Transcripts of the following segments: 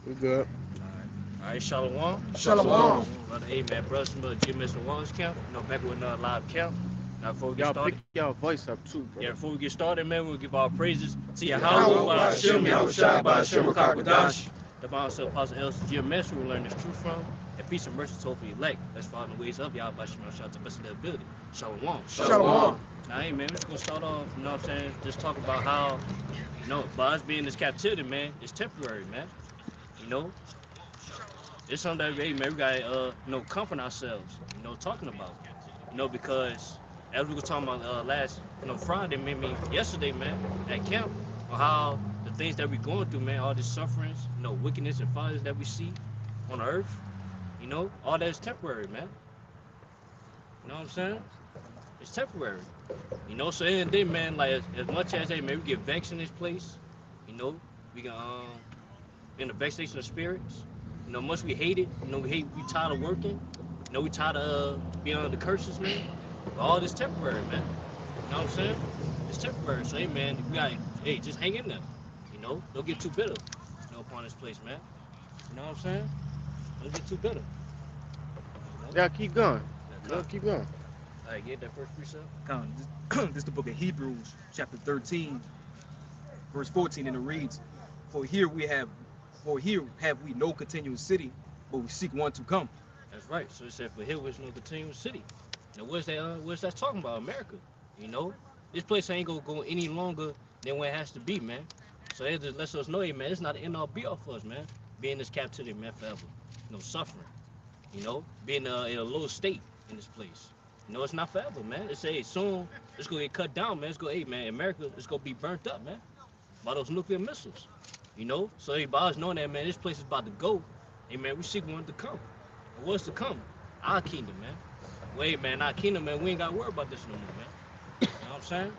We good. All right, Shalom. Shalom. Brother, hey, man, brother, some Jim Mr. Wallace camp. Back with another live camp. Now, before we get Y'all pick started, y'all voice up too, bro. man, we'll give our praises to Yahweh, Yahweh, by Bashem, Hashem, Yahushua, Yahushua, by Bashem, Hashem, Rakakadash. Kakadash. The Bible said, Apostle Ellis, Jim Master will learn this truth from, and peace and mercy to hopefully elect. Let's follow the ways of Yahweh, Bashem, Yahushua, to the best of their ability. Shalom. Shalom. Now, hey, man, we're just going to start off, you know what I'm saying? Just talk about how, by us being in this captivity, man, it's temporary, man. You know, it's something that hey, man, we gotta comfort ourselves, talking about. Because as we were talking about last Friday, maybe yesterday, man, at camp, on how the things that we're going through, man, all these sufferings, wickedness and violence that we see on earth, all that is temporary, man. You know what I'm saying? It's temporary. So in the day, man, like as much as hey man, we get vexed in this place, you know, we can in the vexation of spirits. Much we hate it. We tired of working. We tired of being under the curses, man. But all this temporary, man. You know what I'm saying? It's temporary. So, hey, man, we got, hey, just hang in there. Don't get too bitter, upon this place, man. You know what I'm saying? Don't get too bitter. Y'all keep going. Y'all Keep going. All right, get that first precept. This is the book of Hebrews, chapter 13, verse 14, and it reads, For here have we no continuous city, but we seek one to come. That's right. So it said, for here was no continuous city. Now, what's that talking about? America. This place ain't gonna go any longer than what it has to be, man. So it just lets us know, hey, man, it's not an end all be all for us, man. Being in this captivity, man, forever. Suffering. Being in a low state in this place. It's not forever, man. It's hey, soon it's gonna get cut down, man. It's gonna, hey, man, America is gonna be burnt up, man, by those nuclear missiles. So hey, by us knowing that, man, this place is about to go. Hey, man, we seek one to come. And what's to come? Our kingdom, man. Wait, man, our kingdom, man, we ain't gotta worry about this no more, man. You know what I'm saying?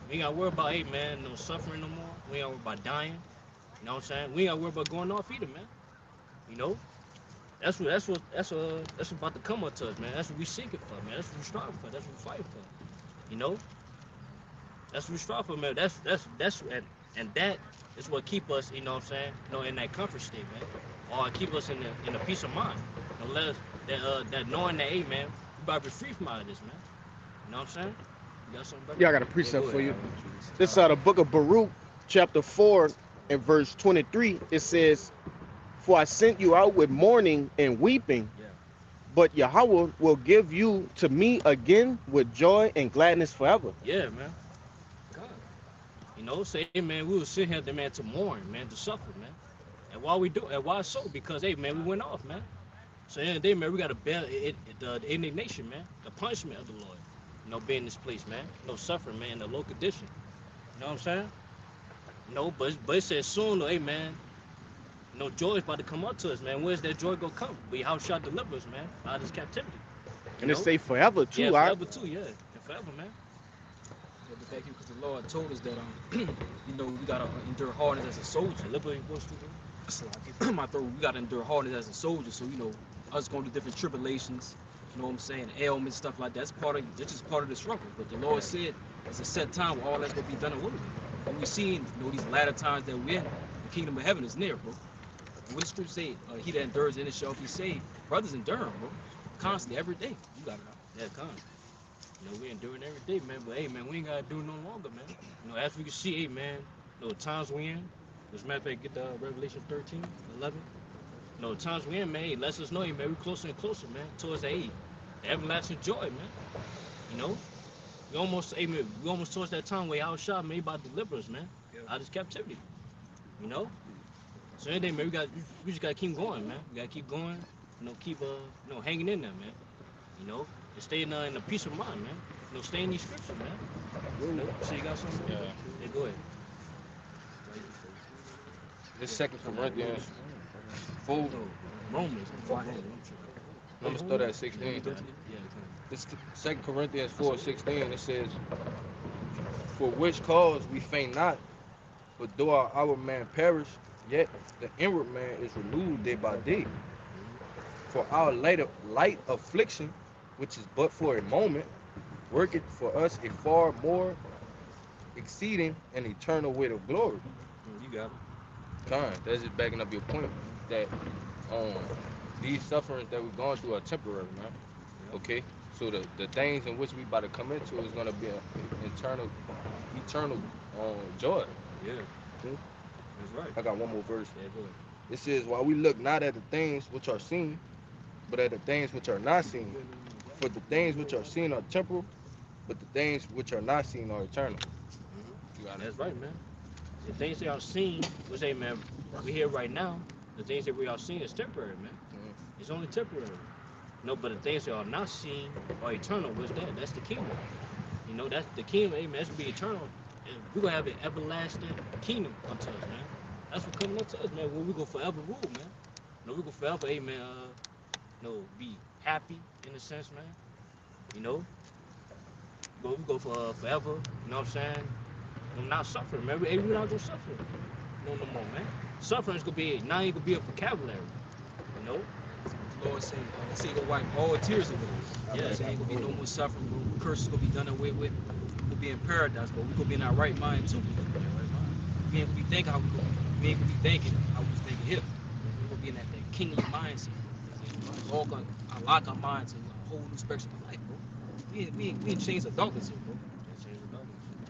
We ain't gotta worry about, hey, man, no suffering no more. We ain't gotta worry about dying. You know what I'm saying? We ain't gotta worry about going off either, man. You know? That's about to come up to us, man. That's what we seeking for, man. That's what we striving for. That's what we fighting for. You know? That's what we strive for, man. And that is what keep us, you know what I'm saying, in that comfort state, man. Or keep us in the peace of mind. Let us that knowing that, hey, man, we about to be free from all of this, man. You know what I'm saying? You got something, Yeah, I got a Yeah, precept go for you. ahead. This is the book of Baruch, chapter 4, and verse 23. It says, For I sent you out with mourning and weeping, Yeah. but Yahweh will give you to me again with joy and gladness forever. Yeah, man. God. Say, man, we will sit here, man, to mourn, man, to suffer, man. And why so? Because, hey, man, we went off, man. So in the day, man, we got to bear the indignation, man, the punishment of the Lord. Being in this place, man. No suffering, man, in the low condition. You know what I'm saying? But it says soon, hey, man, joy is about to come up to us, man. Where's that joy gonna come? We how shall deliver us, man, out of this captivity. You And it know? say forever Yeah, too. forever too, yeah. And forever, man. Yeah, but thank you, because the Lord told us that we gotta endure hardness as a soldier. Deliver your voice to So my throat, we gotta endure hardness as a soldier. So us going through different tribulations, you know what I'm saying, ailments, stuff like that. That's just part of the struggle. But the Lord said it's a set time where all that's gonna be done and with. And we see, these latter times that we're in, the kingdom of heaven is near, bro. And what the scripture say, he that endures in it shall be saved. Brothers enduring, bro. Constantly, every day. You got it out. Yeah, come. We enduring every day, man. But hey, man, we ain't gotta do it no longer, man. As we can see, hey, man, the times we in. As a matter of fact, get the Revelation 13, 11. The times we in, man, hey, lets us know, hey, man, we closer and closer, man, towards the everlasting joy, man. You know, we almost towards that time where our shot, man, about to deliver us, man, out of this captivity. You know. So anything, man, we just gotta keep going, man. We gotta keep going. Keep hanging in there, man. And stay in the peace of mind, man. Stay in these scriptures, man. So you got something? Yeah. Yeah, go ahead. This Second Corinthians 4. No, Romans. Before I had it, I'm gonna start at 16. Yeah, This Second Corinthians 4:16. It says, "For which cause we faint not, but though our outward man perish, yet the inward man is renewed day by day. For our light affliction, which is but for a moment, worketh for us a far more exceeding and eternal weight of glory." You got it. That's just backing up your point that um these sufferings that we're going through are temporary, man. Okay, so the things in which we about to come into is gonna be an eternal joy. Yeah, Hmm? that's right. I got one more verse. Yeah, go ahead. It says, "While we look not at the things which are seen, but at the things which are not seen. For the things which are seen are temporal, but the things which are not seen are eternal." You got it. That's right, man. The things that y'all seen, we say, man, we here right now. The things that we all seen is temporary, man. Mhm. It's only temporary. No, but the things that are not seen are eternal. What's that? That's the kingdom. You know, that's the kingdom. Hey, man, that's gonna be eternal. And we're gonna have an everlasting kingdom unto us, man. That's what coming up to us, man. Where we gonna forever rule, man. No, we gonna forever, hey, man, be happy in a sense, man. You know, we go for forever. You know what I'm saying? I'm not suffering, man. We're not gonna suffer no more, man. Suffering is gonna be now ain't gonna be a vocabulary, you know. The Lord say, he say he gonna wipe all tears away. Yeah. He say ain't gonna be no more suffering, no curses gonna be done away with. We'll be in paradise, but we gonna be in our right mind too. We ain't gonna be thinking how we ain't gonna be thinking how we was thinking here. We gonna be in that kingly mindset. All gonna unlock our minds and a whole new spectrum of life, bro. We ain't changed the darkness here, bro.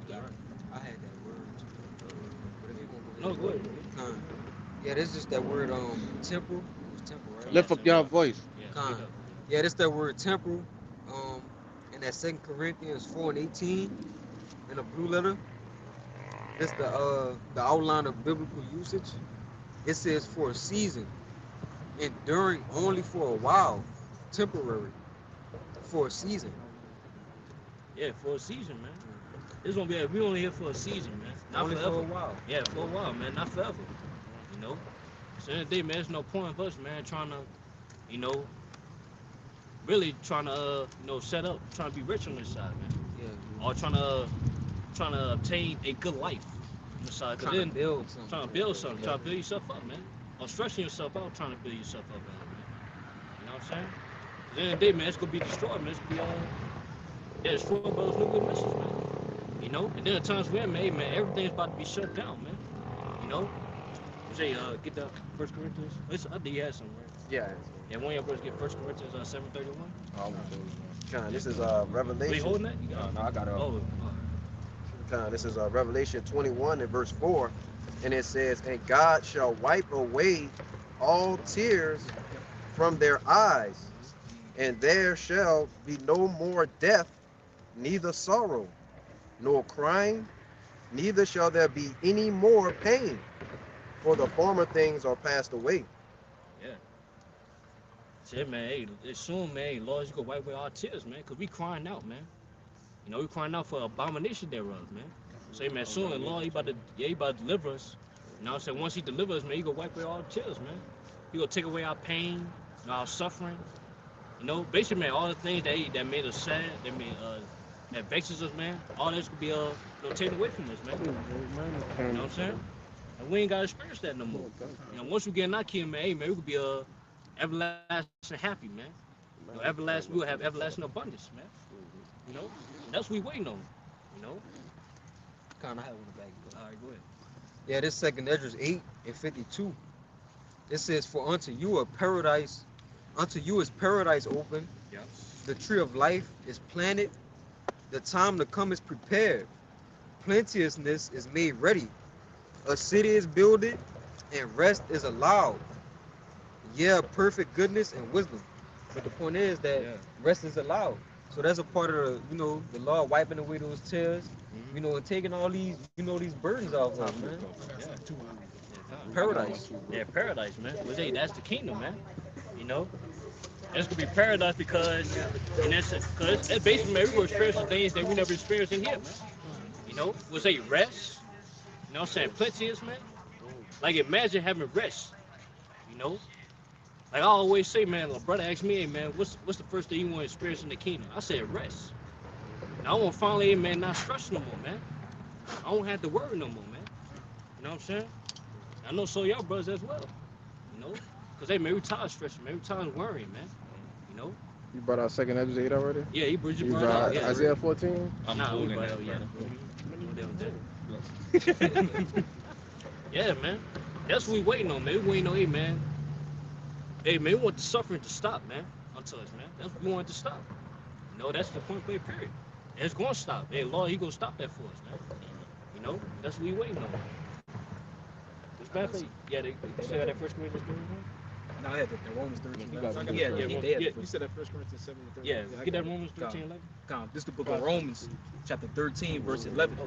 Yeah. I had that word. Whatever you No, gonna go ahead. Con. Yeah, this is that word temporal. It was temporal, right? Lift up your voice. Yeah, Con. speak up. Yeah, this that word temporal. In that 2 Corinthians 4:18 in a blue letter. This the outline of biblical usage. It says for a season, enduring only for a while, temporary, for a season. Yeah, for a season, man. It's gonna be we only here for a season, man. Not Only forever. for a while. Yeah, for a while, man. Not forever. You know. So in the day, man, there's no point of us, man, trying to, you know, really trying to, set up, trying to be rich on this side, man. Yeah. Or trying to obtain a good life on this side. 'Cause Trying then to build something. trying to build something, trying to build yourself up, man. Or stressing yourself out, trying to build yourself up, man. You know what I'm saying? 'Cause in the day, man, it's gonna be destroyed, man. It's gonna be destroyed by those nuclear missiles, man. You know, and then at times we're made, man, everything's about to be shut down, man. You know, say, get the First Corinthians. I think you had some, right? Yeah. Yeah, one of your brothers get First Corinthians 7:31. This is We Revelation. holding that? You got it? No, I got it. Oh, This is Revelation 21 and verse 4, and it says, "And God shall wipe away all tears from their eyes, and there shall be no more death, neither sorrow, nor crying, neither shall there be any more pain, for the former things are passed away." yeah. Shit, man. Hey, it's soon, man. Hey, Lord, you gonna wipe away our tears, man, cause we crying out, man. You know, we crying out for abomination thereof, man. Say, man, soon the Lord, he about to deliver us. You know what I'm saying? Once he delivers us, man, he gonna wipe away all the tears, man. He gonna take away our pain, our suffering. You know, basically, man, all the things that made us sad, that vexes us, man, all that's gonna be taken away from us, man. You know what I'm saying? And we ain't gotta experience that no more. You know, once we get in our kingdom, man, hey, man, we could be everlasting happy, man. You know, everlasting, we'll have everlasting abundance, man. You know, and that's what we waiting on. You know. Kind of had one back. All right, go ahead. Yeah, this 2 Esdras 8:52. It says, "For unto you is paradise open. Yeah. The tree of life is planted. The time to come is prepared. Plenteousness is made ready. A city is builded, and rest is allowed. Yeah, perfect goodness and wisdom." But the point is that rest is allowed. So that's a part of the Lord wiping away those tears, and taking all these, these burdens off of us, man. Yeah. Paradise. Yeah, paradise, man. Well, hey, that's the kingdom, man. You know, it's gonna be paradise because, it's basically, man, we gonna experience the things that we never experienced in here, man. You know, we'll say rest. You know what I'm saying? Plenteous, man. Like, imagine having rest. You know, like I always say, man. My brother asked me, hey, man, what's the first thing you want to experience in the kingdom? I said rest. And I want finally, hey, man, not stress no more, man. I don't have to worry no more, man. You know what I'm saying? I know so y'all brothers as well. You know, cause hey, man, we tired of stressing, man. We tired of worrying, man. You know. You brought out 2 Esdras 8 already? Yeah, you You brought brought out. Yeah, Isaiah 14? Nah, we brought out. Yeah. Yeah, man. That's what we waiting on, man. We waiting on, hey, man. Hey, man, we want the suffering to stop, man. Unto us, man. That's what we want it to stop. You know, that's the point blank period. And it's gonna stop. Hey, Lord, He gonna stop that for us, man. You know, that's what we waiting on. It's bad for you. Yeah, they still got that First Corinthians 13, man. No, I had the Romans 13. You got it. Yeah, Yeah, they had yeah. the You said that First Corinthians 7 and 13. Yeah, I get that got it. Romans 13, 11. This is the book of Romans, chapter 13, verse 11.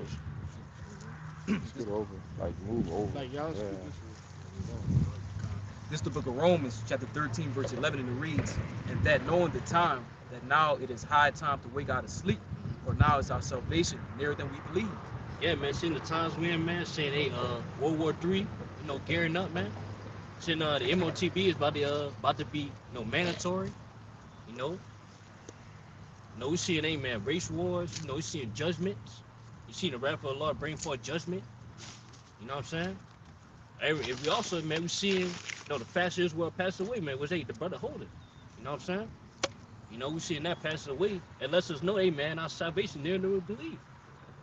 Scoot over. Like move over. Like y'all Yeah. speak this way. This is the book of Romans, chapter 13, verse 11, and it reads, "And that knowing the time, that now it is high time to wake out of sleep, for now is our salvation nearer than we believe." Yeah, man, seeing the times we in, man, seeing World War III, you know, gearing up, man. Seeing the MOTB is about to be, you know, mandatory, you know. You know, we seeing, man, race wars, you know, we seeing judgments. You see the wrath of the Lord bring forth judgment. You know what I'm saying? If we also, man, we seeing, you know, the fast Israel passed away, man, was the brother Holden. You know what I'm saying? You know, we seeing that pass away. It lets us know, hey, man, our salvation near than we believe.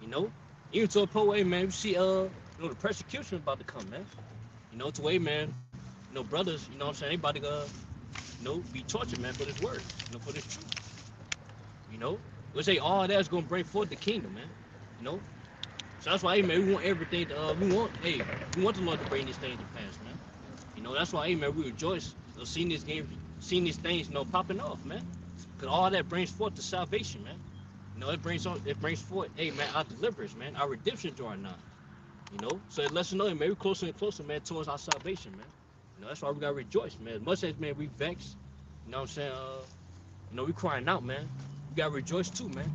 You know? Even to a point, hey, man, we see, you know, the persecution about to come, man. You know, to a man, you know, brothers, you know what I'm saying, they about to, you know, be tortured, man, for this word, you know, for this truth. You know? We say all that's gonna bring forth the kingdom, man. You know? So that's why, hey, man, we want everything to, we want the Lord to bring these things to pass, man. You know, that's why, hey, man, we rejoice of seeing these things, you know, popping off, man. Cause all that brings forth the salvation, man. You know, it brings forth, hey, man, our deliverance, man, our redemption drawing nigh. You know, so it lets us know, man, we're closer and closer, man, towards our salvation, man. You know, that's why we gotta rejoice, man. As much as, man, we vexed, you know what I'm saying? You know, we crying out, man. We gotta rejoice too, man.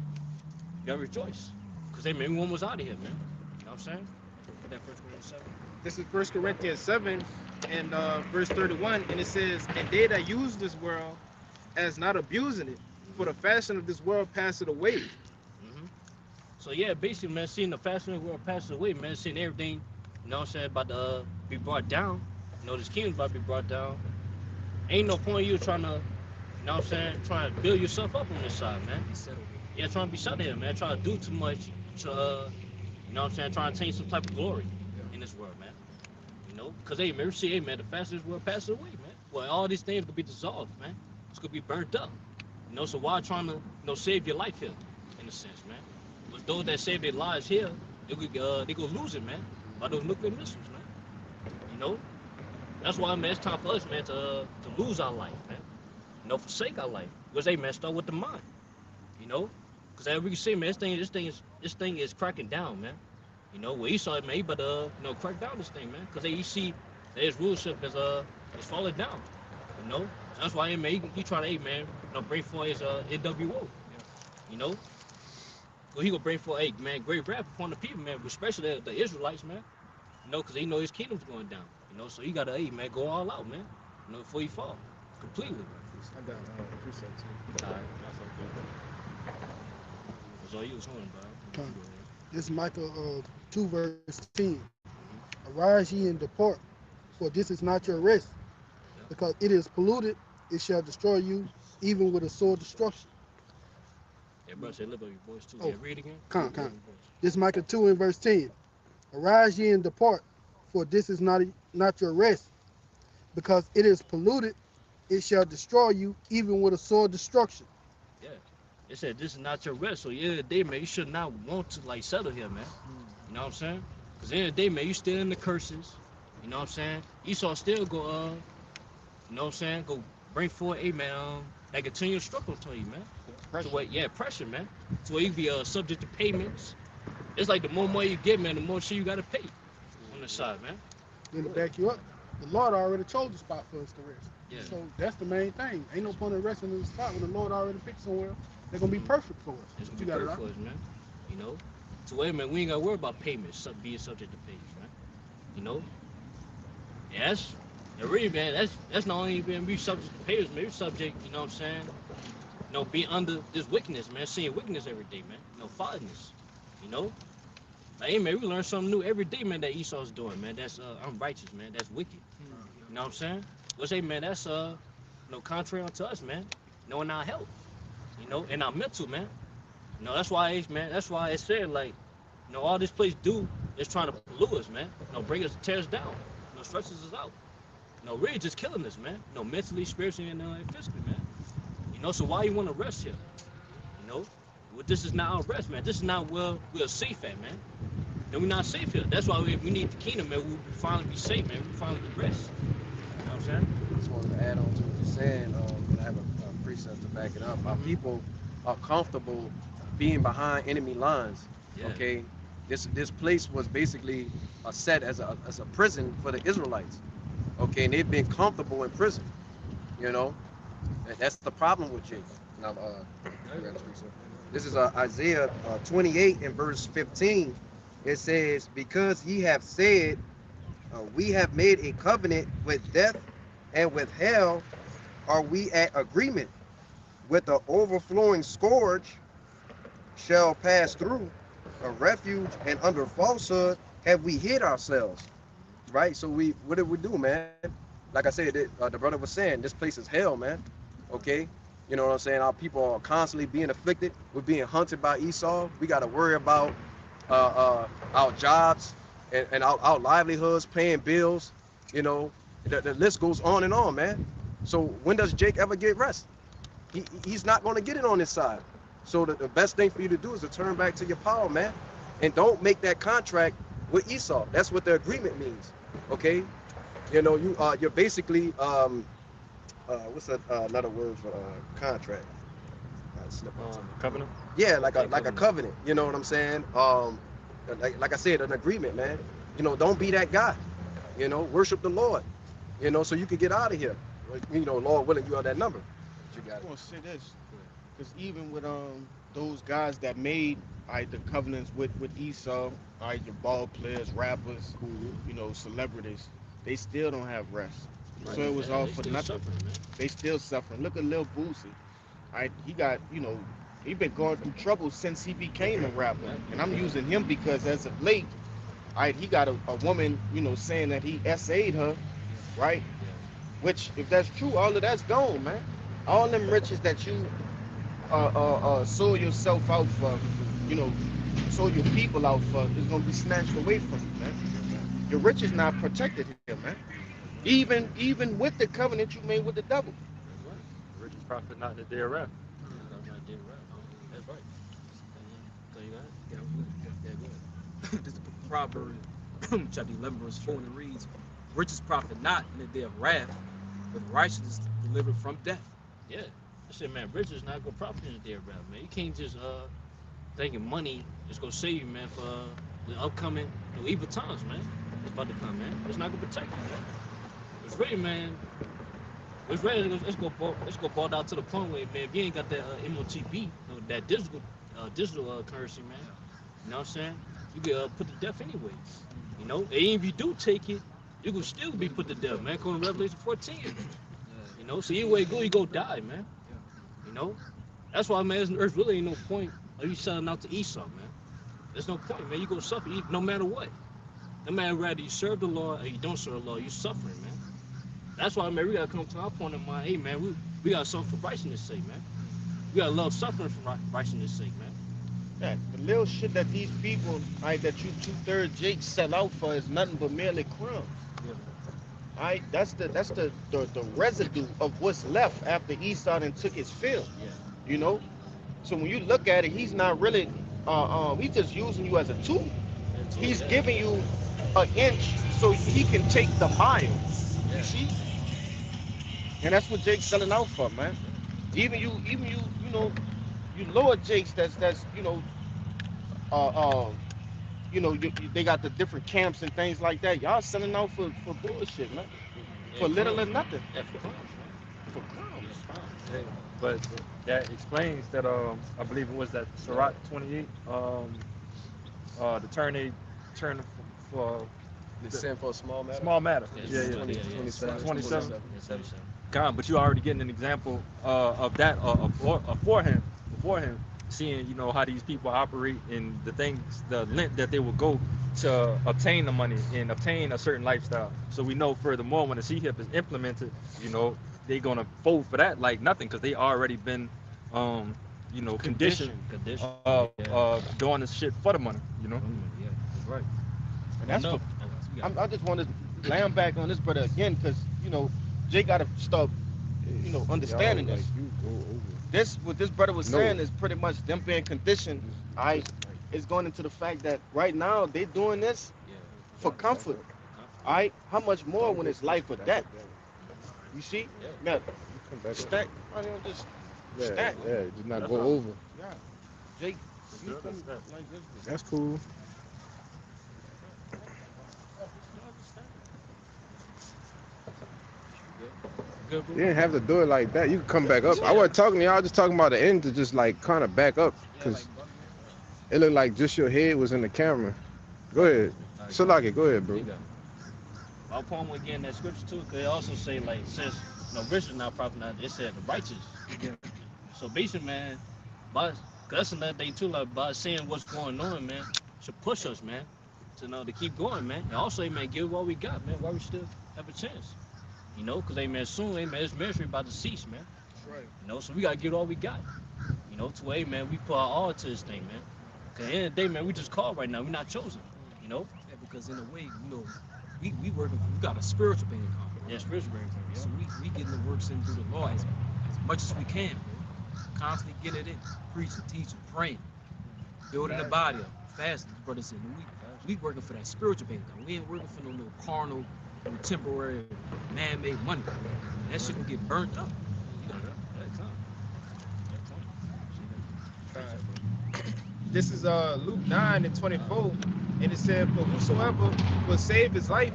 We gotta rejoice. Cause, hey, man, we almost out of here, man. You know what I'm saying? Get that First Corinthians 7. This is 1 Corinthians 7 and verse 31, and it says, "And they that use this world as not abusing it, for the fashion of this world passeth away." Mm-hmm. So yeah, basically, man, seeing the fashion of the world pass away, man, seeing everything, you know what I'm saying, about to be brought down. You know, this kingdom's about to be brought down. Ain't no point in you trying to, you know what I'm saying, trying to build yourself up on this side, man. Yeah, trying to be settled here, man. Trying to do too much to, you know what I'm saying, trying to attain some type of glory in this world, man. You know, because, hey, man, we see, hey, man, the fashion of this world passes away, man. Well, all these things gonna be dissolved, man. It's gonna be burnt up. You know, so why trying to, you know, save your life here, in a sense, man? But those that save their lives here, they gonna lose it, man, by those nuclear missiles, man. You know, that's why, man, it's time for us, man, to lose our life, man. You know, forsake our life. Because, hey, man, start with the mind. You know, because as we can see, man, this thing is cracking down, man. You know, where Esau, man, he better, you know, crack down this thing, man. Because hey, you see that his rulership is falling down. You know, so that's why, hey, man, he trying to, hey, man, you know, bring forth his NWO. You know, well, he gonna bring forth, hey, man, great wrath upon the people, man, especially the Israelites, man. You know, because he know his kingdom's going down. You know, so he gotta, hey, man, go all out, man. You know, before he fall completely. I got precept too. All right, that's okay. That's all you was on, bro. This is Micah 2 verse 10. Arise ye and depart, for this is not your rest, because it is polluted, it shall destroy you, even with a sword destruction. Yeah, bro, say live on your voice too. Oh, Yeah, read again. Come. This is Micah 2 and verse 10. Arise ye and depart, for this is not your rest, because it is polluted, it shall destroy you, even with a sword destruction. Yeah. It said this is not your rest. So yeah, the day, man, you should not want to like settle here, man. You know what I'm saying? Because in the day, man, you still in the curses. You know what I'm saying? Esau still go you know what I'm saying, go bring forth a man that continual struggle to you, man. Pressure. To where, yeah, pressure, man. To where you be subject to payments. It's like the more money you get, man, the more shit you gotta pay on the side, man. Then to back you up, the Lord already chose the spot for us to rest. Yeah. So that's the main thing. Ain't no point in resting in the spot when the Lord already picked somewhere. They're gonna be perfect for us. It's gonna You be got it perfect right. for us, man. You know? So wait, man, we ain't gotta worry about payments, being subject to payments, man. You know? Yeah, that's really, man, that's not only being we subject to payments, man, we subject, you know what I'm saying? You know, being under this wickedness, man, seeing wickedness every day, man. You know, fatness. You know? Like, hey, man, we learn something new every day, man, that Esau's doing, man. That's unrighteous, man. That's wicked. You know what I'm saying? Let's say, man, that's you know, contrary unto us, man. Knowing our health, you know, and our mental, man. You know, that's why it's, man, that's why it said, like, you know, all this place do is trying to pollute us, man. You know, bring us, tear us down. You No stresses is out. No, really just killing us, man. No, mentally, spiritually, and physically, man. You know, so why you want to rest here? You know, well, this is not our rest, man. This is not where we're safe at, man. And we're not safe here. That's why we need the kingdom, man. We finally be safe, man. We finally be rest. You know what I'm saying? I just wanted to add on to what you're saying. And I have a precept to back it up. Our people are comfortable being behind enemy lines. Yeah. Okay, this place was basically set as a prison for the Israelites. Okay, and they've been comfortable in prison. You know, and that's the problem with Jacob. Now, I got a precept. This is Isaiah 28 and verse 15. It says, "Because ye have said, we have made a covenant with death, and with hell are we at agreement. With the overflowing scourge shall pass through, a refuge, and under falsehood have we hid ourselves." Right? So what did we do, man? Like I said, the brother was saying, this place is hell, man. Okay? You know what I'm saying? Our people are constantly being afflicted. We're being hunted by Esau. We got to worry about our jobs and our livelihoods, paying bills. You know, the list goes on and on, man. So when does Jake ever get rest? He's not going to get it on this side. So the best thing for you to do is to turn back to your power, man, and don't make that contract with Esau. That's what the agreement means. Okay, you know, you're basically what's another word for contract? Covenant. Yeah, like a covenant. You know what I'm saying? Like I said, an agreement, man. You know, don't be that guy. You know, worship the Lord. You know, so you can get out of here. You know, Lord willing, you are that number. But you got I it. want to say this, because even with those guys that made the covenants with Esau, your ball players, rappers, you know, celebrities, they still don't have rest. Right. So it was all They for still nothing. suffering, man. They still suffering. Look at Lil Boosie. He got, you know, he been going through trouble since he became a rapper. And I'm using him because as of late, he got a woman, you know, saying that he SA'd her, right? Which, if that's true, all of that's gone, man. All them riches that you sold yourself out for, you know, sold your people out for, is gonna be snatched away from you, man. Your riches not protected here, man. Even with the covenant you made with the devil. The richest prophet not in the day of wrath. That's right. So you got it? Yeah, good. This is Proverbs chapter 11, verse 4, and it reads, "Richest prophet not in the day of wrath, but righteousness delivered from death." Yeah. I said, man, riches not gonna profit in the day of wrath, man. You can't just thinking money is gonna save you, man, for the upcoming evil times, man. It's about to come, man. It's not gonna protect you, man. It's really, man. It's ready. Let's go ball out to the point where, man, if you ain't got that MOTB, you know, that digital currency, man. You know what I'm saying? You get put to death anyways. You know, and if you do take it, you can still be put to death, man. According to Revelation 14. You know, so either way you go die, man. You know, that's why, man, there's really ain't no point of you selling out to Esau, man. There's no point, man. You gonna suffer no matter what. No matter whether you serve the Lord or you don't serve the Lord, you're suffering, man. That's why, man, we gotta come to our point in mind. Hey, man, we gotta suffer for righteousness' sake, man. We gotta love suffering for righteousness' sake, man. Yeah, the little shit that these people, that you 2/3 Jake sell out for is nothing but merely crumbs. Yeah. That's the residue of what's left after Esau and took his fill. Yeah. You know? So when you look at it, he's not really he's just using you as a tool. He's giving you an inch so he can take the mile. You see? And that's what Jake's selling out for, man. Even you know, you lower Jakes that's they got the different camps and things like that. Y'all selling out for bullshit, man. For little or nothing. Yeah, for crumbs, man. For crumbs. Yeah, but that explains that I believe it was that Sirach 28 the turn for The sin for a small matter. small matter. Yeah, Yeah. 27. 27. Yeah, God, but you already getting an example of that for him, seeing how these people operate and the length that they will go to obtain the money and obtain a certain lifestyle. So we know furthermore when the CHIP is implemented, they're gonna fold for that like nothing because they already been conditioned doing this shit for the money. Yeah, that's right. And that's No. I just want to lamb back on this brother again, because Jay got to start understanding Y'all, this. like, you go over. This what this brother was No. saying is pretty much them being conditioned. I is going into the fact that right now they doing this for comfort. All right, how much more when it's life or death? You see, now You come back up. stack. I don't just Yeah, stack. yeah, just not That's go all. over. Yeah, Jake, you That's come good. like this. That's cool. Good, bro. You didn't have to do it like that. You could come back up. I wasn't talking to y'all, just talking about the end to just like kind of back up, because it looked like just your head was in the camera. Go ahead. Salaki, go ahead, bro. You got it. My point was again that scripture too, because it also say like since rich is not profit not, it said the righteous. So basically, man, by that's another thing too, like by seeing what's going on, man, should push us, man, to keep going, man. And also, man, give what we got, man, while we still have a chance. Because man, soon, man, this ministry about to cease, man. That's right. So we gotta get all we got. To man, we put our all to this thing, man. Cause at the end of the day, man, we just called right now. We're not chosen. Yeah, because in a way, we working. We got a spiritual bank account. Bro. Yeah, spiritual brain, yeah. So we getting the works in through the law as much as we can, bro. Constantly getting it in, preaching, teaching, praying, building the body up, fasting. Brother said, we working for that spiritual bank account. We ain't working for no carnal, no temporary, man-made money. That shit gonna get burnt up. This is Luke 9:24, and it said, "For whosoever will save his life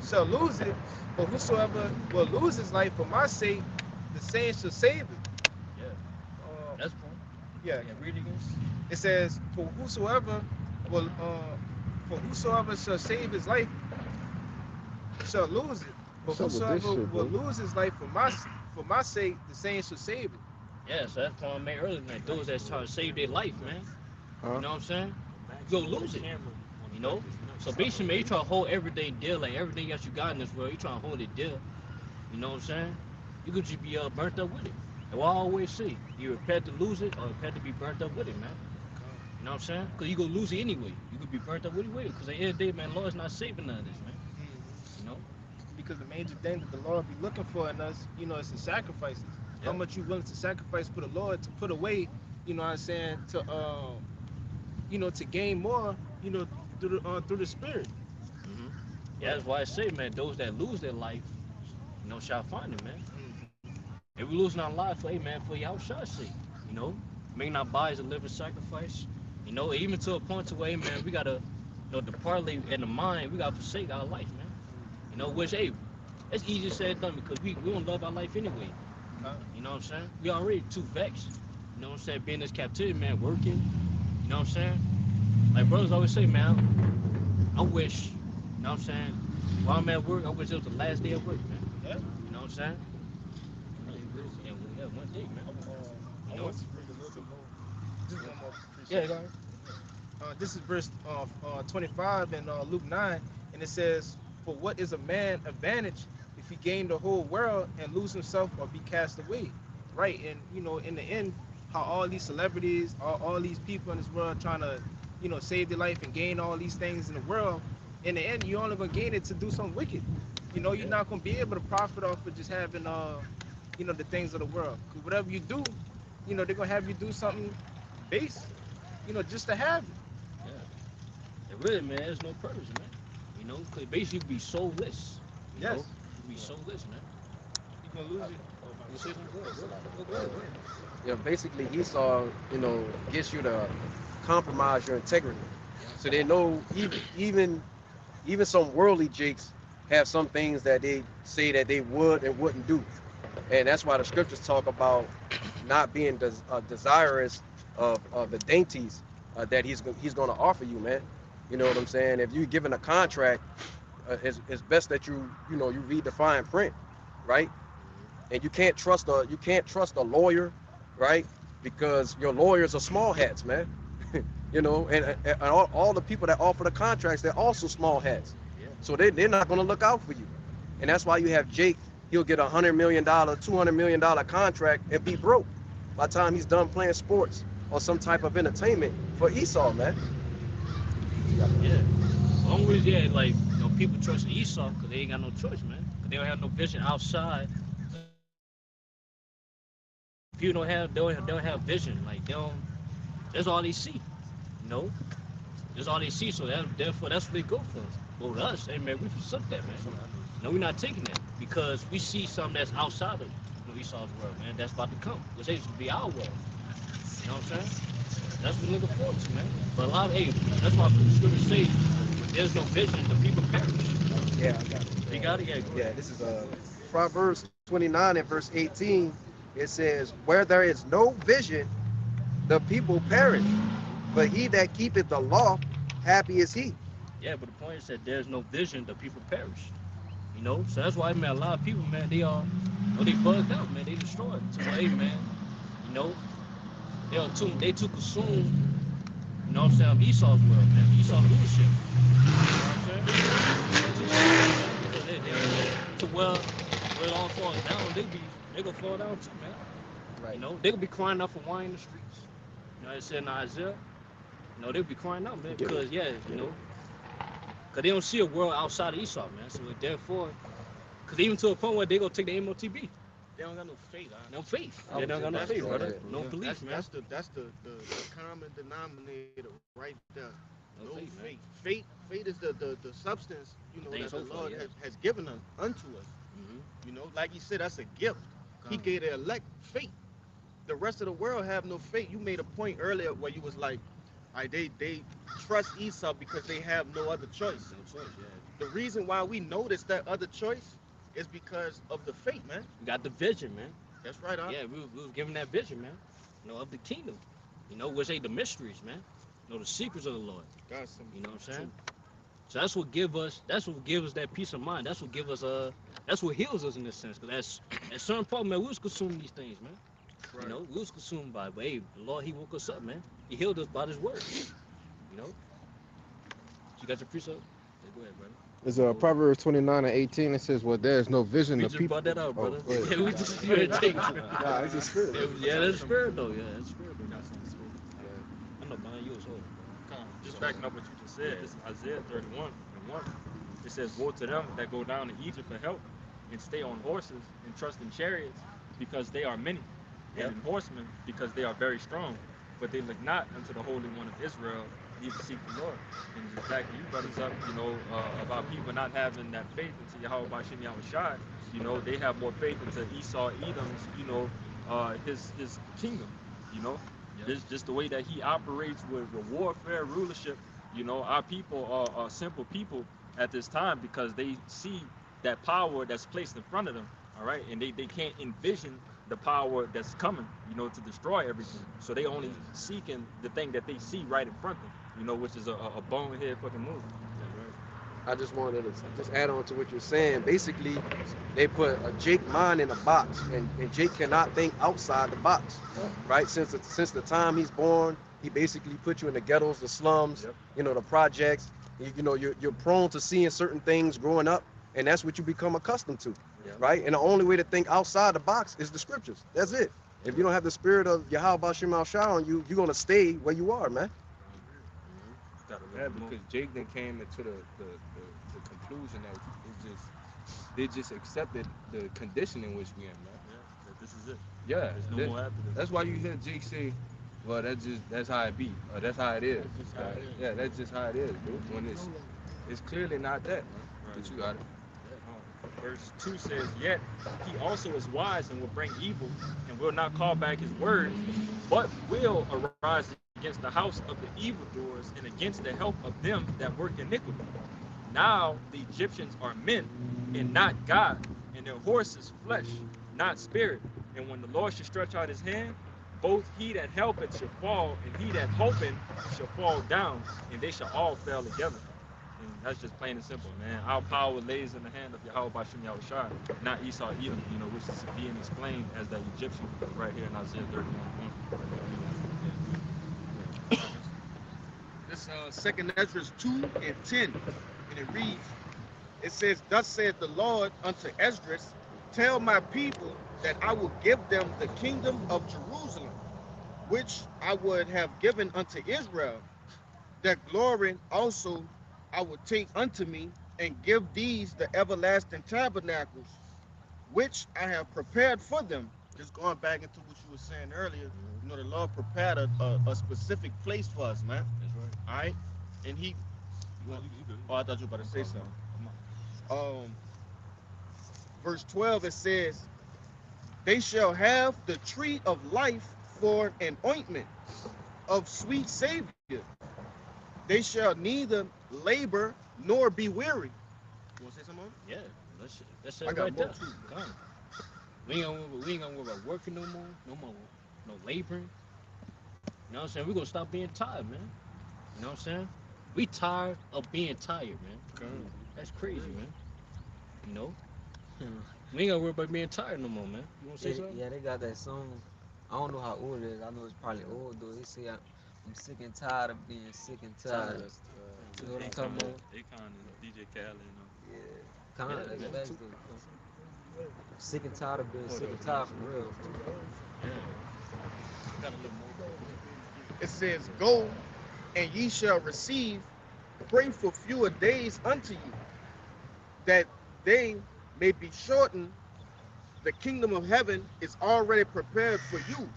shall lose it, but whosoever will lose his life for my sake, the same shall save it." Yeah. Uh, That's point. yeah, Yeah, read it again. it says, "For whosoever shall save his life shall lose it, but What's up with this whosoever shit, will bro? lose his life for my sake, the same shall save it." Yeah, so that's the point I made earlier, man. Those that's trying to save their life, man. Huh? You know what I'm saying? You gonna lose it. So basically, man, you try to hold everything dear, like everything else you got in this world, you trying to hold it dear. You know what I'm saying? You could just be burnt up with it. And what I always say, you repent to lose it or repent to be burnt up with it, man. You know what I'm saying? Because you gonna lose it anyway. You could be burnt up with it anyway. Because at the end of the day, man, Lord's not saving none of this, man. You know? Because the major thing that the Lord be looking for in us, is the sacrifices. Yeah. How much you willing to sacrifice for the Lord to put away, what I'm saying, to to gain more, through the spirit. Mm-hmm. Yeah, that's why I say, man, those that lose their life, shall find it, man. If we losing our life, hey, man, for your shall sake, make our bodies a living sacrifice, even to a point to where, hey, man, we gotta, depart in the mind, we gotta forsake our life, man. Which, hey, it's easier said than done because we don't love our life anyway. You know what I'm saying? We already too vexed. You know what I'm saying? Being in this captivity, man, working. You know what I'm saying? Like brothers always say, man, I wish, you know what I'm saying? While I'm at work, I wish it was the last day of work, man. Yeah. You know what I'm saying? Yeah, one day, man. I want to read a little bit more. Just one more. Yeah, go ahead. This is verse 25 in Luke 9, and it says, "For what is a man advantage if he gain the whole world and lose himself or be cast away?" Right, and in the end, how all these celebrities, all these people in this world trying to, save their life and gain all these things in the world. In the end, you're only gonna gain it to do something wicked. You're not gonna be able to profit off of just having, the things of the world. Because whatever you do, they're gonna have you do something base, just to have it. Yeah. It really, man, there's no purpose, man. Because basically you can be soulless. Yes. You can be soulless, man. You're gonna lose it. You say something good? Yeah, basically Esau, gets you to compromise your integrity. So they know even some worldly jakes have some things that they say that they would and wouldn't do. And that's why the scriptures talk about not being desirous of the dainties that he's going to offer you, man. You know what I'm saying? If you're given a contract, it's best that you read the fine print, right? And you can't trust a lawyer, right? Because your lawyers are small hats, man. And all the people that offer the contracts, they're also small hats. So they're not going to look out for you. And that's why you have Jake. He'll get $100 million, $200 million contract and be broke by the time he's done playing sports or some type of entertainment for Esau, man. Yeah. As long as, like, people trust Esau because they ain't got no choice, man. 'Cause they don't have no vision outside. People don't have vision. Like they don't. That's all they see. You know. That's all they see. So therefore, that's what they go for. But with us, hey man, we forsook that, man. No, we're not taking that because we see something that's outside of Esau's world, man. That's about to come, which is to be our world. You know what I'm saying? That's what we're looking forward to, man. But a lot of, hey, that's why the scriptures say, when there's no vision, the people perish. Yeah, I got it. You got it? Yeah, go Yeah, ahead. this is Proverbs 29 and verse 18. It says, "Where there is no vision, the people perish. But he that keepeth the law, happy is he." Yeah, but the point is that there's no vision, the people perish. You know? So that's why, man, a lot of people, man, they are, you know, they bugged out, man. They destroyed. So, hey, man, you know, they too consumed, you know what I'm saying, of Esau's world, man. Esau's leadership. You know what I'm saying? To where it all falls down, they gonna fall down too, man. Right. You know, they gonna be crying out for wine in the streets. You know, it said in Isaiah, you know, they'll be crying out, man, because you know, because they don't see a world outside of Esau, man. So therefore, because even to a point where they gonna take the MOTB, They don't got no faith. no faith. I They was don't got no just faith, about to brother. say that. No Yeah. belief, man. That's the common denominator right there. No No faith, man. Faith is the substance, you know, Things that the hoped for, Lord yeah. has given us unto us. Mm-hmm. You know, like you said, that's a gift. He gave the elect faith. The rest of the world have no faith. You made a point earlier where you was like, they trust Esau because they have no other choice. No choice, yeah. The reason why we notice that other choice is because of the faith, man. We got the vision, man. That's right, huh? Yeah, we was given that vision, man. You know, of the kingdom. You know, which ain't the mysteries, man. You know, the secrets of the Lord. Got some. You know what I'm saying? So that's what give us that peace of mind. That's what give us that's what heals us in this sense. Because at certain point, man, we was consuming these things, man. Right. You know, we was consumed by it. But hey, the Lord, he woke us up, man. He healed us by his word. You know? You got your precept? Yeah, go ahead, brother. It's Proverbs 29 and 18. It says, "Well, there is no vision." We The just people. brought that out, brother. go ahead. Yeah, we just you ain't take it. Nah, it's a spirit. Yeah, that's spirit though. Yeah, that's spirit though. I know mine, yours, hold. Just backing up what you just said, this is Isaiah 31 and 1. It says, "Woe to them that go down to Egypt for help, and stay on horses, and trust in chariots, because they are many, and in horsemen, because they are very strong. But they look not unto the Holy One of Israel, neither seek the Lord." And just backing you brothers up, you know, about people not having that faith into Yahweh Bashim Yahushai. You know, they have more faith into Esau, Edom's, you know, his kingdom, you know. This just the way that he operates with warfare, rulership. You know, our people are simple people at this time because they see that power that's placed in front of them, all right? And they can't envision the power that's coming, you know, to destroy everything. So they only seeking the thing that they see right in front of them, you know, which is a bonehead fucking move. I just wanted to just add on to what you're saying. Basically, they put a Jake mind in a box, and Jake cannot think outside the box, right? Since the time he's born, he basically put you in the ghettos, the slums, you know, the projects. You know, you're prone to seeing certain things growing up, and that's what you become accustomed to, right? And the only way to think outside the box is the scriptures. That's it. If you don't have the spirit of Yahweh Bashim Al-Shah on you, you're gonna stay where you are, man. Yeah, because Jake then came into the conclusion that they just accepted the condition in which we in, man. Yeah, this is it. Yeah, There's no more after this. that's why you hear Jake say, "Well, that's how it be, or that's how it is." Yeah, that's just how it is, dude. When it's clearly not that, man. But you got it. Verse 2 says, "Yet he also is wise and will bring evil, and will not call back his word, but will arise against the house of the evildoers and against the help of them that work iniquity. Now the Egyptians are men and not God, and their horses flesh, not spirit. And when the Lord shall stretch out his hand, both he that helpeth shall fall, and he that hopeth shall fall down, and they shall all fail together." And that's just plain and simple, man. Our power lays in the hand of Yahweh Bashim Yahushai, not Esau Edom, you know, which is being explained as the Egyptian right here in Isaiah 31:1. This second Ezra 2 and 10, and it reads, it says, "Thus saith the Lord unto Esdras, tell my people that I will give them the kingdom of Jerusalem, which I would have given unto Israel, that glory also I will take unto me, and give these the everlasting tabernacles, which I have prepared for them. Just going back into what you were saying earlier, you know, the Lord prepared a specific place for us, man. That's right. All right, and He. Oh, I thought you were about to say something. Verse 12 it says, "They shall have the tree of life for an ointment of sweet savior. They shall neither labor nor be weary." You want to say something? Yeah, that's I it got right more there. too. Come. We ain't gonna worry about working no more, no laboring. You know what I'm saying? We're gonna stop being tired, man. You know what I'm saying? We tired of being tired, man. Come. That's crazy, man. You know? We ain't gonna worry about being tired no more, man. You wanna say Yeah, something? yeah, they got that song. I don't know how old it is. I know it's probably old though. They say I'm sick and tired of being sick and tired. You know what I'm talking about? Akon and DJ Khaled, you know. Yeah, kind of Yeah, like man. that's the. Sick and tired of being sick and tired for real. Yeah. Got a little more. It says, "Go, and ye shall receive. Pray for fewer days unto you, that they may be shortened. The kingdom of heaven is already prepared for you.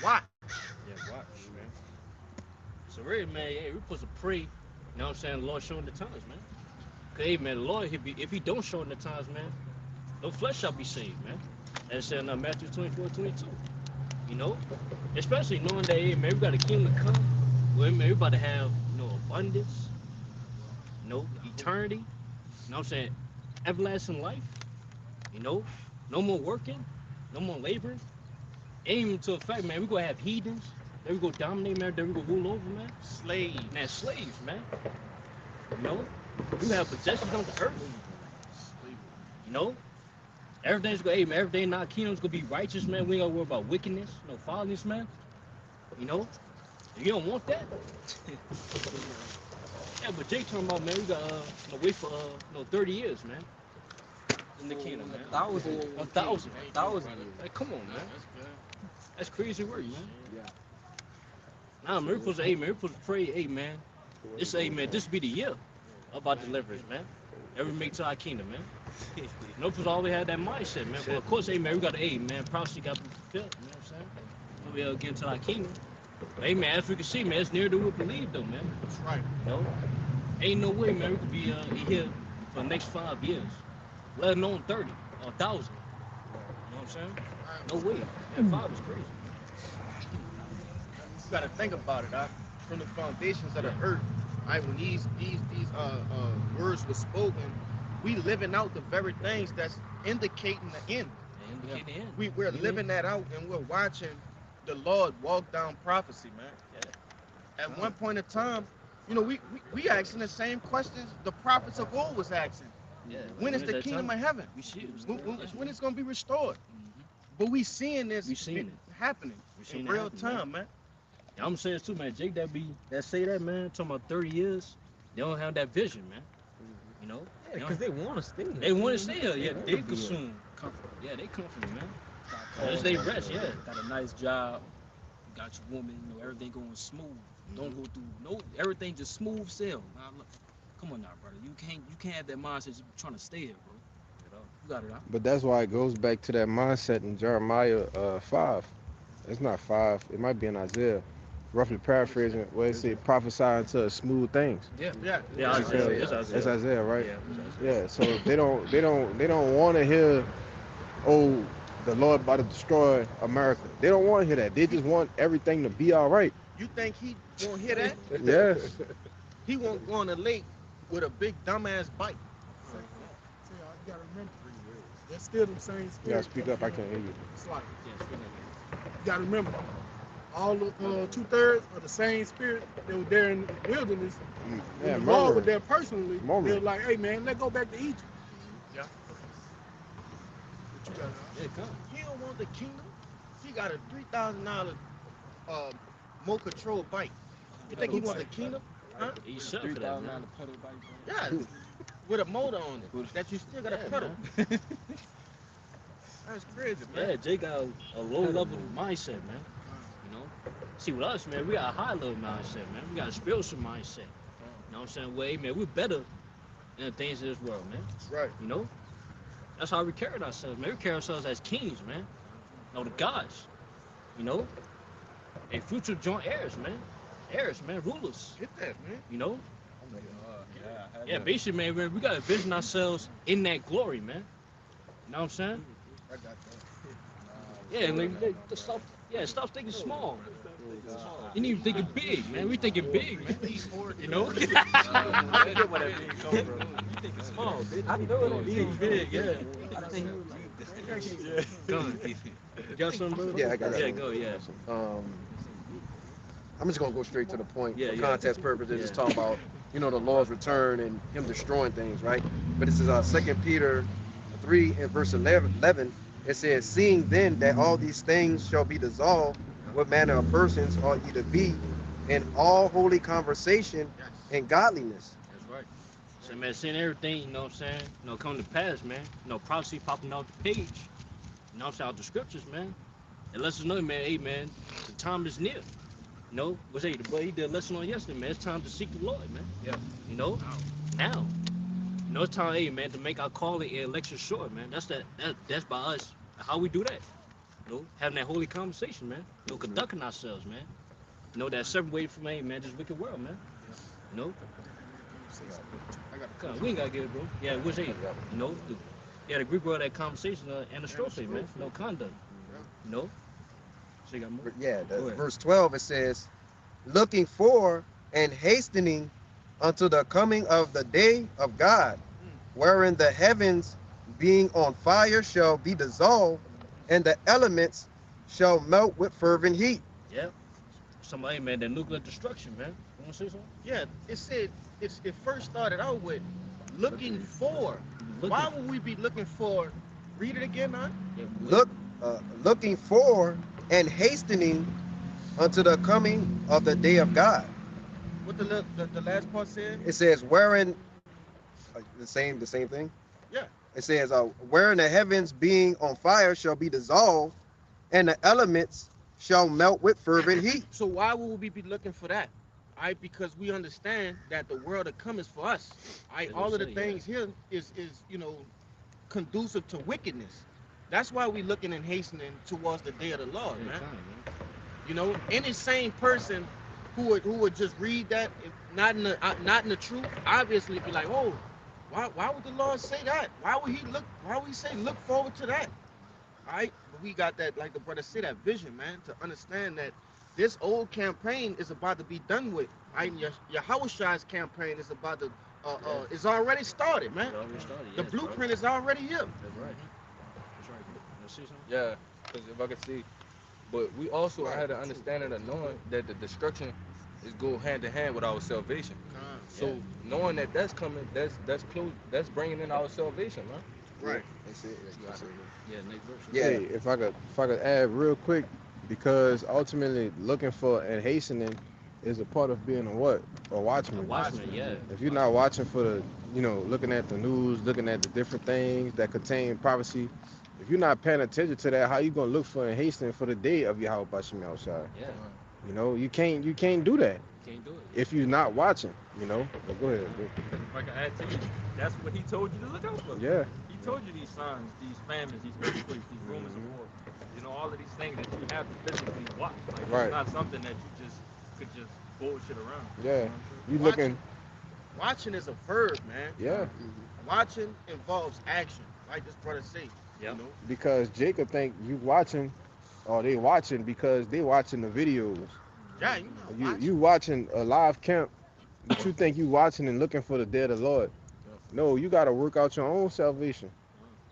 Watch." Yeah, watch, man. So really, man, yeah, we supposed to pray. You know what I'm saying? The Lord showing the times, man. Cause hey, man, the Lord, if he don't show in the times, man, no flesh shall be saved, man. That's in Matthew 24:22. You know, especially knowing that, hey, man, we got a kingdom to come. Well, man, we about to have, abundance, eternity. You know what I'm saying? Everlasting life. You know, no more working, no more laboring. Aim to a fact, man, we gonna have heathens. Then we gonna dominate, man. Then we gonna rule over, man. Slave. Man, slaves, man. You know, we have possessions on the earth. You know, everything's gonna, hey, man, everything in our kingdom's gonna be righteous, man. We ain't gonna worry about wickedness, no foulness, man. You know, you don't want that. Yeah, but Jake talking about, man, we got wait for 30 years, man. In the kingdom, man. 1,000. 1,000. 1,000. Like, come on, man. That's crazy work, man. Yeah. Nah, man, we're supposed to, hey, man, we're supposed to pray, hey, man. This be the year about deliverance, man. Every make to our kingdom, man. No, because always had that mindset, man. But of course, hey, man, we got to, hey, man, prophecy got to be fulfilled, you know what I'm saying? So we get into our kingdom. But, hey, man, as we can see, man, it's near to we believe, though, man. That's right. You know? Ain't no way, man, we could be here for the next 5 years. Let alone 30 or 1,000. You know what I'm saying? No way. That 5 is crazy. You gotta think about it, from the foundations of the earth. Right, when these words were spoken, we living out the very things that's indicating the end. And in the end. We're living that out, and we're watching the Lord walk down prophecy, man. Yeah. At one point in time, you know, we asking the same questions the prophets of old was asking. Yeah. When is the kingdom of heaven? We see it. When it's gonna be restored? Mm-hmm. But we seeing this We seen it. happening We seen in it real happen, time, man. Yeah, I'm saying too, man. Jake that say that, man, talking about 30 years, they don't have that vision, man. You know? Yeah, because they want to stay here. They want to stay here. Yeah, wanna they be here. consume. Comfortable. Yeah, they comfortable, man. Got As they rest, yeah. Got a nice job. You got your woman. You know, everything going smooth. Don't go through everything just smooth sail. Nah, look, come on now, brother. You can't have that mindset just trying to stay here, bro. You got it out. But that's why it goes back to that mindset in Jeremiah 5. It's not 5. It might be in Isaiah. Roughly paraphrasing, where it said prophesying to smooth things. Yeah. Yeah, Isaiah. It's Isaiah. It's Isaiah, right? Yeah. Yeah. So they don't want to hear, oh, the Lord about to destroy America. They don't want to hear that. They just want everything to be all right. You think he won't hear that? Yes. He won't go on the lake with a big dumbass bike. See, you gotta remember, that's still the same You gotta spirit. speak up. I can't hear you. It's like, Yeah, you gotta remember, all the 2/3 are the same spirit that was there in the wilderness. Yeah, When the Lord was murmuring. there personally, they Murmuring. were like, hey man, let's go back to Egypt. Yeah. But you gotta, Yeah, come. He don't want the kingdom. He got a $3,000 Mocha Troll bike. You think he want the kingdom? Huh? He set for that, man. pedal bike. Yeah. With a motor on it that you still got to Yeah, pedal. man. That's crazy, man. Yeah, Jake got a low level mindset, man. You know? See, with us, man, we got a high level mindset, man. We got a spiritual mindset. You know what I'm saying? Well, hey, man, we're better in the things of this world, man. That's right. You know? That's how we carry ourselves, man. We carry ourselves as kings, man. No, the gods. You know? A future joint heirs, man. Heirs, man. Rulers. Get that, man. You know? I Yeah, basically, man, we gotta envision ourselves in that glory, man. You know what I'm saying? I got that. Yeah, like, stop thinking small. You need to think big, man. We thinking big, man. You know? I get where that big come from. You think it's small, bitch. I know it being big, yeah. Go on. You got something, brother? Yeah, I got Yeah, something. go, yeah. I'm just gonna go straight to the point Yeah, for yeah. context purposes. Just Yeah. talking about, you know, the Lord's return and Him destroying things, right? But this is 2 Peter 3 and verse 11. It says, "Seeing then that all these things shall be dissolved, what manner of persons ought ye to be in all holy conversation and godliness?" That's right. So, man, seeing everything, you know what I'm saying? You know, come to pass, man. You know, prophecy popping out the page. You know what I'm saying? Out the scriptures, man. It lets us know, man, hey, man, the time is near. You know, was the boy he did a lesson on yesterday, man. It's time to seek the Lord, man. Yeah. You know, now. You know, it's time, hey, man, to make our calling and election short, man. That's by us. How we do that? You know, having that holy conversation, man. You know, conducting ourselves, man. You know, that separated from, hey, man, this wicked world, man. You know, I got come on, we ain't gotta get it, bro. Yeah, what's it? You know, the Greek word of that conversation and the strophe, man. No conduct. You know. So you got more. Yeah, Go ahead. verse 12 it says, "Looking for and hastening unto the coming of the day of God, wherein the heavens being on fire shall be dissolved, and the elements shall melt with fervent heat." Yeah. Somebody, man, that nuclear destruction, man. You wanna say something? Yeah, it said it first started out with looking for. Looking. Why would we be looking for? Read it again, man. Yeah, Looking for and hastening unto the coming of the day of God. What the last part said? It says, wherein the same thing. Yeah. It says, wherein the heavens being on fire shall be dissolved, and the elements shall melt with fervent heat. So why would we be looking for that? Because we understand that the world to come is for us. That's All what of the I'm saying, things here is conducive to wickedness. That's why we looking and hastening towards the day of the Lord, Yeah, man. time, man. You know, any sane person who would just read that, not in the truth, obviously be like, oh, why would the Lord say that? Why would he say look forward to that? All right, but we got that, like the brother said, that vision, man, to understand that this old campaign is about to be done with. Your Hawashai's campaign is about to, is already started, man. It already started, The yes, blueprint is already here. Bro. That's right. That's right. You see something? Yeah, because if I could see, but we also had an understanding of knowing that the destruction is go hand in hand with our salvation. So knowing that that's coming, that's close, that's bringing in our salvation, man. Right. That's it. Yeah, next verse. Yeah. Hey, if I could add real quick, because ultimately looking for and hastening is a part of being a watchman. Watchmen, yeah. If you're not watching for the, looking at the news, looking at the different things that contain prophecy, if you're not paying attention to that, how you gonna look for and hasten for the day of Yahweh Bashim outside? Yeah, You can't do that can't do it. if you're not watching. But go ahead. If I can add to you, that's what he told you to look out for. Yeah. He told you these signs, these famines, these earthquakes, these rumors of war. You know, all of these things that you have to physically watch. Like, Right. it's not something that you just could just bullshit around. Yeah. You Watching. looking? Watching is a verb, man. Yeah. Watching involves action, like this brother said. Yeah. You know? Because Jacob think you watching, or they watching because they watching the videos. Yeah, you know. Watching. You watching a live camp, but you think you watching and looking for the day of the Lord. No, you got to work out your own salvation.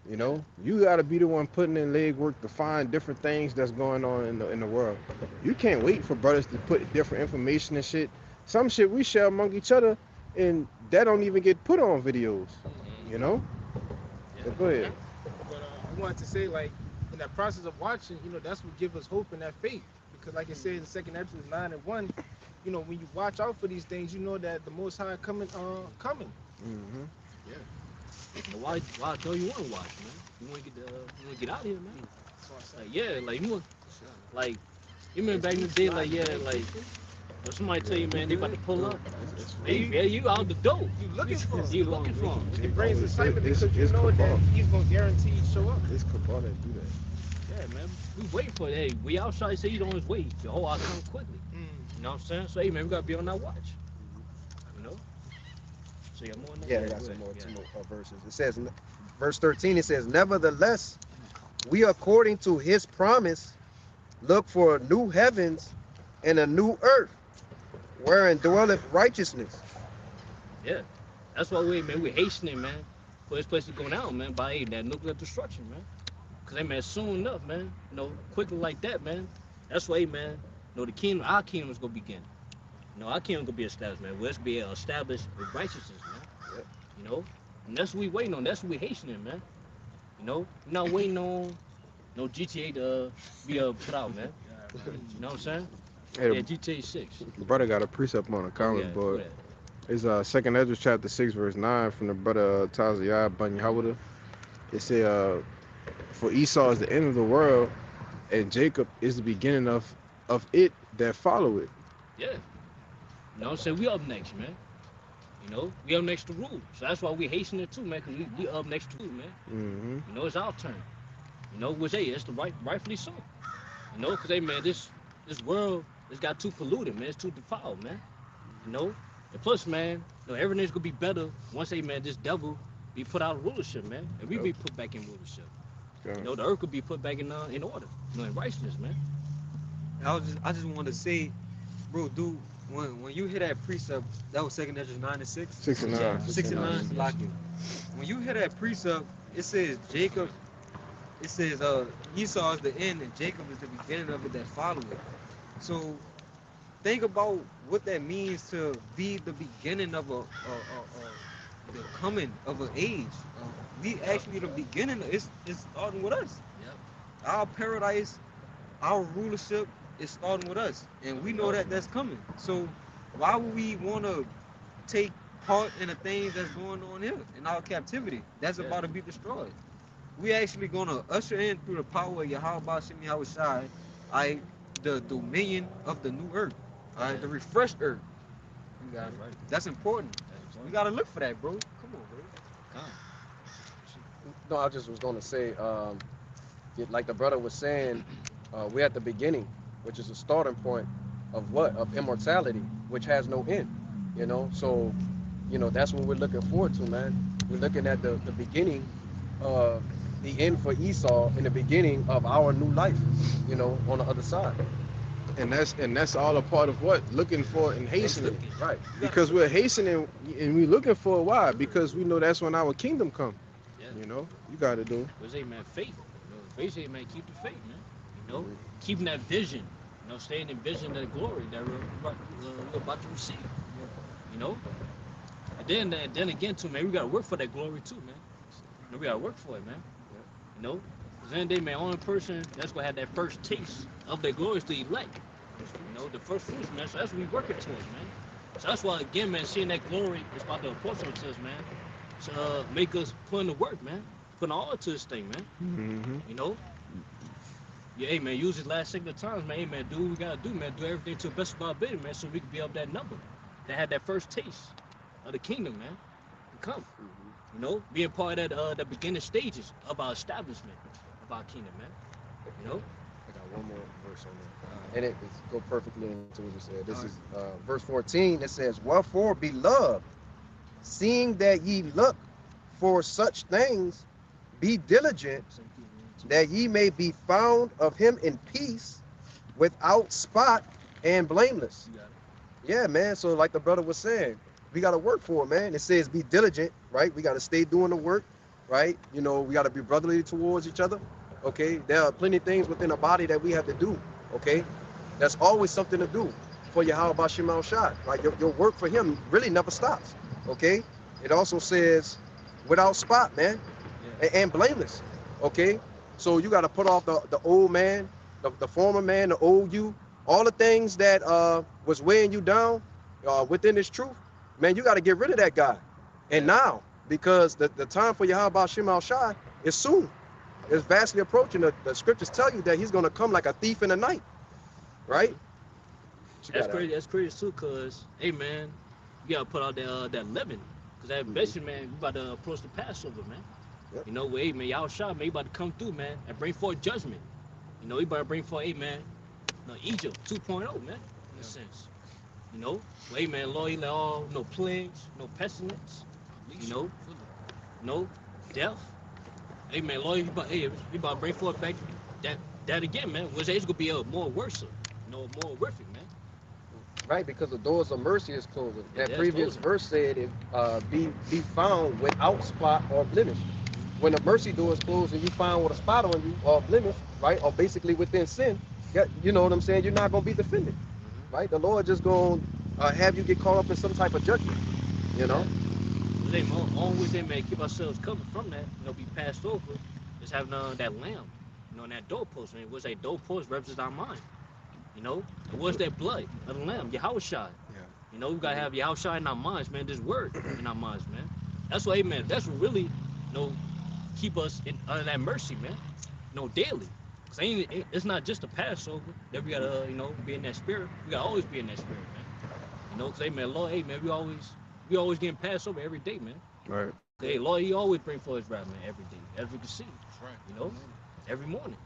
You got to be the one putting in leg work to find different things that's going on in the world. You can't wait for brothers to put different information and shit. Some shit we share among each other, and that don't even get put on videos. But go ahead. But I wanted to say, like, in that process of watching, that's what gives us hope and that faith. Because, like it says in 2 Ezra 9:1, when you watch out for these things, you know that the Most High coming. Mm-hmm. Why don't you want to watch, man? You want to get out of here, man. Like, yeah, like you want, like, you remember back in the day, like, yeah, like, If somebody tell you, man, they about to pull up, He- yeah, you out the door. You looking for him. You looking for him. It brings excitement It's- because you it's know that cabal. he's gonna guarantee show up. It's cabal that do that. Yeah, man. We waiting for it. Hey, we outside, say he's on his way. The whole out come quickly. You know what I'm saying? So, hey, man, we got to be on that watch. You know? So, you got more on that? Yeah, I go got some ahead. more, Yeah. two more verses. It says, verse 13, it says, nevertheless, we according to his promise look for new heavens and a new earth, wherein dwelleth righteousness. Yeah. That's why we, man, we hastening, man, for this place to go down, man, by hey, that nuclear destruction, man. Because, hey, man, soon enough, man, you know, quickly like that, man. That's why, hey, man, you know, the kingdom, our kingdom is going to begin. You know, our kingdom going to be established, man. Let's be established with righteousness, man. Yep. You know? And that's what we waiting on. That's what we hastening, man. You know? We're not waiting on no GTA to be put out, man. You know what I'm saying? Hey, Yeah, GTA 6. the brother got a precept on the comment Yeah, board. go ahead. It's 2nd Ezra chapter 6 verse 9 from the brother Taziah Ben Yehuda. It said, for Esau is the end of the world, and Jacob is the beginning of it that follow it. Yeah. You know what I'm saying? We up next, man. You know? We up next to rule. So that's why we hastening too, man, because we up next to rule, man. Mm-hmm. You know, it's our turn. You know, which, hey, it's the rightfully so. You know, because, hey, man, this world, it's got too polluted, man. It's too defiled, man. You know? And plus, man, you know, everything's going to be better once, hey, man, this devil be put out of rulership, man. And we be put back in rulership. You know, the earth could be put back in order, you know, in righteousness, man. I just want to say, bro, dude, when you hear that precept, that was 2nd Ezra 9 and 6. 69. 69, like it. When you hear that precept, it says Jacob, it says Esau is the end and Jacob is the beginning of it that follow it. So think about what that means to be the beginning of the coming of an age. We actually the beginning. It's starting with us. Yep. Our paradise, our rulership is starting with us, and we know that that's coming. So why would we want to take part in the things that's going on here in our captivity that's Yeah. about to be destroyed? We actually gonna usher in through the power of Yahweh Shemi Yahushai, the dominion of the new earth, the refreshed earth. You got it. Right. That's important. We gotta look for that, bro. Come on, bro. Come. No, I just was going to say, like the brother was saying, we're at the beginning, which is a starting point of what? Of immortality, which has no end, you know? So, you know, that's what we're looking forward to, man. We're looking at the beginning of the end for Esau and the beginning of our new life, you know, on the other side. And that's all a part of what? Looking for and hastening. Right. Because we're hastening and we're looking for a why? Because we know that's when our kingdom come. Yeah. You know, you got to do. Because, hey, man, faith. You know, faith, hey, man, keep the faith, man. You know, keeping that vision. You know, staying in vision of the glory that we're about to receive. You know? And then again, too, man, we got to work for that glory, too, man. You know, we got to work for it, man. You know? Because then, day, man, only person that's going to have that first taste of that glory is the elect. You know, the first fruits, man. So that's what we working towards, man. So that's why, again, man, seeing that glory is about to approach us, man. To make us put in the work, man. Put all to this thing, man. Mm-hmm. You know? Yeah, hey, man, use it last second times, man. Hey, man, do what we got to do, man. Do everything to the best of our ability, man, so we can be up that number. That had that first taste of the kingdom, man. To come. You know? Being part of that, the beginning stages of our establishment of our kingdom, man. You know? I got one more verse on there. And it go perfectly into what you said. This is verse 14. It says, wherefore, beloved, seeing that ye look for such things, be diligent, that ye may be found of him in peace, without spot and blameless. You got it. Yeah, man. So like the brother was saying, we got to work for it, man. It says be diligent, right? We got to stay doing the work, right? You know, we got to be brotherly towards each other, okay? There are plenty of things within the body that we have to do, okay? That's always something to do for Yahweh Shema Shai. Like your work for him really never stops, okay? It also says without spot, man, and blameless, okay? So you got to put off the old man, the former man, the old you, all the things that was weighing you down within this truth. Man, you got to get rid of that guy. And now, because the time for Yahweh Shema Shai is soon. It's vastly approaching. The scriptures tell you that he's going to come like a thief in the night, right? You That's gotta, crazy. That's crazy too, cause hey man, you gotta put out that lemon, cause that Mhm. basically man, we about to approach the Passover, man. Yep. You know, hey man, y'all shot, man, you about to come through, man, and bring forth judgment. You know, you about to bring forth, hey man, no Egypt 2.0, man, in a sense. You know, well, hey man, Lord, you let all no plagues, no pestilence, you know, no death. Hey man, Lord, you about to bring forth back that again, man. Which it's gonna be more worse, more horrific, man. right? Because the doors of mercy is closing. Yeah, That that's previous closing. verse said, "If be found without spot or blemish." When the mercy door is closed and you found with a spot on you or blemish, right, or basically within sin, you know what I'm saying? You're not gonna be defended, right? The Lord just gonna have you get caught up in some type of judgment, you know? They always they may keep ourselves covered from that, be passed over, is having that lamb, and that doorpost. Man, what's that doorpost represents our mind, and what's that blood of the lamb, Yahushua. Yeah. We gotta have Yahushua in our minds, man. This word in our minds, man. That's what, amen. That's what really, keep us under that mercy, man. Daily. Cause it's not just a Passover that we gotta, be in that spirit. We gotta always be in that spirit, man. Cause amen, Lord, hey man, we always getting passed over every day, man. Right. Hey, Lord, He always bring forth His wrath, man, every day, as we can see, That's right. every morning,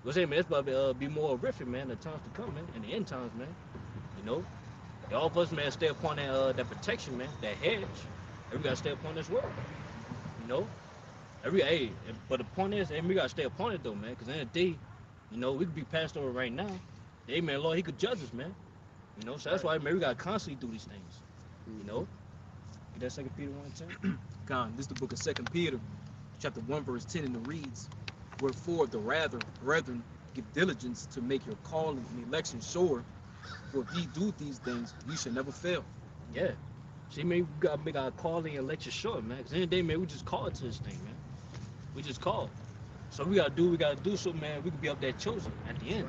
Because hey man, it's about to be more horrific, man, the times to come, man, and the end times, man. All of us, man, stay upon that protection, man, that hedge. And we gotta stay upon this word, but the point is, and we gotta stay upon it though, man, because in the day, we could be passed over right now. Hey man, Lord, He could judge us, man. So that's why, man, we gotta constantly do these things. Get that Second Peter 1:10. God, this is the book of 2 Peter, chapter 1, verse 10, and it reads, "Wherefore the rather, brethren, give diligence to make your calling and election sure, for if ye do these things, ye shall never fail." Yeah. See, man, we gotta make our calling and lecture short, man. Because in the day, man, we just call it to this thing, man. We just call. So we gotta do what we gotta do, so man, we can be up there chosen at the end.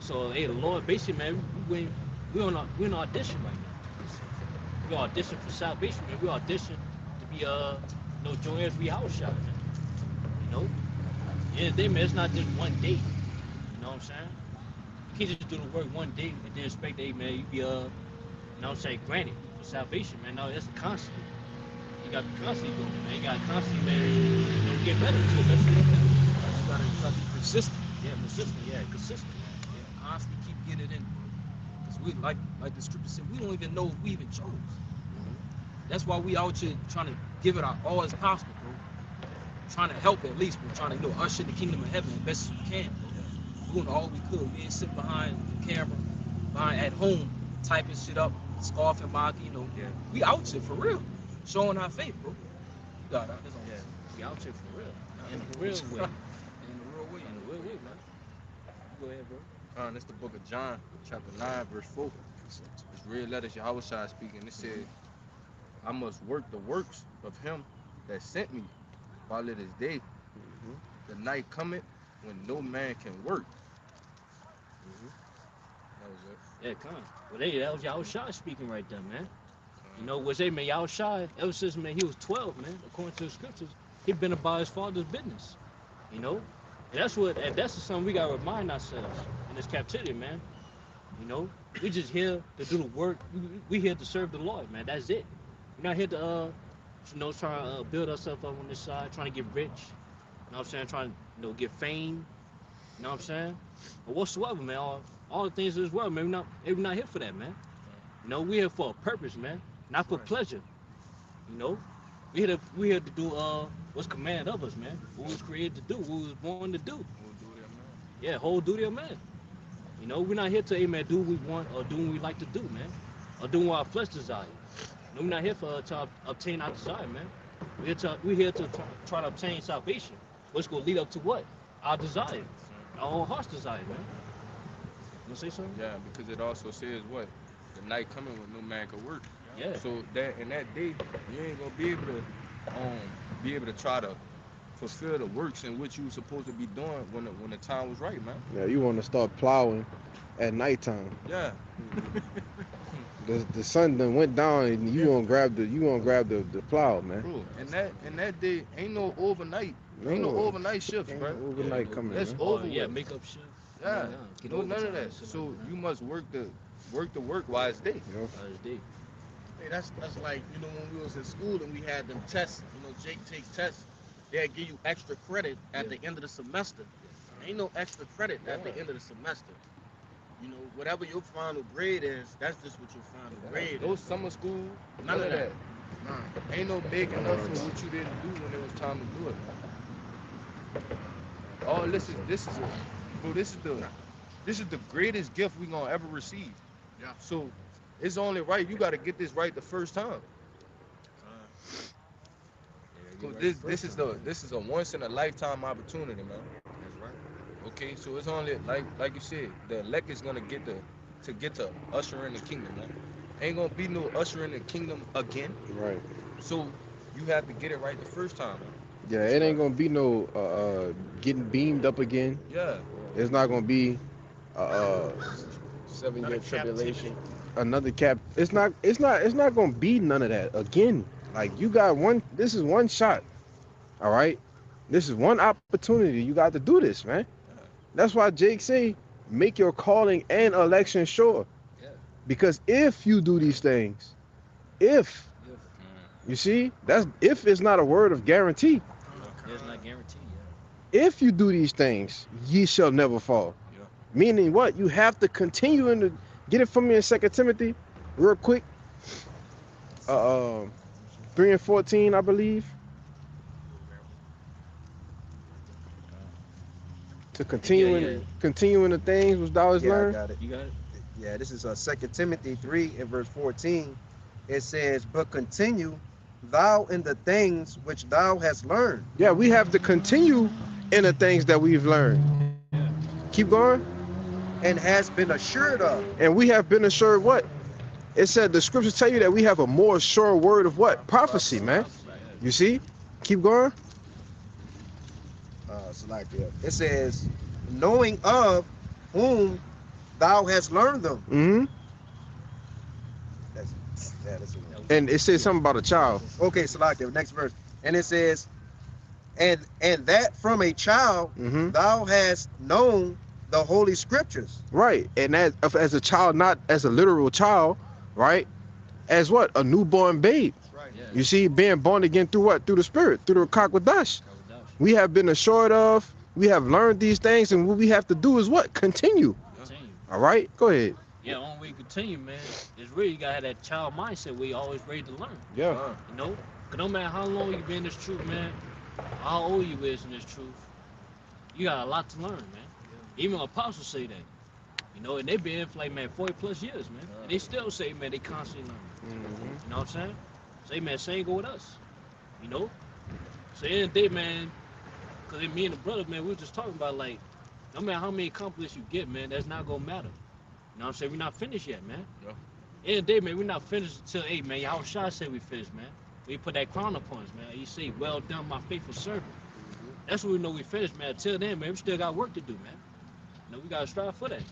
So hey, the Lord, basically, man, we on audition right now. We audition for salvation, man. We audition to be join us, we house shot, man. In the day, man, it's not just one day. You know what I'm saying? You can't just do the work one day and then expect, hey man, you be granted for salvation, man. No, it's constant. You gotta be constantly doing it, man. You gotta constantly, man, get better to it. That's what it is. You gotta be persistent. Yeah, persistent, consistent. Yeah, constantly keep getting it in. Because we, like the scripture said, we don't even know if we even chose. That's why we out here trying to give it our all as possible, bro. Trying to help at least, bro. Trying to, usher the kingdom of heaven as best as we can, bro. Doing all we could. We ain't sitting behind the camera, at home, typing shit up, scoffing, mocking, Yeah. We out here for real. Showing our faith, bro. You got it. That's all. Yeah, we out here for real. In the real way. In the real way. In the real way, man. You go ahead, bro. That's the book of John, chapter 9, verse 4. It's red letters, Yahushua speaking. It said, "I must work the works of him that sent me while it is day. The night cometh when no man can work." That was it. Yeah, come on. Well, that was Yahushua speaking right there, man. What's man, Yahushua, ever since, man, he was 12, man, according to the scriptures, he been about his father's business, And that's something we got to remind ourselves in this captivity, man. We just here to do the work. We here to serve the Lord, man. That's it. We're not here to, try to build ourselves up on this side, trying to get rich. You know what I'm saying? Trying to, get fame. You know what I'm saying? But whatsoever, man. All the things of this world, man. We're not here for that, man. We here for a purpose, man. Not for pleasure. We here to do what's commanded of us, man. What we was created to do, what we was born to do. Whole duty of man. Yeah, whole duty of man. We're not here to, amen, do what we want or do what we like to do, man. Or do what our flesh desires. We're not here to obtain our desire, man. We're here to try to obtain salvation. What's going to lead up to what? Our desire. Our own heart's desire, man. You want to say something? Yeah, because it also says what? The night coming when no man can work. Yeah. So that in that day, you ain't gonna be able to try to fulfill the works in which you were supposed to be doing when the time was right, man. Yeah, you want to start plowing at nighttime. Yeah. The sun done went down and you gonna grab the plow, man. Bro, in that day ain't no overnight. Ain't no overnight shifts, Ain't bro. no overnight coming, That's man. over Yeah, with. makeup shift. Yeah, Get no, none of overtime that. and shit So like that. you must work the work the work while it's day. You know, It's deep. Hey, that's like, you know, when we was in school and we had them tests, you know, Jake takes tests, they'd give you extra credit at the end of the semester. Ain't no extra credit at the end of the semester. You know, whatever your final grade is, that's just what your final grade No is. summer school, None of that. Nah. Ain't no making up for what you didn't do when it was time to do it. Oh, this is the greatest gift we gonna ever receive. Yeah. So it's only right you gotta get this right the first time. So this is a once in a lifetime opportunity, man. That's right. Okay, so it's only like you said, the elect is gonna get to usher in the kingdom, man. Ain't gonna be no usher in the kingdom again. right. So you have to get it right the first time, man. Yeah, it ain't gonna be no getting beamed up again. Yeah. It's not gonna be 7-year Another tribulation. another cap. It's not gonna be none of that again. Like you got one. This is one shot. All right. This is one opportunity. You got to do this, man. That's why Jake say, make your calling and election sure. Yeah. Because if you do these things, if you see, that's if it's not a word of guarantee. It's not guaranteed. If you do these things, ye shall never fall. Yeah. Meaning what? You have to continue in the, get it from me in 2 Timothy, real quick. 3 and 14, I believe. To continue in the things which thou hast Yeah, I learned. got it. You got it. Yeah, this is 2 Timothy 3 and verse 14. It says, but continue thou in the things which thou hast learned. Yeah, we have to continue in the things that we've learned. Keep going. And has been assured of. And we have been assured what? It said the scriptures tell you that we have a more sure word of what? Prophecy, man. You see? Keep going. It says, knowing of whom thou hast learned them. Mm-hmm. That's And it says something about a child. okay, Salakia, next verse. And it says, and that from a child Mm-hmm. thou hast known the holy scriptures. Right. And as a child, not as a literal child, right? As what? A newborn babe. Right. Yeah. You see, being born again through what? Through the Spirit, through the Kakwadash. We have been assured of, we have learned these things, and what we have to do is what? Continue. Continue. All right? Go ahead. Yeah, only way you continue, man, is really you gotta have that child mindset where you always ready to learn. Yeah. You know? Cause no matter how long you been in this truth, man, how old you is in this truth, you got a lot to learn, man. Even apostles say that. You know, and they been in for like, man, 40 plus years, man. And they still say, man, they constantly learn. You know what I'm saying? Say, man, same go with us. You know? So in the day, man, because me and the brother, man, we were just talking about, like, no matter how many accomplishments you get, man, that's not going to matter. You know what I'm saying? We're not finished yet, man. Yeah. In the day, man, we're not finished until, hey, man, y'all shy say we finished, man. We put that crown upon us, man. You say, well done, my faithful servant. That's when we know we finished, man. Until then, man, we still got work to do, man. You know, we got to strive for that.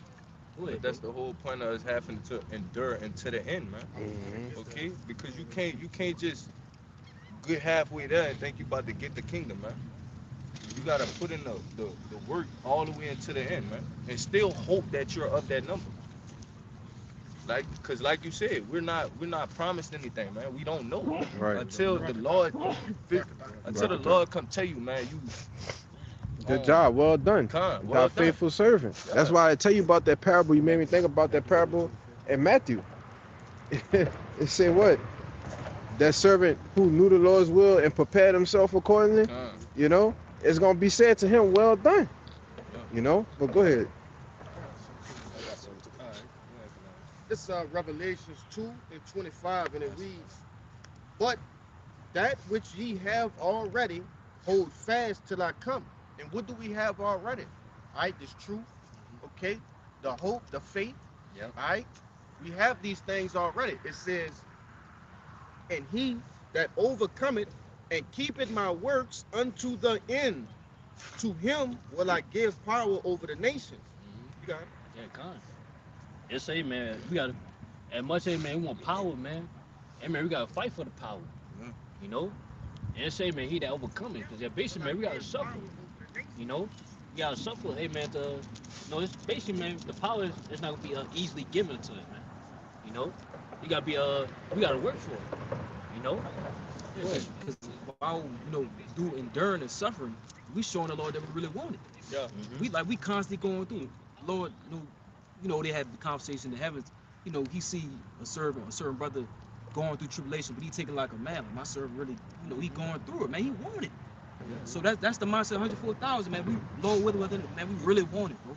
Go ahead, But that's the whole point of us having to endure until the end, man. Mm-hmm. Okay? Because you can't just get halfway there and think you about to get the kingdom, man. You gotta put in the work all the way into the end, man. And still hope that you're of that number. Cause like you said, we're not promised anything, man. We don't know. Right. Until the Lord come tell you, man, you Good job. Well done. Well Thou done. faithful servant. That's Yeah. why I tell you about that parable. You made me think about that parable in Matthew. It said what? That servant who knew the Lord's will and prepared himself accordingly, you know, it's going to be said to him, well done. You know, but go ahead. This is Revelations 2 and 25, and it reads, but that which ye have already, hold fast till I come. And what do we have already? All right, this truth, okay? The hope, the faith, Yep. all right? We have these things already. It says, and he that overcometh and keepeth my works unto the end, to him will I give power over the nations. You got it? Yeah, con. It's say, man, we gotta, as much as, man, we want power, man. And, man, we gotta fight for the power. You know? And it say, man, he that overcome it. Because, basically, man, we gotta suffer. You know? We gotta suffer, hey, man, you know, it's basically, man, the power is not gonna be easily given to us, man. You know, you gotta be we gotta work for it. You know, Because while do enduring and suffering, we showing the Lord that we really want it. Yeah. We constantly going through it. Lord, they have the conversation in the heavens. He see a certain brother going through tribulation, but he take it like a man. Like my servant really, he going through it, man. He want it. So that's the mindset. 104,000, man. We Lord with it, man. We really want it, bro.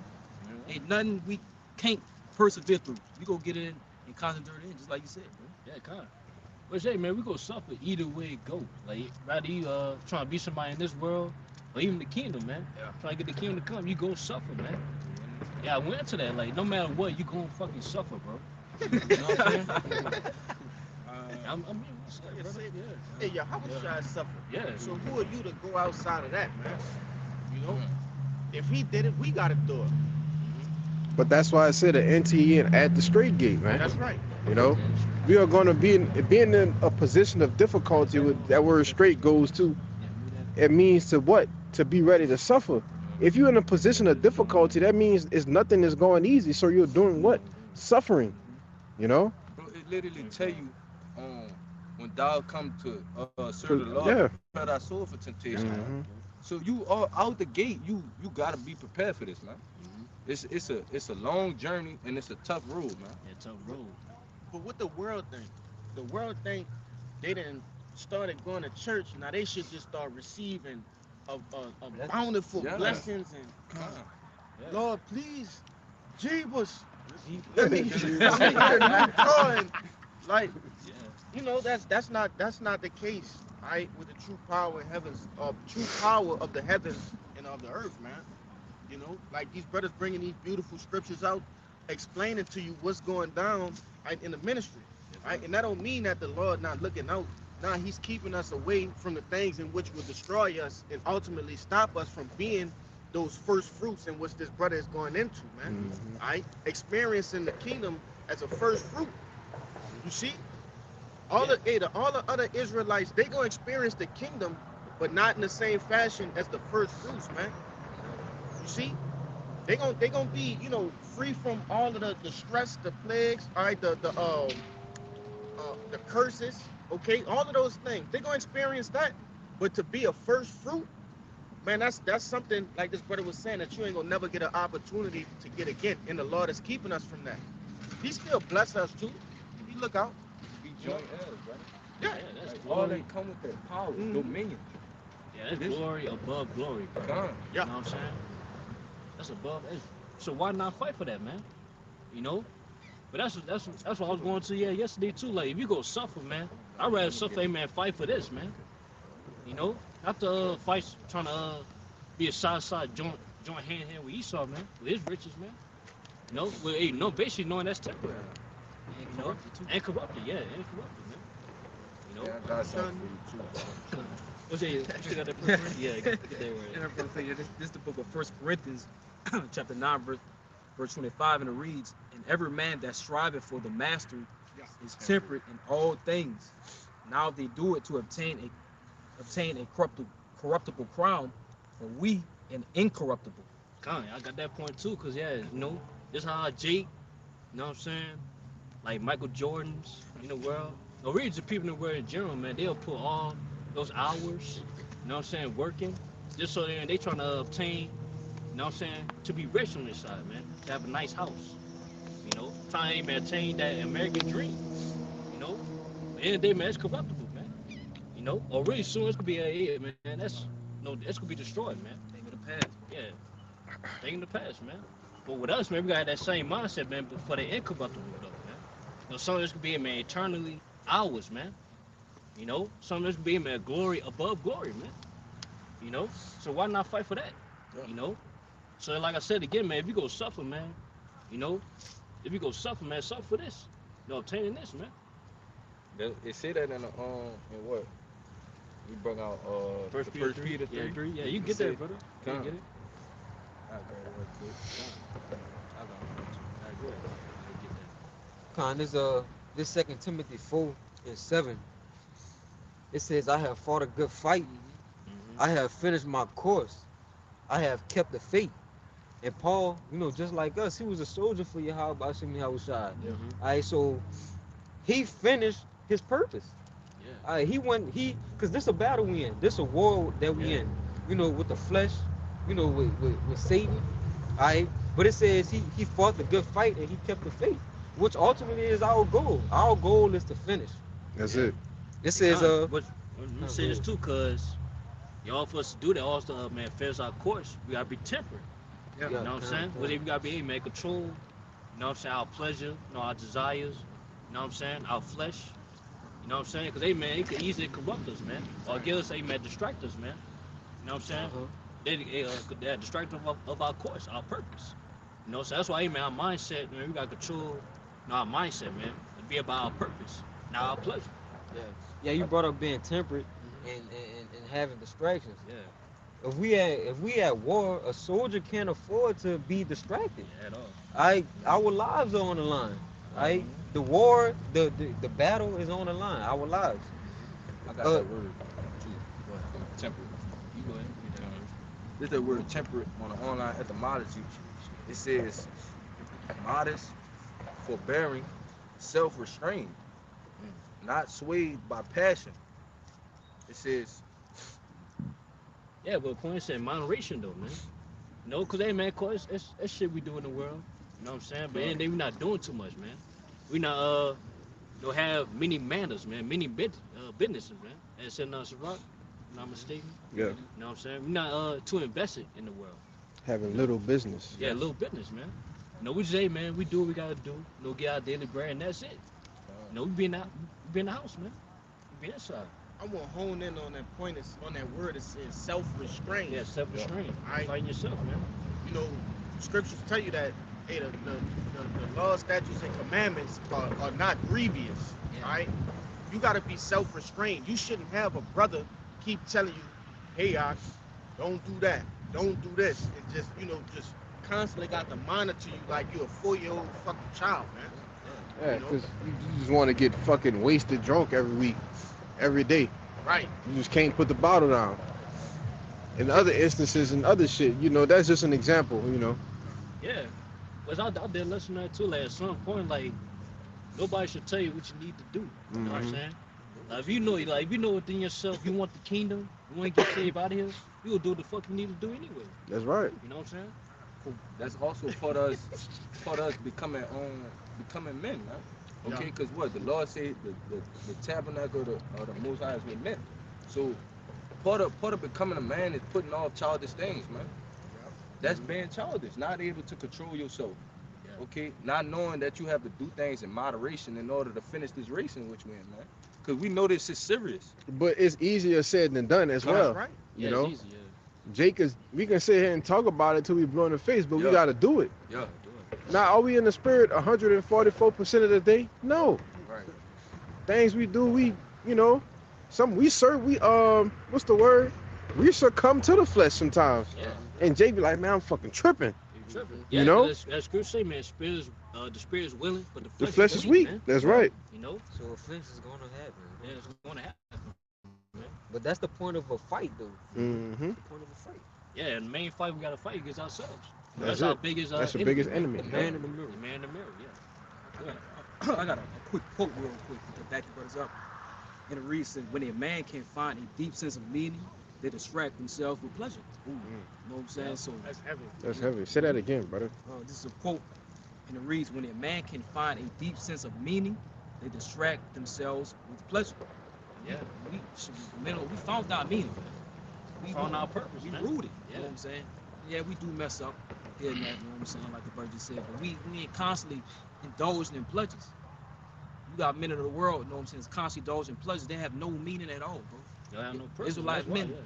Ain't nothing we can't persevere through. We go get it in and concentrate in, just like you said, bro. yeah, kind of. But hey, man, we gonna suffer either way it go. Like, rather you trying to be somebody in this world, or even the kingdom, man. Yeah. Trying to get the kingdom to come, you gonna suffer, man. Yeah, I went to that. Like, no matter what, you gonna fucking suffer, bro. You know what I'm saying? I'm being sick, brother. Hey, yo, how much I suffer? Yeah. So who are you to go outside of that, man? You know, if he did it, we gotta do it. But that's why I said an NTE and at the straight gate, man. That's right. You know, we are going to being in a position of difficulty. With that word straight goes to, it means to what? To be ready to suffer. If you're in a position of difficulty, that means it's nothing is going easy. So you're doing what? Suffering. You know? Bro, it literally tell you when thou come to serve the Lord, Yeah. prepare thy soul for temptation. Mhm. So you are out the gate, you gotta be prepared for this, man. It's a long journey and it's a tough road, man. Yeah, tough road. But what the world think they didn't started going to church. Now they should just start receiving a bountiful Yeah. blessings and Yeah. Lord, please, Jesus, let me get a new car. And, like, that's not the case, right? With the true power in heavens, true power of the heavens and of the earth, man. Like these brothers bringing these beautiful scriptures out, explaining to you what's going down, right, in the ministry, right? And that don't mean that the Lord not looking out. Nah, he's keeping us away from the things in which will destroy us and ultimately stop us from being those first fruits in which this brother is going into, man. Right? Experiencing the kingdom as a first fruit. You see? All the other Israelites, they gonna experience the kingdom, but not in the same fashion as the first fruits, man. You see? They gonna be, free from all of the stress, the plagues, all right, the curses, okay, all of those things. They're gonna experience that. But to be a first fruit, man, that's something like this brother was saying that you ain't gonna never get an opportunity to get again. And the Lord is keeping us from that. He still bless us too. If you look out. Be joint heirs, brother. Yeah. That's Like, all glory. that come with that power, dominion. Yeah, that's glory above glory, bro. Come. Yeah. You know what I'm saying? That's above. So why not fight for that, man? But that's what I was going to yesterday too. Like, if you go suffer, man, I'd rather suffer, man, fight for this, man. Not to fight trying to be a side joint hand with Esau, man. With his riches, man. Basically knowing that's temporary. And corrupted, man. Yeah, I got something for you too, bro. What's that? You still got that preference? Yeah, get that And right. I'm gonna say, this is the book of 1 Corinthians, chapter 9, verse 25, and it reads, "And every man that striveth for the mastery is temperate in all things. Now they do it to obtain a corruptible crown, but we an incorruptible." I got that point too, cause this how Jake, you know what I'm saying? Like Michael Jordan's in the world, or really just people in the world in general, man, they'll put all those hours, you know what I'm saying, working, just so they trying to obtain, you know what I'm saying, to be rich on this side, man, to have a nice house, trying to maintain that American dream, At the end of the day, man, it's corruptible, man, or really soon it's gonna be man, that's gonna be destroyed, man. Thing of the past. Yeah, thing in the past, man. But with us, man, we got that same mindset, man, but for the incorruptible, though, man. Some of this could be, man, eternally ours, man. Some of this could be, man, glory above glory, man. So why not fight for that? So like I said again, man, if you go suffer, man, suffer for this. Obtaining this, man. It say that in what? We brought out First the Peter First Peter 3. Yeah, 3. Yeah, you get that, brother. You Come. get it. I got it real quick. I got it. All right, go ahead. You get that. Con, this 2 Timothy 4:7. It says, "I have fought a good fight. I have finished my course. I have kept the faith. And Paul, you know, just like us, he was a soldier for Yahweh Bashim Yahushai. Mhm. All right, so he finished his purpose. Yeah. All right, because this a battle we in. This a war that we Yeah. in. You know, with the flesh, you know, with Satan. All right, but it says he fought the good fight and he kept the faith, which ultimately is our goal. Our goal is to finish. That's Yeah. it. It says, But let me say this too, cause y'all for us to do that, also, man, finish our course. We gotta be temperate. Yeah. You know what I'm saying? Whatever we gotta be, man, control. You know what I'm saying? Our pleasure, you know, our desires. You know what I'm saying? Our flesh. You know what I'm saying? Because, hey, man, it could easily corrupt us, man. Or give us, hey, man, distract us, man. You know what I'm saying? They distract us of our course, our purpose. You know, so that's why, hey, man, our mindset, man, we got to control, you know, our mindset, man. To be about our purpose, not our pleasure. yeah, you brought up being temperate and having distractions. Yeah, If we at war, a soldier can't afford to be distracted. yeah, at all. Our lives are on the line. Right? The war, the battle is on the line. Our lives. I got Uh, that word too. Temperate. You go ahead. This is that word temperate on the online etymology. It says modest, forbearing, self-restrained, not swayed by passion. It says Yeah, but point said moderation, though, man. No, because, hey, man, cause it's shit we do in the world. You know what I'm saying? But then we're not doing too much, man. We not, don't have many manners, man, many businesses, man. As said Ciroc, not mistaken. Yeah. You know what I'm saying? We're not too invested in the world. Having little business. Yeah, little business, man. You know, we just, hey, man, we do what we gotta do. You know, get our daily bread, and that's it. You know, we be in the house, man. We be inside. I want to hone in on that point. On that word. It says self-restraint. Yeah, self-restraint. Right. Fighting yourself, man. You know, scriptures tell you that, hey, the law, statutes, and commandments are not grievous. Yeah. Right. You got to be self-restrained. You shouldn't have a brother keep telling you, hey, Ox, don't do that, don't do this, and just, you know, just constantly got to monitor you like you're a 4-year-old fucking child, man. Yeah, You know? because you just want to get fucking wasted drunk every week, every day. Right. You just can't put the bottle down. In other instances and other shit, you know, that's just an example, you know. Yeah. But I did listen to that too. Like at some point, like nobody should tell you what you need to do. You know what I'm Mhm. saying? Like if you know within yourself you want the kingdom, you want to get saved out of here, you will do what the fuck you need to do anyway. That's right. You know what I'm saying? that's also part of us becoming men, man. Okay, because what the Lord said, the tabernacle of the Most High is with men. So part of becoming a man is putting off childish things, man. That's being childish, not able to control yourself. Yeah. Okay, not knowing that you have to do things in moderation in order to finish this race in which we're in, man. Because we know this is serious. But it's easier said than done as well. Right. You Yeah, know, it's easy, yeah. Jake is. We can sit here and talk about it till we blow in the face, but we Yeah. got to do it. Yeah. Do it. Now, are we in the spirit 144% of the day? No. Right. Things we do, you know, what's the word? We succumb to the flesh sometimes. Yeah. And Jake be like, man, I'm fucking tripping. You tripping. You Yeah, know? That's scripture say, man, the spirit is willing, but The flesh is weak. man. That's right. You know? So offense is gonna happen. Yeah, it's gonna happen. But that's the point of a fight, though. Mm-hmm. The point of a fight. Yeah, and the main fight we gotta fight against ourselves. That's our it. biggest That's the enemy, biggest man. enemy. The man in the mirror. The man in the mirror, yeah. I got a quick quote real quick to back the brothers up. And it reads, when a man can find a deep sense of meaning, they distract themselves with pleasure. Ooh. You know what I'm saying? So That's heavy. That's heavy. Say that again, brother. this is a quote, and it reads, when a man can find a deep sense of meaning, they distract themselves with pleasure. Yeah. We found our meaning. We found our purpose, We man. rooted. Yeah. You know what I'm saying? Yeah, we do mess up here and that, you know what I'm saying, like the brother just said, but we ain't constantly indulging in pleasures. You got men of the world, you know what I'm saying, is constantly indulging in pleasures. They have no meaning at all, bro. Y'all have no purpose. Israelite That's why, men yeah.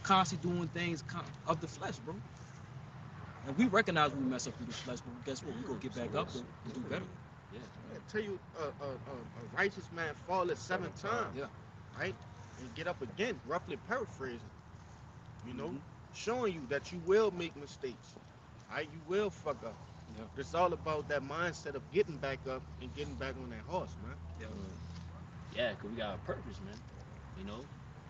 constantly doing things of the flesh, bro. And we recognize when we mess up through the flesh, but guess what? We go get back up and do better. I tell you, a righteous man falleth 7 times. Yeah. Right? And get up again, roughly paraphrasing. You know, Mhm. showing you that you will make mistakes. Right? You will fuck up. Yeah. It's all about that mindset of getting back up and getting back on that horse, man. Yeah. Yeah, because we got a purpose, man. You know?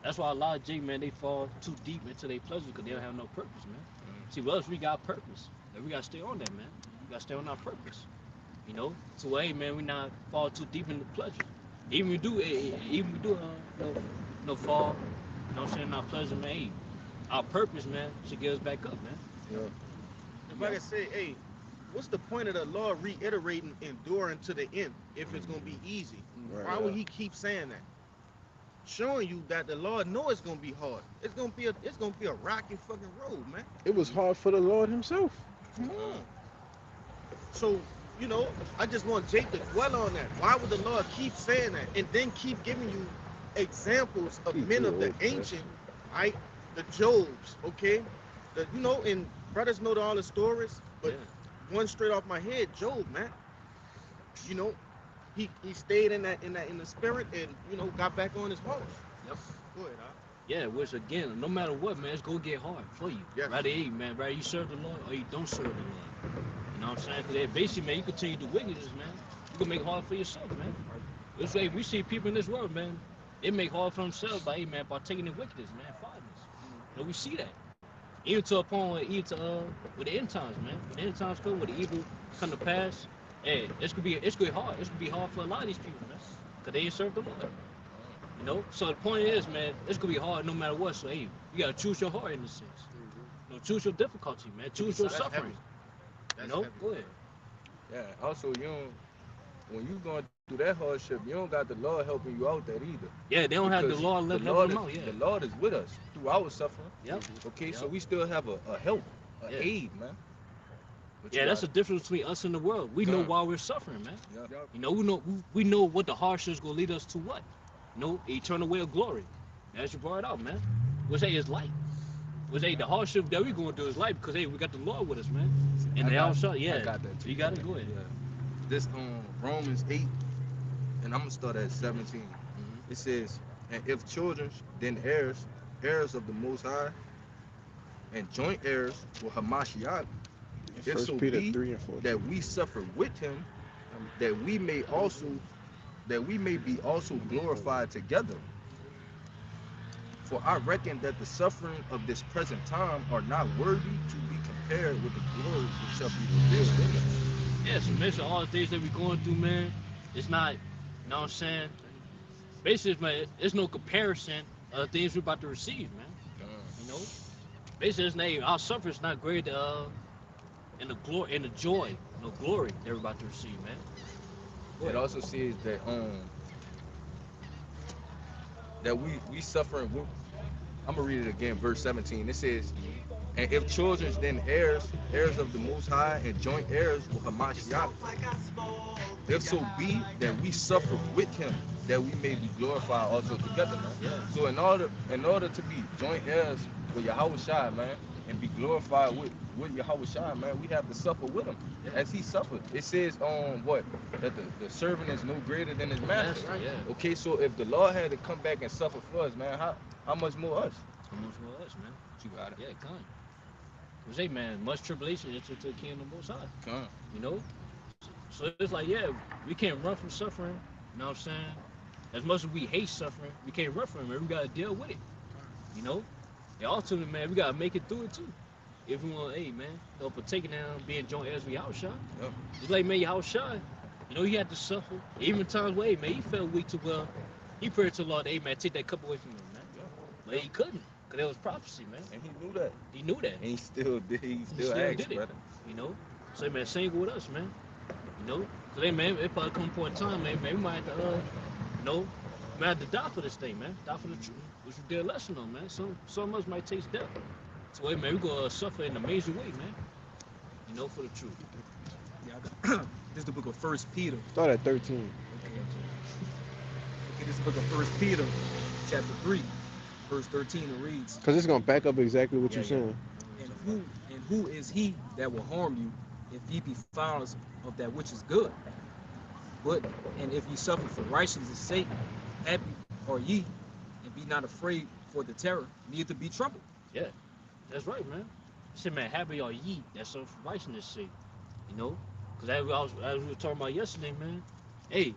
That's why a lot of J man they fall too deep into their pleasure because they don't have no purpose, man. See, with us we got purpose, and we gotta stay on that, man. We gotta stay on our purpose, you know. So hey, man, we not fall too deep into pleasure. Even we do, no fall. You know what I'm saying? Our pleasure, man. Hey, our purpose, man, should get us back up, man. Yeah. If I can say, hey, what's the point of the Lord reiterating enduring to the end if it's gonna be easy? Right. Why would he keep saying that? Showing you that the Lord know it's gonna be hard. It's gonna be a rocky fucking road, man. It was hard for the Lord himself. Come on. So, you know, I just want Jake to dwell on that. Why would the Lord keep saying that and then keep giving you examples of men of the ancient, right? The Jobs, okay? You know, and brothers know all the stories, but one straight off my head, Job, man. You know, he stayed in the spirit and, you know, got back on his horse. Yep. Go ahead, Al. Yeah, which again, no matter what, man, it's gonna get hard for you. Yes. Rather, hey, man, rather you serve the Lord or you don't serve the Lord. You know what I'm saying? Because basically, man, you continue to do wickedness, man. You can make it hard for yourself, man. It's like we see people in this world, man. They make hard for themselves by, hey, man, partaking in wickedness, man, fondness. You know, we see that. Even to a point where, with the end times, man. When the end times come, when the evil come to pass, hey, it's gonna be hard. It's gonna be hard for a lot of these people, man, because they ain't serve the Lord. You know, so the point is, man, it's gonna be hard no matter what. So hey, you gotta choose your heart in a sense. You know, choose your difficulty, man. Choose your That's suffering. heavy. That's You know, heavy. go ahead. Yeah. Also, when you going through that hardship, you don't got the Lord helping you out that either. Yeah, they don't have the Because Lord the helping Lord them is, out. Yeah. the Lord is with us through our suffering. Yep. Okay, so Yep. we still have a help, a Yeah. aid, man. But you Yeah, that's the gotta- difference between us and the world. We know Yeah. why we're suffering, man. Yeah. You know, we know what the hardship is gonna lead us to. What? You know, eternal way of glory. As you brought it out, man. Which hey is light. Which hey the hardship that we're gonna do is light because hey we got the Lord with us, man. And I they got- all shot. Yeah. I got that too. You got it. Go ahead. Yeah. This Romans 8, and I'm gonna start at 17. Mhm. It says, and if children, then heirs, heirs of the Most High, and joint heirs with Hamashiach, if First so Peter be 3 and 4. that we suffer with him, that we may be also glorified together. For I reckon that the suffering of this present time are not worthy to be compared with the glory which shall be revealed in us. Yeah, so basically all the things that we're going through, man, it's not, you know what I'm saying? Basically, man, there's no comparison of the things we're about to receive, man. You know? Basically, it's not, our suffering is not greater in the glory, in the joy, no glory that we're about to receive, man. Go It ahead. also says that we suffering with. I'm gonna read it again, verse 17. It says, and if children, then heirs, heirs of the Most High, and joint heirs with Hamashiach, if so be that we suffer with him, that we may be glorified also together, man. Yeah. So in order to be joint heirs with Yahweh Shai, man, and be glorified with Yahweh Shai, man, we have to suffer with him as he suffered. It says what? That the servant is no greater than his master. That's right, yeah. Okay, so if the Lord had to come back and suffer for us, man, how much more us? How much more us, man? You got it. Yeah, come. Because, hey, man, much tribulation is to the kingdom of Most High. Come. You know? So it's like, yeah, we can't run from suffering. You know what I'm saying? As much as we hate suffering, we can't run from it, man. We got to deal with it. You know? And ultimately, man, we got to make it through it, too. If we want, hey, man, you know, partaking down, being joint heirs with Yahushua. Yeah. It's like, man, Yahushua, you know, he had to suffer. Even times where, hey, man, he felt weak to, well, he prayed to the Lord, hey, man, take that cup away from him, man. Yeah. But he couldn't, because there was prophecy, man. And he knew that. He knew that. And he still did. He still still asked, did it. brother. You know? So, man, same with us, man. You know? So, hey, man, it probably come point in time, man, we might have to, you know, we might have to die for this thing, man. Die for the truth, which we did a lesson on, man. Some of us might taste death. So, hey, man, we're going to suffer in an amazing way, man. You know, for the truth. Yeah, this is the book of First Peter. Start at 13. Okay, this is the book of First Peter, chapter 3, verse 13. It reads, Because it's going to back up exactly what Yeah, you're saying. and who is he that will harm you if ye be followers of that which is good? And if ye suffer for righteousness' sake, happy are ye, and be not afraid for the terror, neither be troubled. Yeah, that's right, man. He said, man, happy are ye that suffer for righteousness' sake. You know? Because as we were talking about yesterday, man, hey,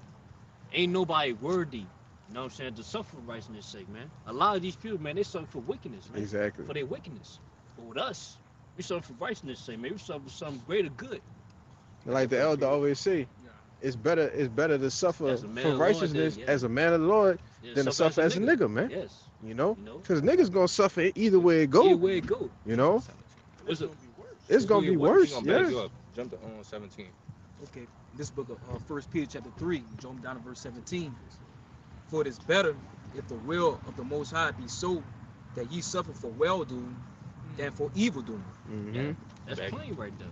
ain't nobody worthy You know what I'm saying? To suffer for righteousness' sake, man. A lot of these people, man, they suffer for wickedness, man. Exactly. For their wickedness. But with us, we suffer for righteousness' sake, man. We suffer for some greater good. Like the elder always say, it's better to suffer As a man for of the Lord, righteousess yeah. as a man of the Lord Yeah, than to suffer as a nigga, man. Yes. You know, You know? because niggas gonna suffer either way it go. Either way it go. You know, It's a, it's gonna be He worse. gonna back Yeah. you up. Jump to 17. Okay, this book of 1 Peter chapter 3, jump down to verse 17. For it is better if the will of the Most High be so that ye suffer for well doing than for evil doing. Mm-hmm. that's Back. plain right there.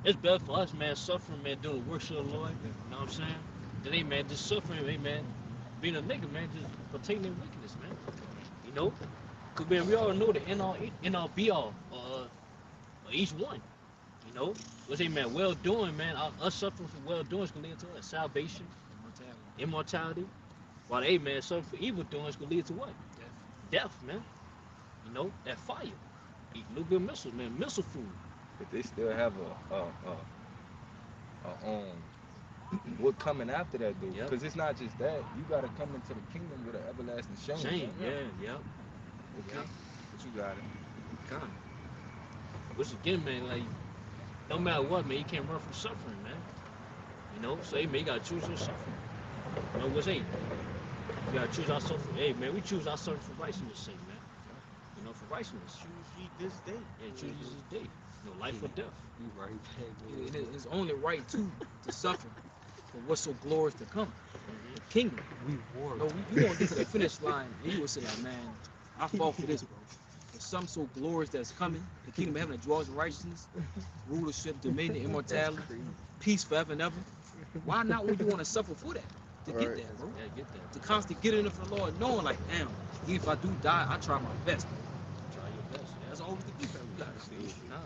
It's better for us, man, suffering, man, doing the works of the Lord. You know what I'm saying? Than they, man, just suffering, hey, man, being a nigga, man, just partaking in wickedness, man. You know? Because, man, we all know the end all be all each one. You know? What's it, man? Well doing, man. Us suffering for well doing is going to lead to what? Salvation, immortality. While they, man, suffering for evil doing is going to lead to what? Death, man. You know? That fire. Eat nuclear missiles, man. Missile food. But they still have what coming after that though? Yep. Because it's not just that. You gotta come into the kingdom with an everlasting shame. Shame, yeah. Okay. But you got it. Kind of. Which again, man, like, no matter what, man, you can't run from suffering, man. You know, so hey, man, you gotta choose your suffering. You know what's hey? You gotta choose our suffering. Hey, man, we choose our suffering for righteousness' sake, man. You know, for righteousness. Choose ye this day. Yeah, choose ye this day. You know, life or death. You right back. It is only right to suffer for what's so glorious to come. The kingdom. We war. No, you won't get to the finish line and you will say like, man, I fought for this, bro. For something so glorious that's coming, the kingdom of heaven that dwells in righteousness, rulership, dominion, immortality, peace forever and ever. Why not when you want to suffer for that? To get Right. that, bro. Yeah, get that. To constantly get in it for the Lord, knowing like, damn, even if I do die, I try my best. Try your best. That's all we can do, fam. We got to Yeah. Nah.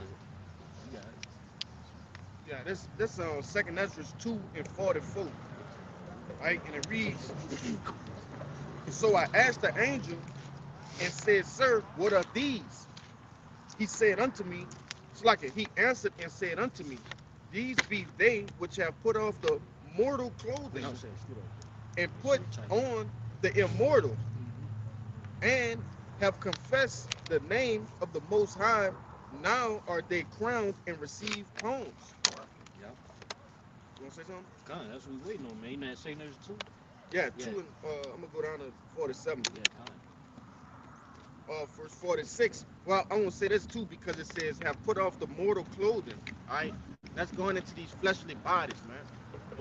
You got it. Yeah, this second Ezra 2:44. Right? And it reads, so I asked the angel and said, Sir, what are these? He said unto me, it's like it. He answered and said unto me, these be they which have put off the mortal clothing and put on the immortal, and have confessed the name of the Most High. Now are they crowned and receive palms. Yep. You want to say something? God, that's what we waiting on, man. You know that second Ezra 2? Yeah, Yeah. 2 and I'm gonna go down to 47. Yeah, God. Verse 46. Well, I won't say this too because it says have put off the mortal clothing. All right, that's going into these fleshly bodies, man.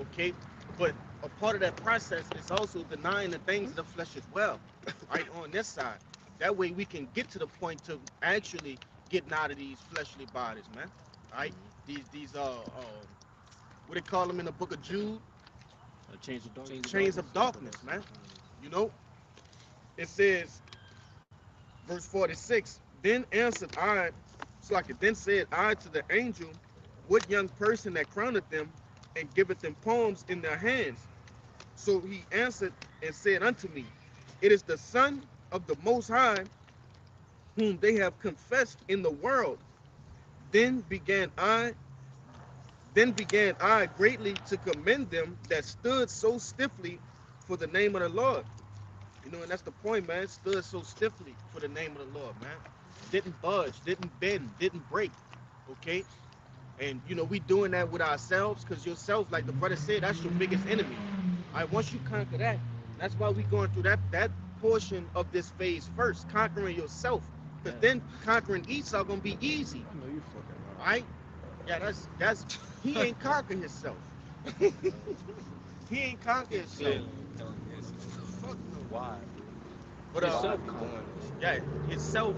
Okay, but a part of that process is also denying the things of the flesh as well. Right on this side. That way we can get to the point to actually getting out of these fleshly bodies, man. All right, these what they call them in the book of Jude, Chains of darkness. chains of darkness, man. You know, it says, verse 46, then answered I, it's like it then said I to the angel, what young person that crowneth them and giveth them palms in their hands? So he answered and said unto me, it is the Son of the Most High, whom they have confessed in the world. Then began I greatly to commend them that stood so stiffly for the name of the Lord. You know, and that's the point, man. Stood so stiffly for the name of the Lord, man. Didn't budge, didn't bend, didn't break. Okay? And, you know, we doing that with ourselves because yourself, like the brother said, that's your biggest enemy. All right, once you conquer that, that's why we going through that portion of this phase first, conquering yourself. Because then conquering Esau going to be easy. I know you fucking All right? Yeah, that's he ain't conquer himself. He ain't conquer himself. Fuck no. Why? But Himself you doing this? yeah, himself.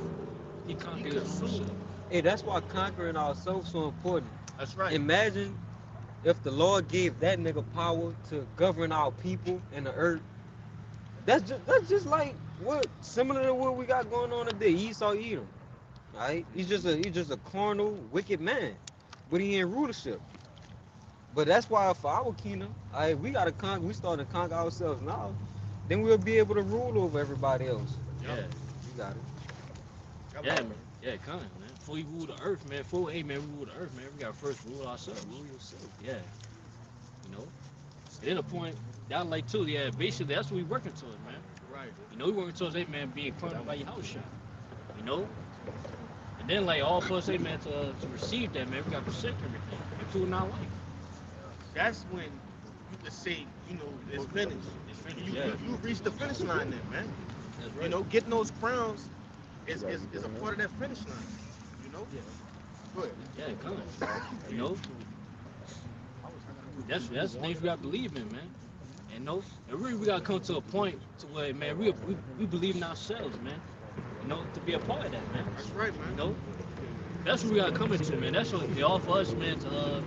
He He conquered his own consumed. self. Hey, that's why conquering ourselves so important. That's right. Imagine if the Lord gave that nigga power to govern our people and the earth. That's just like what similar to what we got going on today. Esau Edom, right? He's just a carnal, wicked man, but he in rulership. But that's why for our kingdom, we gotta conquer. We starting to conquer ourselves now. Then we'll be able to rule over everybody else. Yeah. You got it. Yeah, man. Yeah, kind of, man. Before you rule the earth, man. Before, hey, man, we rule the earth, man. We got to first rule ourselves. Rule yourself. Yeah. You know? Then the point down like too, yeah, basically that's what we working towards, man. Right. You know, we working towards, hey man, being cloned by your house shot. You know? And then like all of us, hey man, to receive that, man, we gotta protect everything, including our life. That's when you can say, you know, it's finished. It's finished, You, yeah. you reach the finish line then, man. That's You right. know, getting those crowns is a part of that finish line. You know? Yeah. Go ahead. Yeah, it comes. You know? That's the things we gotta believe in, man. And no, and really we gotta come to a point to where, man, we believe in ourselves, man. You know, to be a part of that, man. That's right, You man. know, that's what we gotta come into, man. That's what it all for us, man, to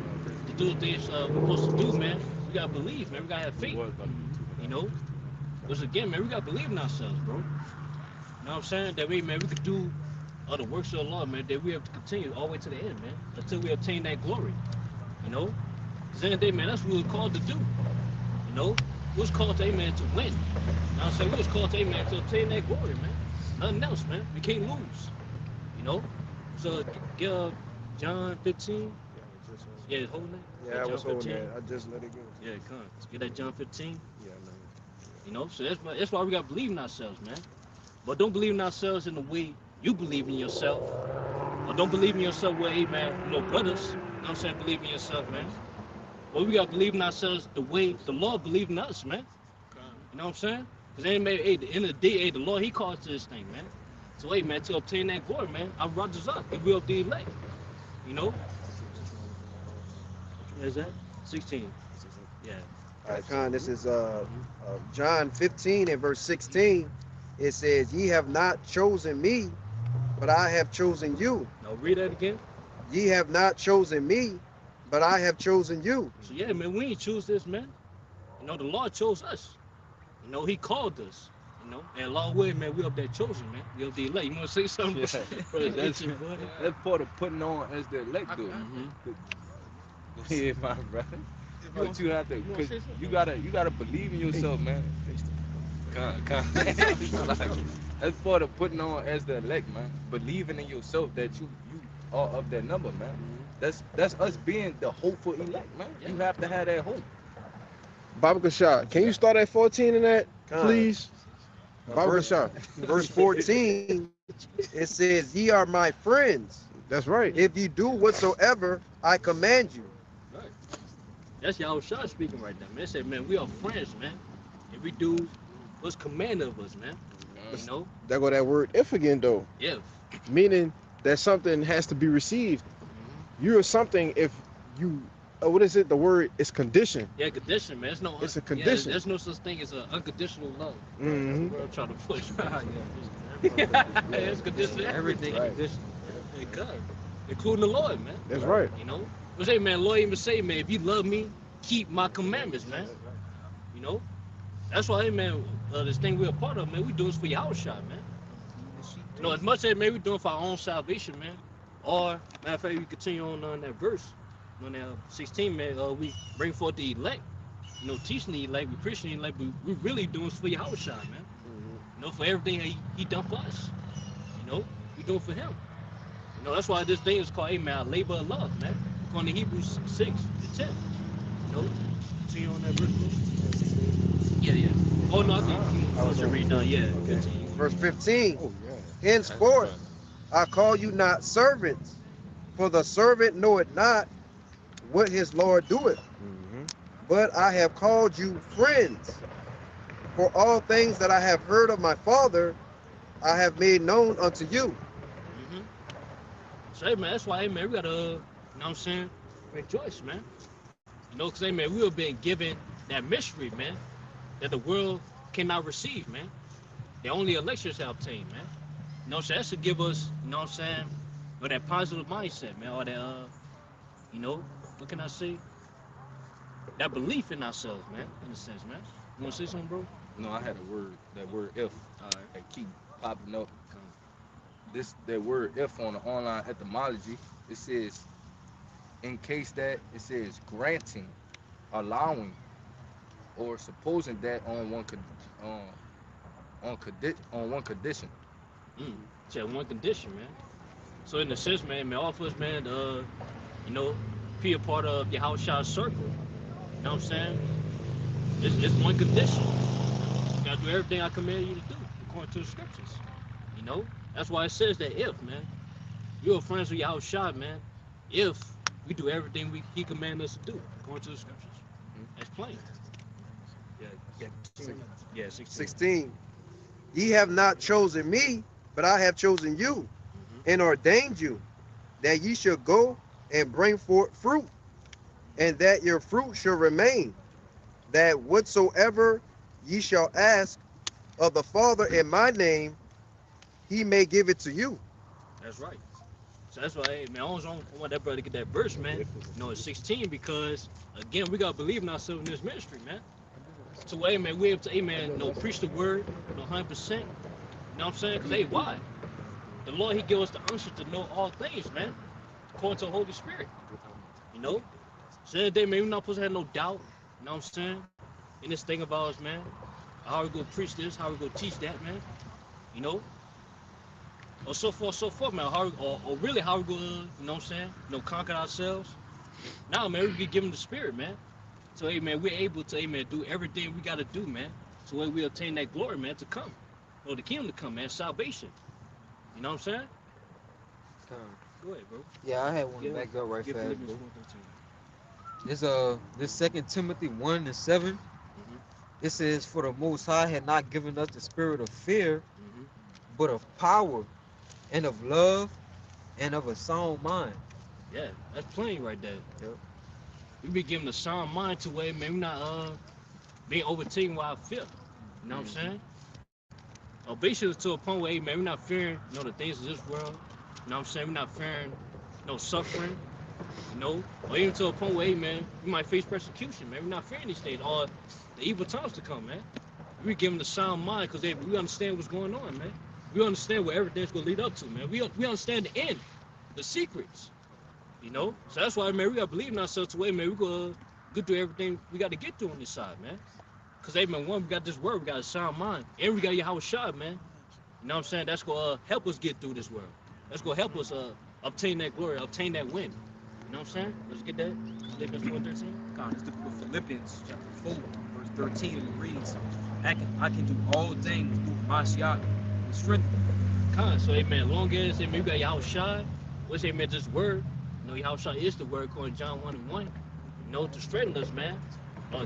do the things we're supposed to do, man. We gotta believe, man. We gotta have faith. You know, because again, man, we gotta believe in ourselves, bro. You know what I'm saying? That way, man, we could do other works of the Lord, man. That we have to continue all the way to the end, man, until we obtain that glory. You know, because end of the day, man, that's what we were called to do. You know, we was called to, amen, to win. You know what I'm saying? We was called to, amen, to obtain that glory, man. Nothing else, man. We can't lose. You know? So, give John 15. Yeah, holding that? Yeah, I John was holding 15. that. I just let it go. Yeah, come on. Let's get that John 15. Yeah, man. You know? So that's why we got to believe in ourselves, man. But don't believe in ourselves in the way you believe in yourself. Or don't believe in yourself where, hey, man, you know, brothers, you know what I'm saying, believe in yourself, man. But we got to believe in ourselves the way the Lord believed in us, man. You know what I'm saying? Because, hey, man, hey, at the end of the day, hey, the Lord, he calls to this thing, man. So, hey, man, to obtain that glory, man, our brothers up. If we up the elect. You know? What is that? 16. Yeah. All right, Con, this is John 15 and verse 16. It says, "Ye have not chosen me, but I have chosen you. Now, read that again. Ye have not chosen me, but I have chosen you." So, yeah, man, we ain't choose this, man. You know, the Lord chose us. You know, he called us. You know, and along with it, man, we up there chosen, man. We up the elect. You want to say something? Yeah. Bro, That's part of putting on as the elect, though. Mhm. Go ahead, my brother. But you have to, wanna cause say something? you gotta believe in yourself, man. That's part of putting on as the elect, man. Believing in yourself that you are of that number, man. That's us being the hopeful elect, man. You have to have that hope. Baba Kashab, can you start at 14 in that, Con. please? Baba Verse, Kashab. verse 14, it says, "Ye are my friends, That's right. if ye do whatsoever I command you." Right. That's y'all shot speaking right there, man. They said, man, we are friends, man. If we do what's commanded of us, man. You know? There go that word if again, though. If. Meaning that something has to be received. You're something if you, what is it? The word is conditioned. Yeah, condition, man. It's a Yeah, condition. there's no such thing as an unconditional love. Mhm. What I'm trying to push. It's conditional. Everything Right. conditional. It God, including the Lord, man. That's right. You know? But say, man, Lord even say, man, if you love me, keep my commandments, man. You know? That's why, hey, man, this thing we're a part of, man, we do this for your house shot, man. You know, as much as, man, we doing for our own salvation, man. Or, matter of fact, we continue on that verse, on that 16, man, we bring forth the elect. You know, teaching the elect, we preaching the elect, but we really doing this for your house shot, man. You know, for everything he done for us. You know, we doing for him. You know, that's why this thing is called, hey, man, a labor of love, man. According to Hebrews 6 to 10. You know, continue on that verse, bro. Yeah. Oh, no, I think I was reading down, yeah. Continue. Verse 15, Oh, yeah. "Henceforth I call you not servants, for the servant knoweth not what his Lord doeth, Mhm. but I have called you friends. For all things that I have heard of my Father, I have made known unto you." Mm-hmm. So, hey, man, that's why, hey, man, we gotta, you know what I'm saying, rejoice, man. You know, because, hey, man, we have been given that mystery, man, that the world cannot receive, man. The only elections have obtained, man. You know what I'm saying? That should give us, you know what I'm saying, or that positive mindset, man, or that, you know, what can I say? That belief in ourselves, man, in a sense, man. You want to say something, bro? No, I had a word, that word if, All right. that keep popping up. That word if on the online etymology, it says, in case that, it says granting, allowing, or supposing that on one condition. So one condition, man. So in a sense, man, all of us, man, you know, be a part of your house shot circle. You know what I'm saying? It's one condition. You gotta do everything I command you to do, according to the scriptures. You know? That's why it says that if, man, you're friends with Yahweh Shai, man, if we do everything he commanded us to do, according to the scriptures. That's plain. Yeah, yeah, 16. 16. Ye have not chosen me, but I have chosen you and ordained you that ye should go and bring forth fruit, and that your fruit shall remain, that whatsoever ye shall ask of the Father in my name, he may give it to you. That's right. So that's why, hey, man, I want that brother to get that verse, man. You know, it's 16 because, again, we got to believe in ourselves in this ministry, man. So, hey, man, we able to, hey, man, preach the word, 100%. You know what I'm saying? Because, hey, why? The Lord, he give us the unction to know all things, man, according to the Holy Spirit. You know? So, the day, man, we're not supposed to have no doubt, you know what I'm saying, in this thing of ours, man. How we going to preach this, how we going to teach that, man. You know? Or so forth, man. How, or really how we going to, you know what I'm saying, conquer ourselves. Now, man, we be given the Spirit, man. So, hey, man, we're able to, hey, man, do everything we got to do, man. So when we obtain that glory, man, to come. Or the kingdom to come, man, salvation. You know what I'm saying? Go ahead, bro. Yeah, I had one to back up right fast, bro. This 2 Timothy 1:7. It says, for the Most High had not given us the spirit of fear, but of power and of love and of a sound mind. Yeah, that's plain right there. Yep. We be given a sound mind to where, man, we not being overtaken by fear. You know what I'm saying? Basically to a point where, hey, man, we're not fearing, the things of this world. You know what I'm saying? We're not fearing suffering, or even to a point where, hey, man, we might face persecution, man. We're not fearing these things, or the evil times to come, man. We're given a sound mind because we understand what's going on, man. We understand where everything's going to lead up to, man. We understand the end, the secrets, So that's why, man, we got to believe in ourselves to way, man, we're going to go through everything we got to get through on this side, man. Because, hey, man, one, we got this word, we got a sound mind, and we got Yahweh Shai, man. You know what I'm saying? That's going to help us get through this world. That's going to help us obtain that glory, obtain that win. You know what I'm saying? Let's get that. Philippians 4:13. God, it's the book of Philippians, chapter 4, verse 13, and it reads, I can do all things through Mashiach, who strengthens me. So, amen, as long as, amen, you got Yahweh Shai, what's, amen, this word, Yahweh Shai is the word, according to John 1:1, to strengthen us, man,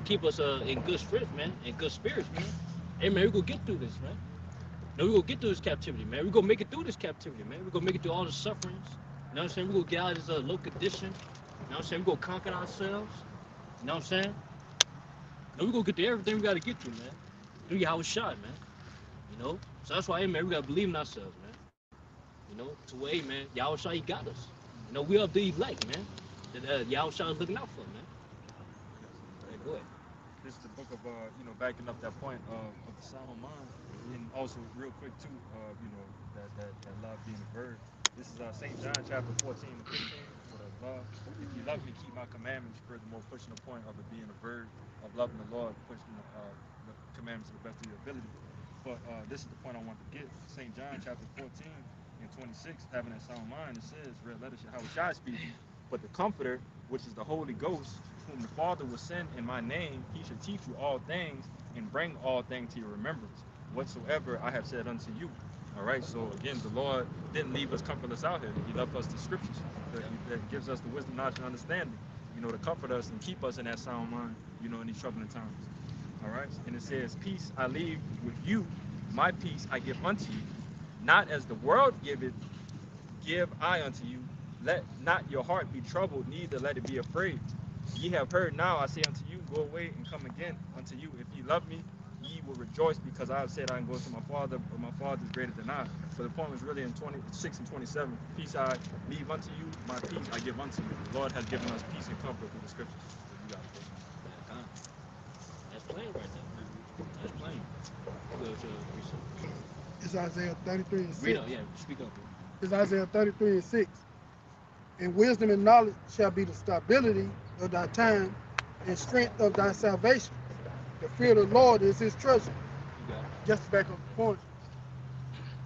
keep us in good strength, man, in good spirits, man. Hey, man, we're going to get through this, man. We're going to get through this captivity, man. We're going to make it through this captivity, man. We're going to make it through all the sufferings. You know what I'm saying? We're going to get out of this low condition. You know what I'm saying? We're going to conquer ourselves. You know what I'm saying? And we're going to get to everything we got to get to, man. Through Yahweh Shai, man. So that's why, hey, man, we got to believe in ourselves, man. To where, hey, man, Yahweh Shai, he got us. We are the elect, man. That Yahweh Shai is looking out for, man. Hey, go ahead. This is the book of, backing up that point of the sound mind. And also, real quick, too, that love being a verb. This is St. John chapter 14 and 15. So that's love. If you love me, keep my commandments. Furthermore, pushing the point of it being a verb of loving the Lord, pushing the commandments to the best of your ability. But this is the point I want to get. St. John chapter 14 and 26, having that sound mind, it says, red letter, how shall I speak? But the Comforter, which is the Holy Ghost, whom the Father will send in my name, he shall teach you all things and bring all things to your remembrance, whatsoever I have said unto you. All right, so again, the Lord didn't leave us comfortless out here. He left us the scriptures that gives us the wisdom, knowledge, and understanding, to comfort us and keep us in that sound mind, in these troubling times. All right, and it says, peace I leave with you, my peace I give unto you. Not as the world giveth, give I unto you. Let not your heart be troubled, neither let it be afraid. Ye have heard now, I say unto you, go away and come again unto you. If ye love me, ye will rejoice, because I have said I am going to my Father, but my Father is greater than I. So the point was really in 26 and 27. Peace I leave unto you, my peace I give unto you. The Lord has given us peace and comfort through the scriptures. So you got it. That's plain right there, man. That's plain. It's Isaiah 33 and 6. Read up, yeah, speak up. Bro. It's Isaiah 33 and 6. And wisdom and knowledge shall be the stability of thy time and strength of thy salvation. The fear of the Lord is his treasure. Just to back up the point,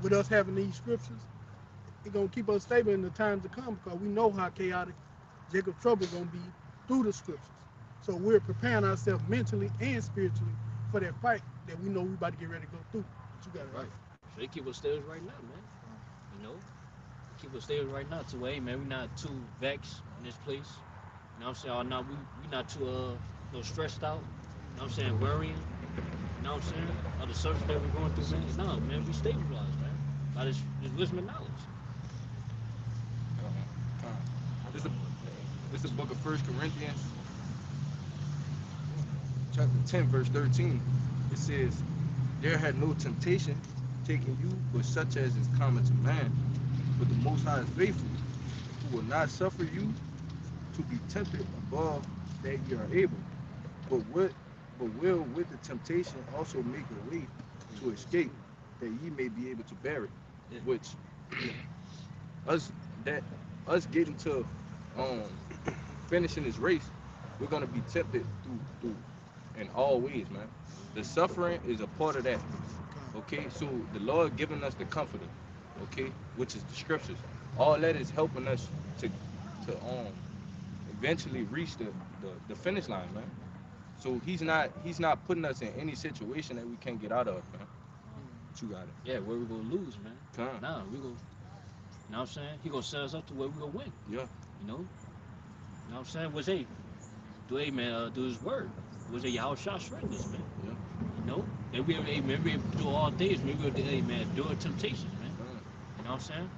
with us having these scriptures, it's going to keep us stable in the times to come, because we know how chaotic Jacob's trouble is going to be through the scriptures. So we're preparing ourselves mentally and spiritually for that fight that we know we about to get ready to go through. But you got it right. So they keep us stable right now, man. You know, keep us stable right now to where, hey, man, we not too vexed in this place. You know what I'm saying? Or not, we not too no stressed out. You know what I'm saying? Worrying. You know what I'm saying? All the subject that we're going through, man. No, man, we stabilized, man. By this wisdom and knowledge. This is the book of 1 Corinthians, chapter 10, verse 13. It says, there had no temptation taken you, but such as is common to man. But the Most High is faithful, who will not suffer you to be tempted above that you are able, but will with the temptation also make a way to escape, that ye may be able to bear it. Which us getting to finishing this race, we're gonna be tempted through in all ways, man. The suffering is a part of that. Okay, so the Lord giving us the comforter, okay, which is the scriptures. All that is helping us to eventually reach the finish line, man. So he's not putting us in any situation that we can't get out of, man. But you got it. Yeah, where we gonna lose, man? Come. Nah, we gonna. You know what I'm saying? He gonna set us up to where we gonna win. Yeah. You know? You know what I'm saying? What's hey? Do his word. Was it Yahweh Shah strengthen us, man? Yeah. You know? And we maybe do all days, maybe we'll do, hey, man, do a temptation, man. You know what I'm saying?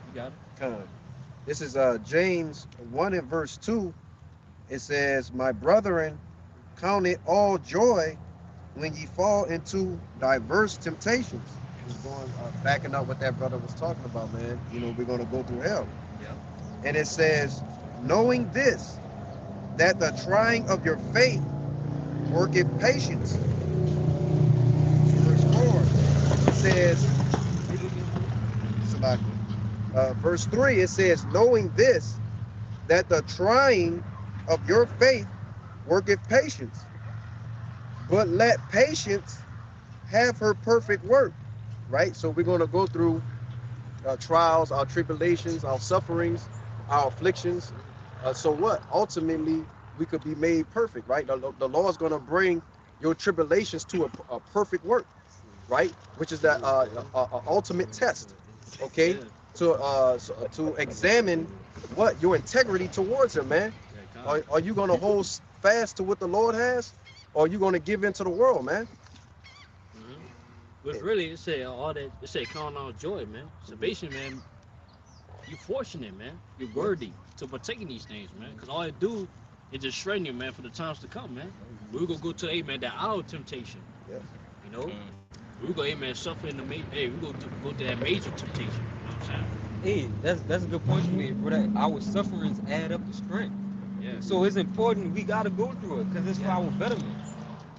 You got it. Come. This is James 1 and verse 2. It says, my brethren, count it all joy when ye fall into diverse temptations. He's going backing up what that brother was talking about, man. You know, we're going to go through hell. Yeah. And it says, knowing this, that the trying of your faith worketh patience. Verse 4, it says, verse 3, it says, knowing this, that the trying of your faith worketh patience. But let patience have her perfect work, right? So we're going to go through trials, our tribulations, our sufferings, our afflictions. So what? Ultimately, we could be made perfect, right? The Lord is going to bring your tribulations to a perfect work, right? Which is that ultimate test, okay? To examine what your integrity towards Him, man. Are you going to hold fast to what the Lord has, or are you going to give in to the world, man? But really, it say all that. It say count on joy, man. So basically, man, you fortunate, man. You're worthy to partake in these things, man. Because all it do is just strengthen you, man, for the times to come, man. We're gonna go to, man, that our temptation. Yeah. You know, we're gonna, man, suffer in the we're gonna go to that major temptation. You know what I'm saying? Hey, that's a good point you made, bro. That our sufferings add up to strength. Yeah. So it's important we gotta go through it because it's for our betterment.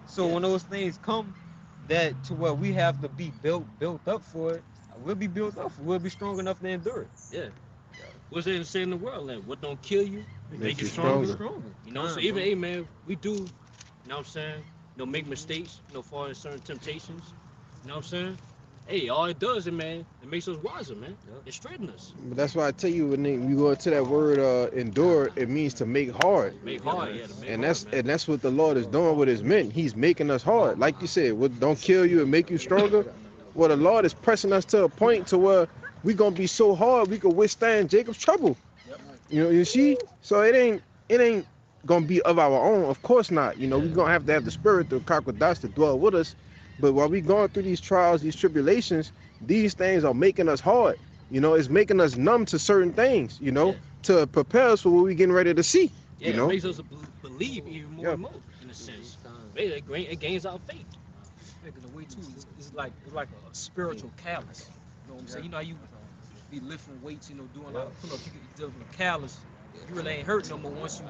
So when those things come, that to where we have to be built up for it, we'll be built up. We'll be strong enough to endure it. Yeah. What's it say in the world, man? What don't kill you, make you Stronger. stronger. You know, so even, hey, man, we do, you know what I'm saying, make mistakes, fall in certain temptations. You know what I'm saying? Hey, all it does is, man, it makes us wiser, man. It straightens us. But that's why I tell you when you go to that word endure, it means to make hard. Make hard, yeah. To make And hard, that's what the Lord is doing with His men. He's making us hard. Like you said, what don't kill you and make you stronger. Well, the Lord is pressing us to a point to where we're gonna be so hard we could withstand Jacob's trouble. You know, you see? So it ain't gonna be of our own. Of course not. You know, we're gonna have to have the spirit of Kakodas to dwell with us. But while we going through these trials, these tribulations, these things are making us hard. You know, it's making us numb to certain things, you know, to prepare us for what we're getting ready to see. Yeah, you know? It makes us believe even more and more, in a sense. It gains our faith. Speaking of way too, it's like a spiritual callus. You know what I'm saying? You know how you be lifting weights, doing a lot of pull-ups, you get develop a callus. You really ain't hurt no more once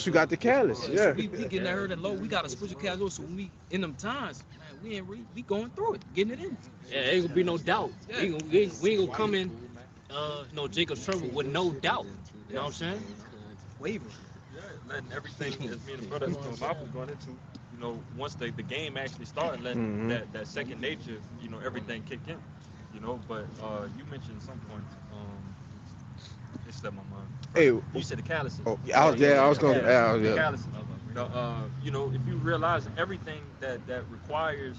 you got the callus. So we getting that hurt at low. We got a spiritual callus. So when we in them times, man, we going through it, getting it in. Yeah, ain't gonna be no doubt. Yeah. We ain't gonna come in, Jacob's trouble with no doubt. You know what I'm saying? Wavering. Yeah, letting everything, as me and the brother Bob was going into, once the game actually started, letting that second nature, everything kick in. But you mentioned some point, it slipped my mind. Hey, You said the calluses. oh, I was gonna, The yeah. calluses. You know, if you realize everything that requires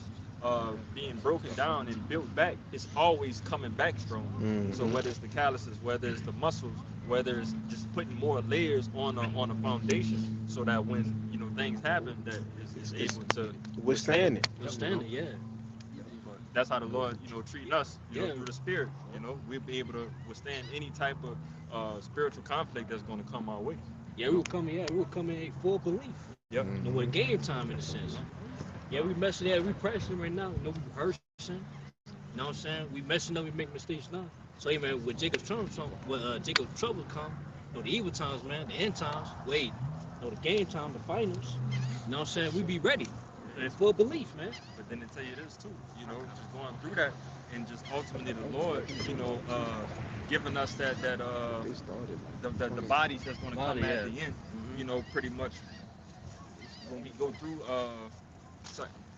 being broken down and built back, it's always coming back strong. So whether it's the calluses, whether it's the muscles, whether it's just putting more layers on a foundation, so that when you know things happen, that is able to Withstand it. Withstand it, yeah. But that's how the Lord, you know, treating us, you know, Yeah. through the Spirit. You know, we'll be able to withstand any type of spiritual conflict that's going to come our way. Yeah, we were coming in full belief. Yep. You know, with game time in a sense. Yeah, we messing we pressing right now. You know, we rehearsing. You know what I'm saying? We messing up, we make mistakes now. So hey man, when Jacob's trouble come, you know, the evil times, man, the end times, you know, the game time, the finals, you know what I'm saying? We be ready. In full belief, man. But then they tell you this too, you know, just going through that and just ultimately the Lord, you know, giving us that the bodies that's going to come at the end, you know, pretty much when we go through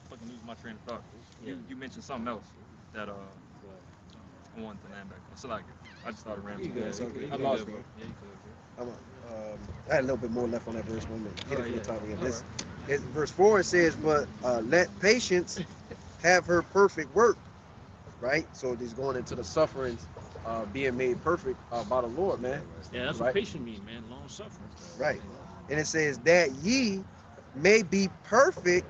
fucking lose my train of thought. You mentioned something else that I wanted to land back on. So like I just started rambling. I lost it. I had a little bit more left on that verse. One minute. Get it from the top again. This is verse 4. It says, "But let patience have her perfect work." Right. So this going into the sufferings, being made perfect by the Lord, man. Yeah, that's what patient means, man. Long suffering. Right. And it says that ye may be perfect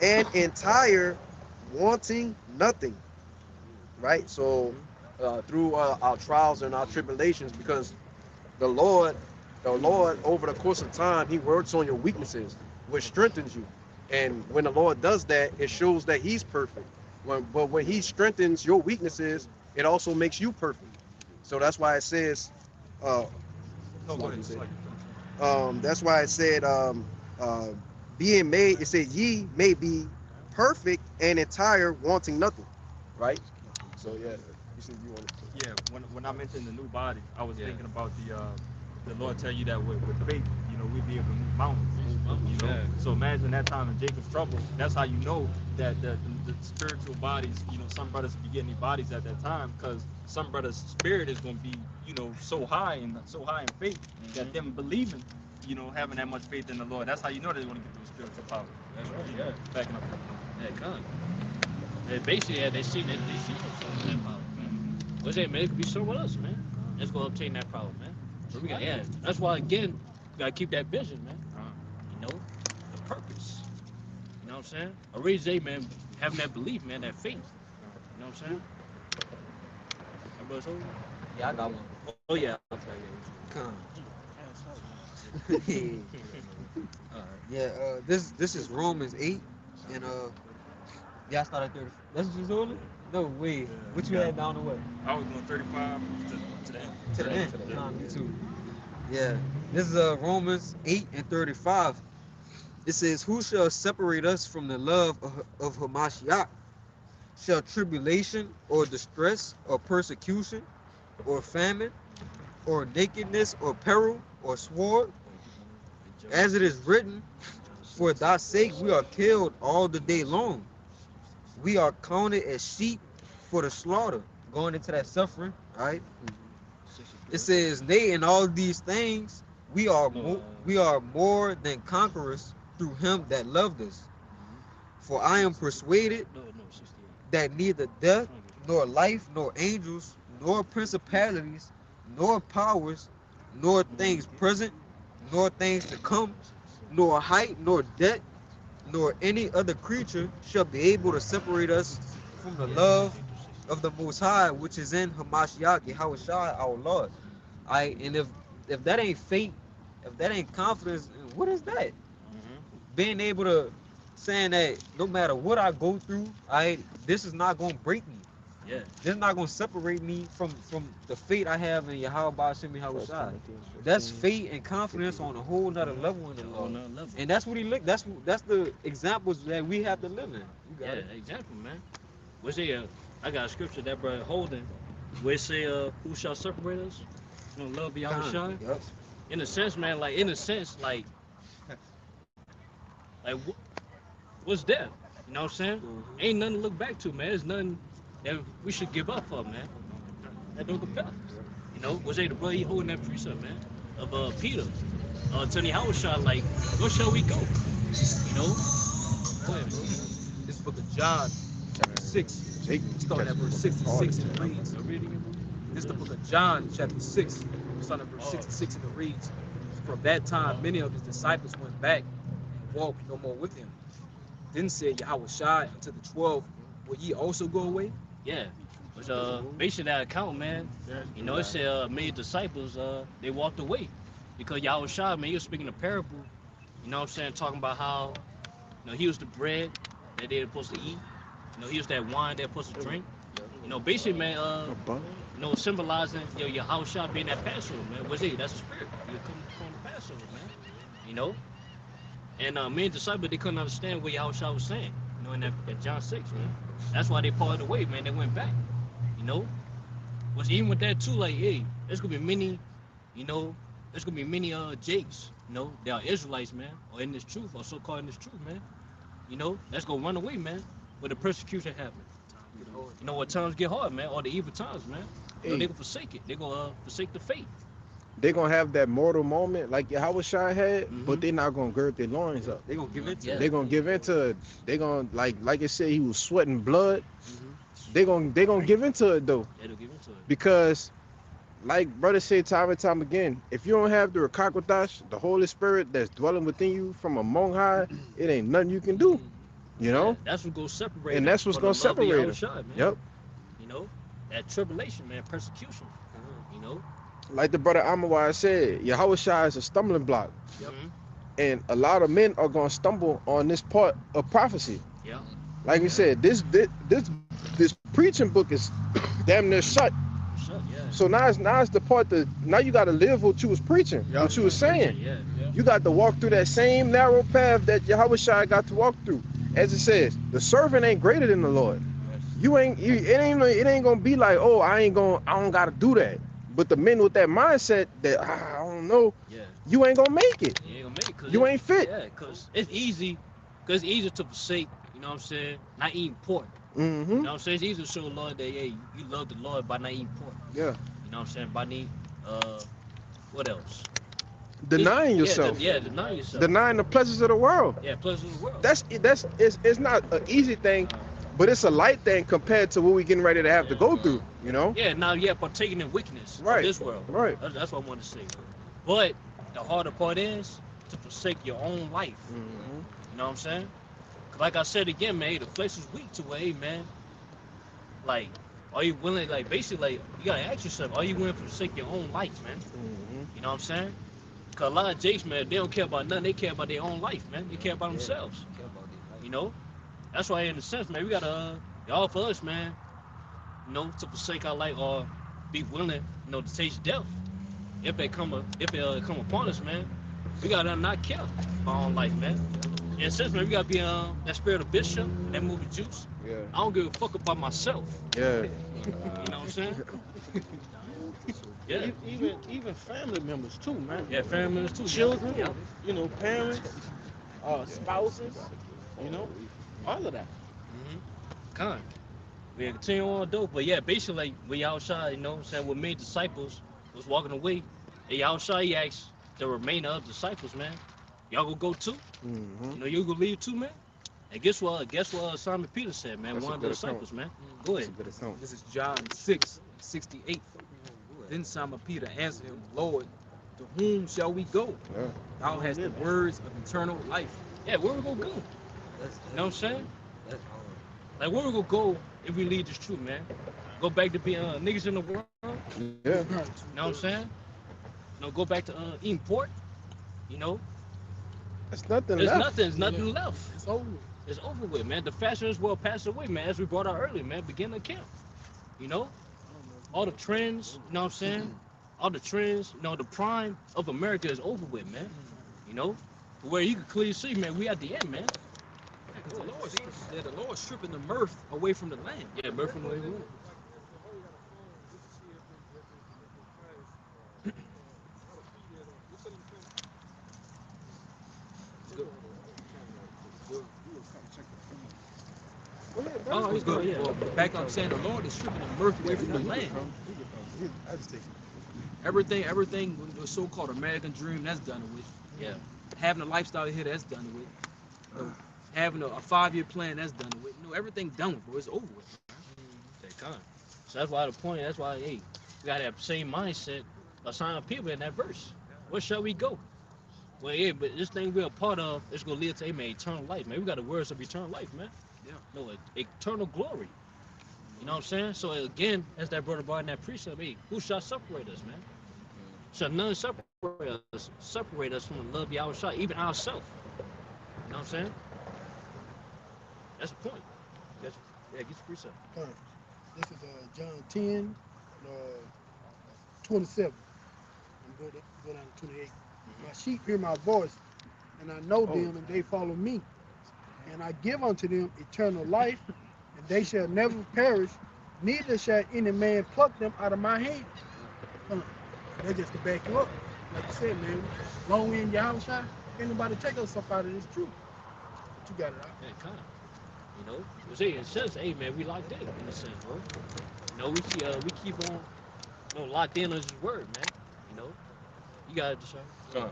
and entire, wanting nothing. Right. So through our trials and our tribulations, because the Lord, over the course of time, He works on your weaknesses, which strengthens you. And when the Lord does that, it shows that He's perfect. But when He strengthens your weaknesses, it also makes you perfect. So that's why it says, No, go ahead. that's why it said, being made, it said, ye may be perfect and entire, wanting nothing. Right? So yeah, you see, you want to. Yeah, when I mentioned the new body, I was thinking about the Lord tell you that with faith, you know, we'd be able to move mountains. You know, so imagine that time in Jacob's trouble. That's how you know that the spiritual bodies, you know, some brothers be getting these bodies at that time because some brothers' spirit is going to be, you know, so high in faith that them believing, you know, having that much faith in the Lord. That's how you know they're going to get those spiritual power. That's right. You know, backing up. Yeah, come. They basically, they see themselves in that power, man. What's that, man? It could be someone else, man. Let's go obtain that power, man. So we got, that's why, again, we got to keep that vision, man. You know, the purpose. You know what I'm saying? A reason, man, having that belief, man, that faith. You know what I'm saying? Everybody's over? Yeah, I got one. Oh, yeah. Come. Yeah, this is Romans 8, and yeah, I started 30. That's what you doing it? No, wait. What you had down to what? I was going 35 to the end. To the end. Nah, me too. Yeah, this is Romans 8 and 35. It says, "Who shall separate us from the love of Hamashiach? Shall tribulation or distress or persecution or famine or nakedness or peril or sword? As it is written, for thy sake we are killed all the day long. We are counted as sheep for the slaughter." Going into that suffering, right? It says, "Nay, in all these things we are more than conquerors through Him that loved us. For I am persuaded that neither death, nor life, nor angels, nor principalities, nor powers, nor things present, nor things to come, nor height, nor depth, nor any other creature shall be able to separate us from the love of the Most High, which is in Hamashiach, Yahushua, our Lord." And if that ain't faith, if that ain't confidence, what is that? Being able to saying that no matter what I go through, this is not gonna break me. Yeah. This is not gonna separate me from the faith I have in Yahweh Ba'Shem Yahushua. That's faith and confidence on a whole nother level in the Lord. And that's what that's the examples that we have to live in. You got it. Example, man. What's it? I got a scripture that brother holding where it say, "Who shall separate us? You know, love Yahushua." Yep. In a sense, man, like what's death? You know what I'm saying? Ain't nothing to look back to, man. There's nothing that we should give up for, man. That don't compel us. You know, was they the brother he holding that precept, man, of Peter. Tony Howard shot like, where shall we go? You know? Go ahead, bro. This book of John, chapter 6, Jake, starting at verse 66, and it reads. So read it again, bro. This is the book of John, chapter 6, starting at verse 66, and it reads, From that time, many of his disciples went back and walked no more with him. Then said Yahweh Shai unto the 12, Will ye also go away? Yeah. But based on that account, man, you know, it said many disciples, they walked away. Because Yahweh Shai, man, he was speaking a parable, you know what I'm saying, talking about how, you know, he was the bread that they were supposed to eat. You know, he was that wine they're supposed to drink. You know, basically, man, you know, symbolizing, you know, Yahweh Shai being that Passover, man. What's it? That's the spirit. You come from the Passover, man. You know? And many disciples, they couldn't understand what Yahweh Shai was saying, you know, in that John 6, man. That's why they parted away, man. They went back. You know, was even with that too, like, hey, there's gonna be many, you know, there's gonna be many Jakes, you know, they are Israelites, man, or in this truth, or so-called in this truth, man. You know, that's gonna run away, man, when the persecution happens. You know, when times get hard, man, or the evil times, man. You know, they gonna forsake it. They gonna forsake the faith. They're gonna have that mortal moment like Yahweh Shai had, but they're not gonna gird their loins up. They gonna give it to Yeah. it. They're gonna give into it. They're gonna like I said, he was sweating blood. They're gonna give into it though. They don't give into it. Because like brother said time and time again, if you don't have the Rakakwadash, the Holy Spirit that's dwelling within you from among high, it ain't nothing you can do. You know? Yeah, that's what's gonna separate. And them that's what's from the gonna love of separate Yahweh them. Shai, man. Yep. You know, that tribulation, man, persecution. You know. Like the brother Amawai said, Yahweh Shai is a stumbling block. Yep. And a lot of men are gonna stumble on this part of prophecy. Yeah. Like we said, this preaching book is damn near shut. Shut. Yeah. So now it's the part that now you got to live what you was preaching, what you was saying. Yeah. You got to walk through that same narrow path that Yahweh Shai got to walk through. As it says, the servant ain't greater than the Lord. It ain't gonna be like, oh, I don't gotta do that. But the men with that mindset that I don't know, Yeah. you ain't gonna make it. You ain't gonna make it. 'Cause You ain't fit. Yeah, because it's easy. Because it's easier to forsake, you know what I'm saying, not eating pork. You Mm-hmm. know what I'm saying? It's easier to show the Lord that, hey, you love the Lord by not eating pork. Yeah. You know what I'm saying? By not, what else? Denying yourself. Denying yourself. Denying the pleasures of the world. Yeah, pleasure of the world. It's not an easy thing, but it's a light thing compared to what we getting ready to have to go through, you know? Yeah, now, partaking in wickedness Right. of this world. Right. That's what I wanted to say. But the harder part is to forsake your own life. Mm-hmm. You know what I'm saying? 'Cause like I said again, man, the flesh is weak to where, hey, man, like, are you willing, like, basically, like, you gotta ask yourself, are you willing to forsake your own life, man? Mm-hmm. You know what I'm saying? Because a lot of Jakes, man, they don't care about nothing. They care about their own life, man. They care about themselves. You know? That's why, in a sense, man, we gotta, all for us, man, you know, to forsake our life or be willing, you know, to taste death. If it come upon us, man, we gotta not care about our own life, man. In a sense, man, we gotta be that spirit of Bishop, that movie Juice. Yeah. I don't give a fuck about myself. Yeah. You know what I'm saying? Yeah. Even family members too, man. Yeah, family members too. Children, Yeah. you know, parents, spouses, you know, all of that. Con. We continue on though, but yeah, basically like we outside, you know what I'm saying, with many disciples was walking away. And outside he asked the remainder of disciples, man, y'all gonna go too? Mm-hmm. You know, you gonna leave too, man? And guess what Simon Peter said, man, That's one a of the good disciples, account. man. Go That's a ahead. good account. This is John 6, 68. Then Simon Peter answered him, Lord, to whom shall we go? Yeah. Thou hast the words of eternal life. Yeah, where we gonna go? You know what I'm saying? Like where we gonna go if we leave this truth, man? Go back to being niggas in the world? You Yeah. know what I'm saying? You know, go back to eating pork, you know? There's nothing There's left. nothing left. It's over. It's over with, man. The fashion is well passed away, man, as we brought out earlier, man. Beginning of camp. You know? All the trends, you know what I'm saying? All the trends, you know, the prime of America is over with, man. You know? Where you can clearly see, man, we at the end, man. The Lord's stripping the mirth away from the land. Yeah, birth from the way we were. Oh, it's good. Yeah. Well, back up saying the Lord is stripping the mirth away from the land. everything, the so-called American dream, that's done with. Yeah. Having a lifestyle here, that's done with. You know, having a 5-year plan, that's done with. You know, everything done with, bro. It's over with. Take time. So that's why the point. That's why, hey, we gotta have the same mindset of signing people in that verse. Where shall we go? Well, yeah, but this thing we're a part of is gonna lead to, hey, man, eternal life, man. We got the words of eternal life, man. Yeah. No, eternal glory. You know what I'm saying? So again, as that brother brought in that precept, hey, who shall separate us, man? Shall none separate us from the love of Yahweh, even ourselves. You know what I'm saying? That's the point. Yeah, get your precept. This is John 10, 27. I'm go down to 28. My sheep hear my voice, and I know them, and they follow me. And I give unto them eternal life, and they shall never perish, neither shall any man pluck them out of my hand. That's just to back you up. Like you said, man, long way in Yahweh, ain't nobody take us up out of this truth. But you got it out. Yeah, kind of. You know, it says, hey, man, we locked in a sense, bro. You know, we keep on, you know, locked in on His word, man. You know, you got it, Deshaun.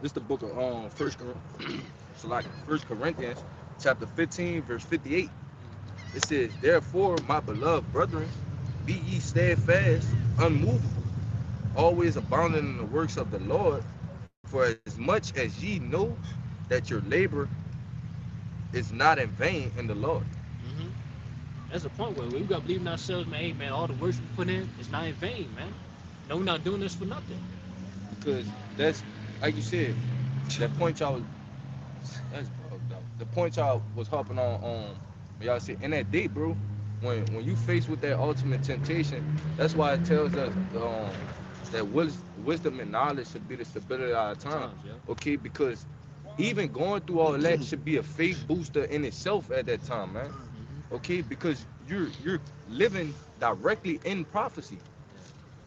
This is the book of First Corinthians, chapter 15, verse 58. It says, therefore, my beloved brethren, be ye steadfast, unmovable, always abounding in the works of the Lord, for as much as ye know that your labor is not in vain in the Lord. Mm-hmm. That's the point where we got to believe in ourselves, man. Hey, man, all the work we put in is not in vain, man. No, we're not doing this for nothing. Because that's, like you said, that point y'all was, that's bugged out. The point y'all was hopping on y'all said, in that day, bro, when you faced with that ultimate temptation, that's why it tells us that wisdom and knowledge should be the stability of our time. Yeah. Okay, because even going through all that should be a faith booster in itself at that time, man. Okay, because you're living directly in prophecy.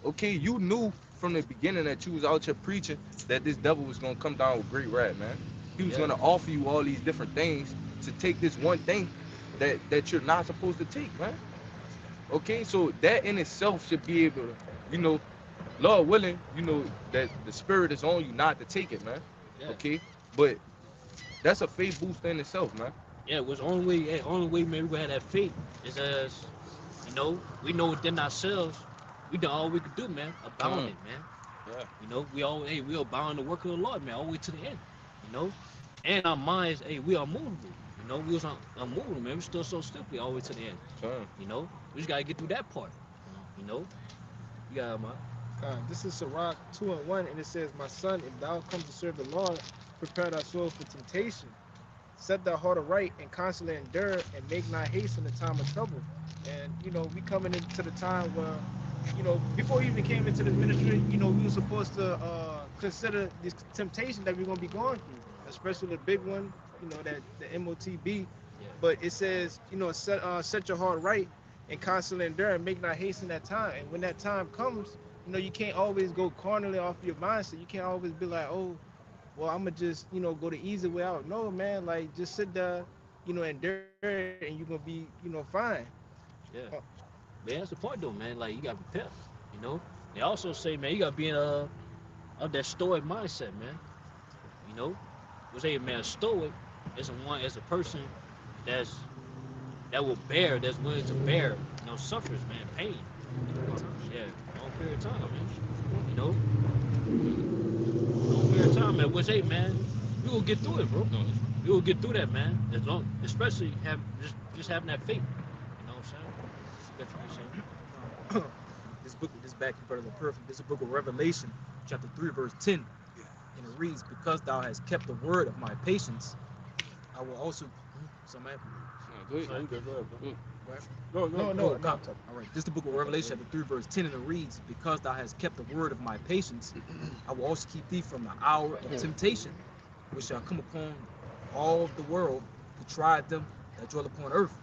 Okay, you knew from the beginning that you was out here preaching that this devil was gonna come down with great wrath, man. He was gonna offer you all these different things to take this one thing that you're not supposed to take, man. Okay, so that in itself should be able to, you know, Lord willing, you know, that the spirit is on you not to take it, man. Yeah. Okay, but that's a faith booster in itself, man. Yeah, it was the only way, man, we gonna have that faith is as, you know, we know within ourselves, we done all we could do, man. Abound it, man. Yeah. You know, we abound the work of the Lord, man, all the way to the end. You know, and our minds, hey, we are movable. You know, we was unmovable, man. We still so stupid all the way to the end. You know, we just gotta get through that part. You know, you got my. This is Sirach 2:1, and it says, my son, if thou come to serve the Lord, prepare thy soul for temptation. Set thy heart aright and constantly endure, and make not haste in the time of trouble. And, you know, we coming into the time where, you know, before we even came into the ministry, you know, we were supposed to consider this temptation that we're going to be going through, especially the big one, you know, that the MOTB. Yeah. But it says, you know, set your heart right and constantly endure, and make not haste in that time. And when that time comes, you know, you can't always go carnally off your mindset. You can't always be like, oh, well, I'm going to just, you know, go the easy way out. No, man, like, just sit there, you know, endure, and you're going to be, you know, fine. Yeah. Man, that's the point, though, man. Like, you got to prepare, you know? They also say, man, you got to be in of that stoic mindset, man. You know? We say, man, stoic is a person that will bear, that's willing to bear, you know, suffers, man, pain. Yeah, long period of time, man. You know? Long period of time, man. Which, hey, man, we will get through it, bro. We will get through that, man. As long, especially just having that faith. You know what I'm saying? That's what you're saying. This back in front of the perfect. This is the book of Revelation, chapter 3, verse 10. And it reads, because thou hast kept the word of my patience, I will also. Something happened. Go ahead, bro. No. All right. This is the book of Revelation, chapter 3, verse 10, and it reads, because thou hast kept the word of my patience, I will also keep thee from the hour of temptation, which shall come upon all the world to try them that dwell upon earth.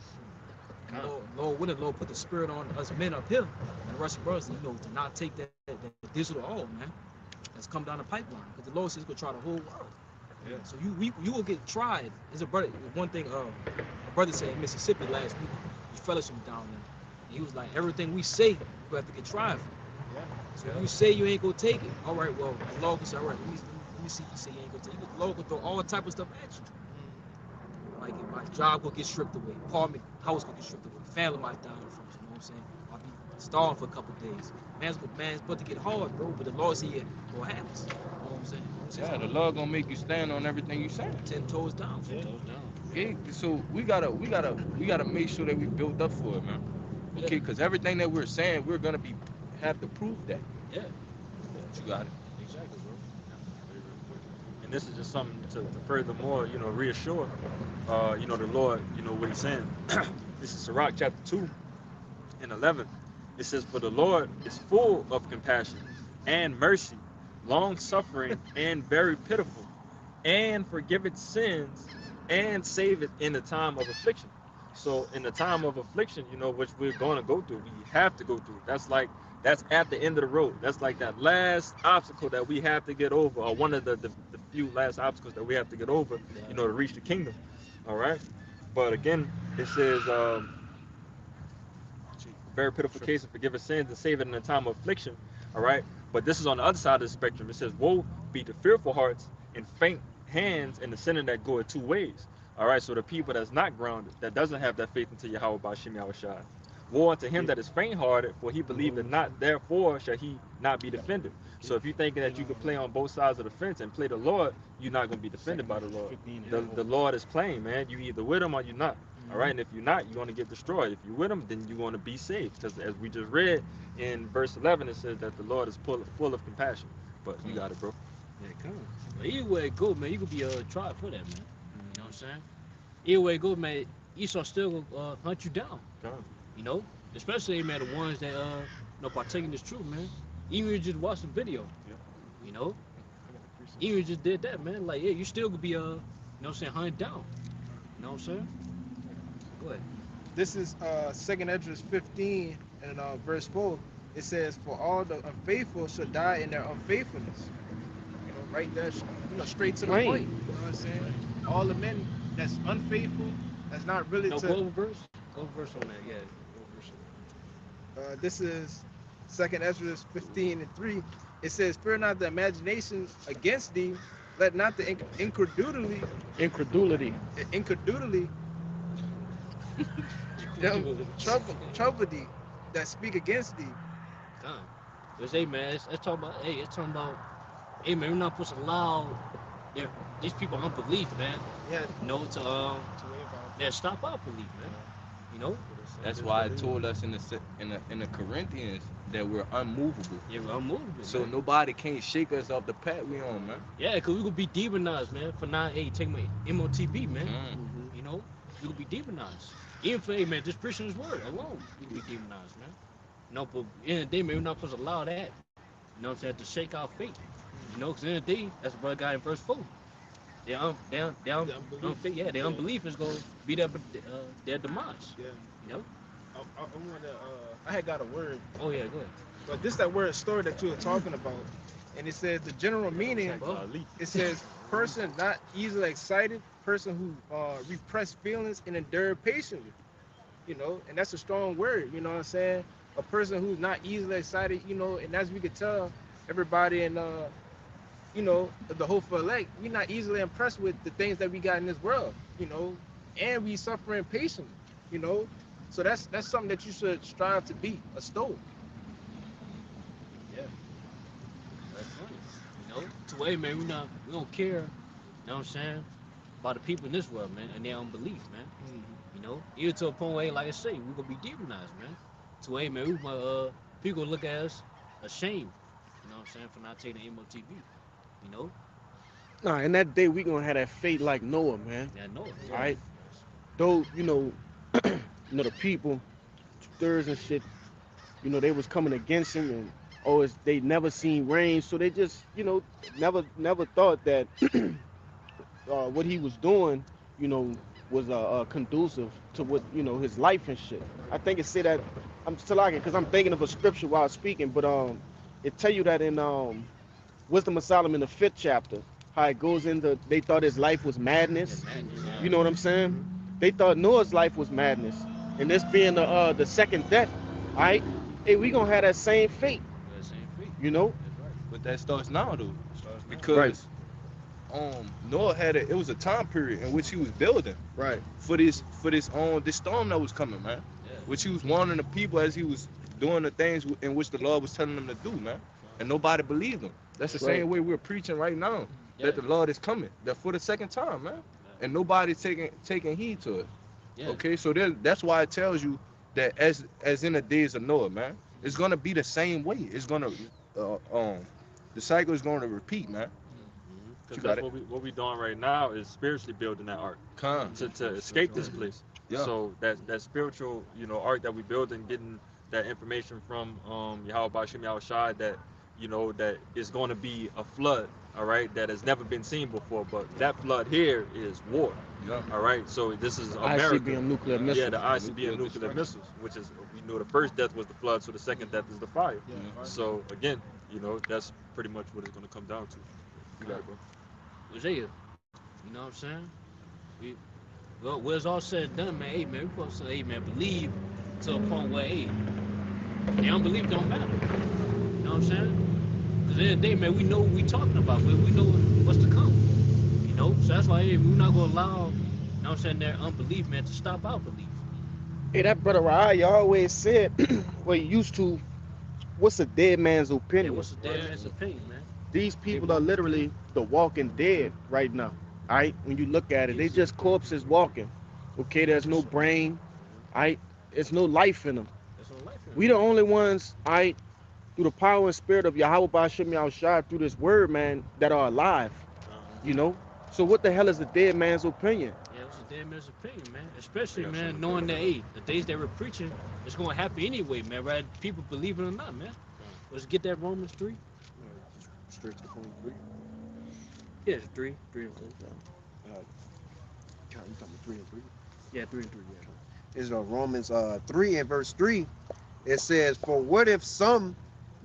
And Lord willing, Lord put the spirit on us men up here and the Russian brothers, you know, to not take that digital oil, man, that's come down the pipeline. Because the Lord says he's going to try the whole world. Yeah. So you will get tried. There's a brother, one thing, a brother said in Mississippi last week, his fellowship was down there. And he was like, everything we say, we have to get tried for. So if you say you ain't gonna take it, all right, well, the law can say, all right, let me see if you say you ain't gonna take it. The law can throw all type of stuff at you. Like if my job gonna get stripped away, apartment, house gonna get stripped away, family might die in front of you, know what I'm saying? I'll be starved for a couple days. Man's about to get hard, bro, but the law here what happens. You know what I'm saying? Yeah, the law gonna make you stand on everything you saying. 10 toes down. Ten toes down. Okay, so we gotta make sure that we build up for it, man. Okay, because everything that we're saying, we're gonna have to prove that. Yeah. You got it. Exactly, bro. And this is just something to furthermore, reassure, the Lord, what he's saying. This is Sirach chapter 2 and 11. It says, for the Lord is full of compassion and mercy, long suffering and very pitiful, and forgiveth sins and saveth in the time of affliction. So in the time of affliction, which we're going to go through, we have to go through. That's at the end of the road. That's like that last obstacle that we have to get over, or one of the few last obstacles that we have to get over, to reach the kingdom. All right. But again, it says, very pitiful case of forgiving sins and saving in the time of affliction. All right. But this is on the other side of the spectrum. It says, woe be to fearful hearts and faint hands and the sinner that goeth two ways. All right. So the people that's not grounded, that doesn't have that faith into Yahweh Ba'Shem Yahushua. Woe unto him that is faint-hearted, for he believeth not, therefore shall he not be defended. So if you're thinking that you can play on both sides of the fence and play the Lord, you're not going to be defended by the Lord. The Lord is plain, man. You either with him or you're not. All right, and if you're not, you're going to get destroyed. If you're with him, then you're going to be saved. Because as we just read in verse 11, it says that the Lord is full of compassion. But you got it, bro. Yeah, come on. But either way it go, man, you could be tried for that, man. You know what I'm saying? Either way it go, man, Esau still gonna hunt you down. Come. You know, especially, man, the ones that partaking this truth, man. Even if you just watch the video, you know, even if you just did that, man. Like, yeah, you still could be hunted down. You know what I'm saying? Go ahead. This is 2nd Esdras 15 and verse 4. It says, for all the unfaithful shall die in their unfaithfulness. Right there, straight to the Right. point. You know what I'm saying? All the men that's unfaithful, that's not really No, to. go over verse. Go over verse on that. Yeah. Go over verse. This is 2nd Esdras 15 and 3. It says, fear not the imaginations against thee, let not the incredulity them trouble thee that speak against thee. Come. Cause hey, man, it's talking about. Hey, man, we're not supposed to allow these people unbelief, man. Yeah. To stop our belief, man. You know. That's why it told us in the Corinthians that we're unmovable. Yeah, we're unmovable. So man. nobody can't shake us off the path we on, man. Yeah, cause we gonna be demonized, man, for not taking my MOTB, man. Mm. You know, we gonna be demonized. Even for man, just preaching his word alone, we gonna be demonized, man. No, but in the day, man, we're not supposed to allow that. You know what I'm saying? To shake our faith. You know, cause in the day, that's what God in verse 4. Their unbelief is gonna be their demise. Yeah. You know? I had got a word. Oh yeah, go ahead. But this that word story that you were talking about. And it says the general meaning, it says person not easily excited, person who repress feelings and endure patiently. You know, and that's a strong word, you know what I'm saying? A person who's not easily excited, you know, and as we could tell, everybody in the hopeful elect, we're not easily impressed with the things that we got in this world, you know, and we suffering patiently, you know. So that's something that you should strive to be, a stoic. Yeah. That's funny. You know, to way, man, we don't care, you know what I'm saying, about the people in this world, man, and their unbelief, man. You know, even to a point where, like I say, we're gonna be demonized, man. To way, man, people look at us ashamed, you know what I'm saying, for not taking the MOTB, you know. Nah, in that day we gonna have that fate like Noah, man. Yeah, I know. All right. Though the people, 2/3 and shit, they was coming against him, and they never seen rain, so they just never thought that what he was doing, was conducive to what his life and shit. I think it said that I'm still like it because I'm thinking of a scripture while speaking, but it tell you that in Wisdom of Solomon, the 5th chapter, how it goes into they thought his life was madness. You know what I'm saying? They thought Noah's life was madness, and this being the second death, all right? Hey, we gonna have that same fate. You know? But that starts now though, Starts now. because Noah had it was a time period in which he was building Right. for this this storm that was coming, man. Yeah. Which he was warning the people as he was doing the things in which the Lord was telling them to do, man. And nobody believed him. That's the Right. same way we're preaching right now, Yeah. that the Lord is coming, that for the second time, man. And nobody's taking heed to it. Yeah. Okay, so that's why it tells you that as in the days of Noah, man, it's gonna be the same way. It's gonna the cycle is gonna repeat, man. Because You got that's what we doing right now is spiritually building that ark Come. to escape this place. Yeah. So that spiritual, ark that we building, getting that information from Yahweh Bashim Yahushai that that is going to be a flood, all right, that has never been seen before. But that flood here is war, Yeah. all right. So this is America. ICBM nuclear missiles. Yeah, the ICBM nuclear missiles, which is the first death was the flood, so the second death is the fire. So again, that's pretty much what it's going to come down to. You got it, bro. Isaiah, you know what I'm saying? Well, when it's all said and done, man, hey, man, we supposed to say, hey, man, believe to a point where, hey, the unbelief don't matter. You know what I'm saying? Because at the end of the day, man, we know what we talking about, but we know what's to come. So that's why, hey, we're not going to allow, you know what I'm saying, their unbelief, man, to stop our belief. Hey, that brother Raya always said, well, he used to, what's a dead man's Yeah, opinion? what's the man's opinion, man? These people are literally the walking dead right now. All right, when you look at it, they just corpses walking. Okay, there's no brain. All right, there's no life in them. There's no life in We the only ones, all right, through the power and spirit of Yahweh Bashim Yahushai, through this word, man, that are alive. So what the hell is a dead man's opinion? Yeah, it's a dead man's opinion, man. Especially, man, knowing that, hey, the days they were preaching, it's going to happen anyway, man, right? People believe it or not, man. Let's get that Romans 3. Straight to the point, 3. Yeah, it's 3 and 4. You talking 3 and 3? Yeah, 3 and 3, yeah. It's Romans 3 and verse 3. It says, "For what if some